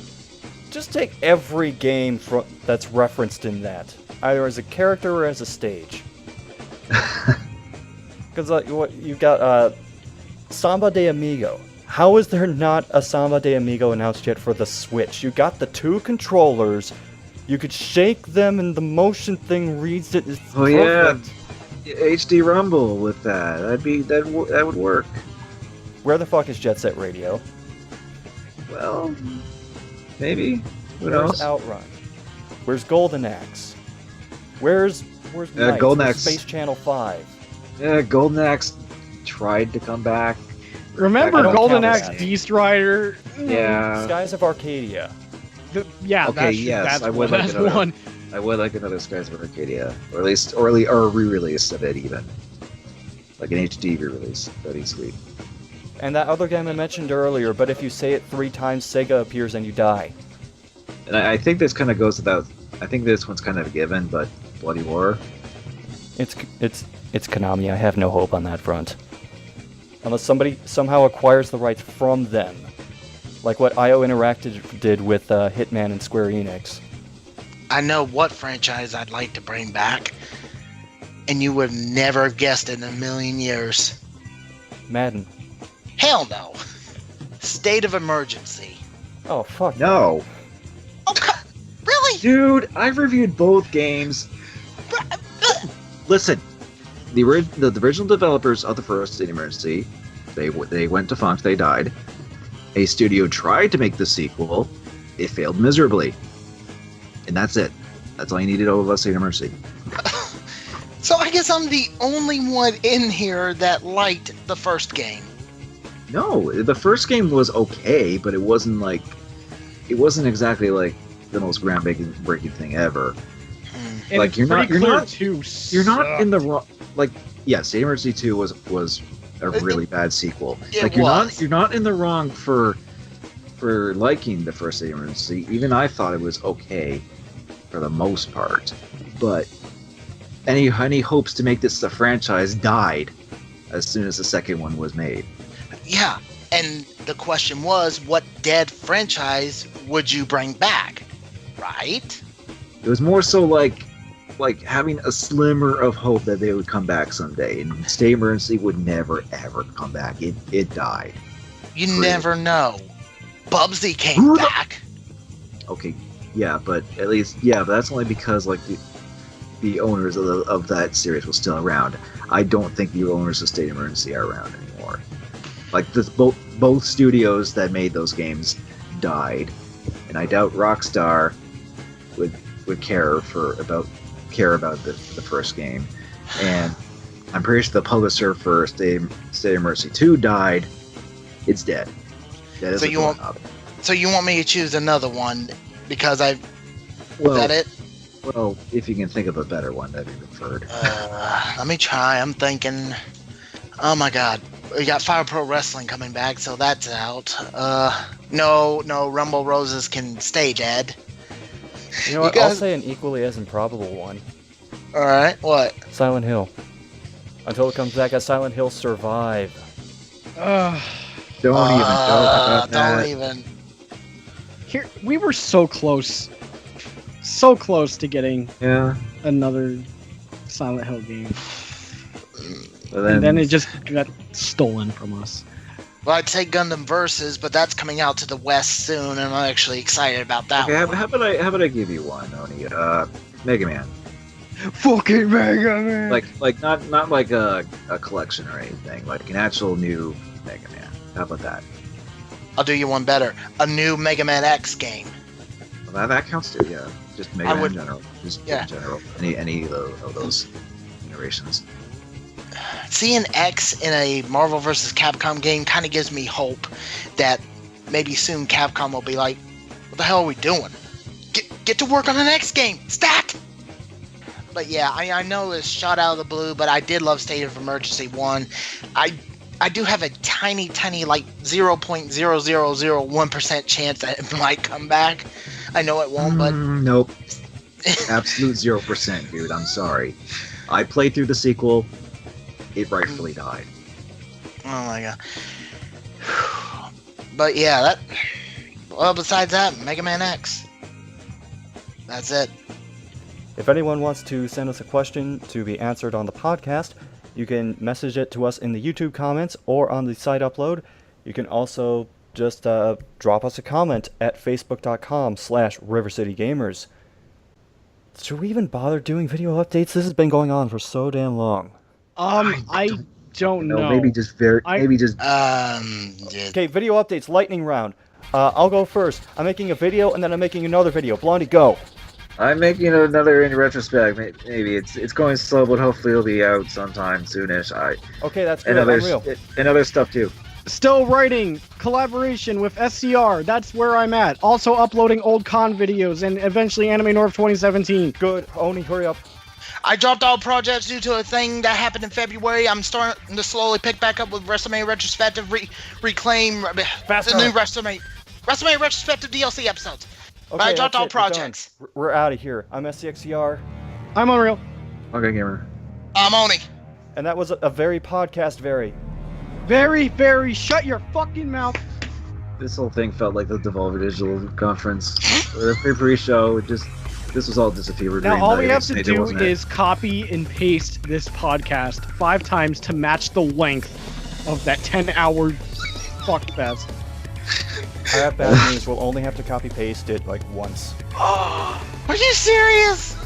Just take every game that's referenced in that, either as a character or as a stage. Because you got Samba de Amigo. How is there not a Samba de Amigo announced yet for the Switch? You got the 2 controllers. You could shake them, and the motion thing reads it. It's perfect. Yeah, HD Rumble with that. That would work. Where the fuck is Jet Set Radio? Well, maybe. What Where's else? Outrun? Where's Golden Axe? Where's Knights? Golden Where's Axe. Space Channel 5? Yeah, Golden Axe tried to come back. Remember I don't Golden count Axe that. Beast Rider? Yeah. Skies of Arcadia. Yeah, Okay, yes, that's I would one. like That's another- one. I would like another Skies of Arcadia, or at least, or a re-release of it even, like an HD re-release. That'd be sweet. And that other game I mentioned earlier, but if you say it 3 times, Sega appears and you die. And I think this kind of goes without. I think this one's kind of a given, but Bloody War. It's Konami. I have no hope on that front. Unless somebody somehow acquires the rights from them. Like what IO Interactive did with Hitman and Square Enix. I know what franchise I'd like to bring back, and you would never have guessed it in a million years. Madden. Hell no. State of Emergency. Oh, fuck. No, Oh, really? dude, I've reviewed both games. Listen, the original developers of the first State of Emergency, they went defunct. They died. A studio tried to make the sequel. It failed miserably. And that's it. That's all you needed of a State of Emergency. So I guess I'm the only one in here that liked the first game. No, the first game was okay, but it wasn't exactly like the most groundbreaking thing ever. And Like, it's you're not- pretty you're clear not- too You're not in the sucked. wrong. Like, yeah, State of Emergency 2 was a really bad sequel. It Like, was. you're not in the wrong for liking the first State of Emergency. Even I thought it was okay for the most part, but any hopes to make this a franchise died as soon as the second one was made. Yeah, and the question was, what dead franchise would you bring back? Right? It was more so like having a slimmer of hope that they would come back someday, and State of Emergency would never ever come back. It died. You True. never know. Bubsy came Who the- back. Okay, yeah, but at least but that's only because like the owners of that series was still around. I don't think the owners of State of Emergency are around anymore. Like both studios that made those games died, and I doubt Rockstar would care about the first game. And I'm pretty sure the publisher for State of Emergency 2 died. It's dead. That is So a you want- doorknob. So you want me to choose another one because is Well, that it? well, if you can think of a better one, that'd be preferred. Let me try. I'm thinking. Oh my god. We got Fire Pro Wrestling coming back, so that's out. No, Rumble Roses can stay dead. You know what? You I'll guys- say an equally as improbable one. Alright, what? Silent Hill. Until it comes back as Silent Hill Survive. Ugh. Don't even talk about Don't that. even. Here we were so close to getting Yeah, another Silent Hill game, but and then it just got stolen from us. Well, I'd say Gundam Versus, but that's coming out to the West soon, and I'm actually excited about that Okay, one. how about I give you one, Oni? Mega Man. Fucking Mega Man. Like not like a collection or anything. Like an actual new Mega Man. How about that? I'll do you one better. A new Mega Man X game. Well, that counts too. Yeah, just Mega I Man would- in general. Just yeah. in general. Any of those generations. Seeing X in a Marvel vs. Capcom game kind of gives me hope that maybe soon Capcom will be like, what the hell are we doing? Get to work on the next game! Stat! But yeah, I know it's shot out of the blue, but I did love State of Emergency 1. I do have a tiny, like 0.0001% chance that it might come back. I know it won't, but Nope. Absolute 0%, dude. I'm sorry. I played through the sequel. It rightfully died. Oh my god. But yeah, that. Well, besides that, Mega Man X. That's it. If anyone wants to send us a question to be answered on the podcast, you can message it to us in the YouTube comments or on the site upload. You can also just drop us a comment at facebook.com/RiverCityGamers. Should we even bother doing video updates? This has been going on for so damn long. I don't know. Maybe just Okay, video updates, lightning round. I'll go first. I'm making a video and then I'm making another video. Blondie, go. I'm making another in retrospect. Maybe it's going slow, but hopefully it'll be out sometime soonish. Okay, that's good. Unreal. And other stuff too. Still writing collaboration with SCR. That's where I'm at. Also uploading old con videos and eventually Anime North 2017. Good. Oni, hurry up. I dropped all projects due to a thing that happened in February. I'm starting to slowly pick back up with WrestleMania Retrospective, reclaim Faster. the new WrestleMania Retrospective DLC episodes. Okay, But I dropped that's all it. We're done. projects. We're out of here. I'm SCXCR, I'm Unreal. Okay, gamer. I'm Oni. and that was a very podcast very. Very, very, shut your fucking mouth. This whole thing felt like the Devolver Digital conference. The pre-show, this was all just a fever dream. Now all that we I have to made, do wasn't it? is copy and paste this podcast 5 times to match the length of that 10-hour fuckfest. I have bad news. We'll only have to copy paste it like once. Are you serious?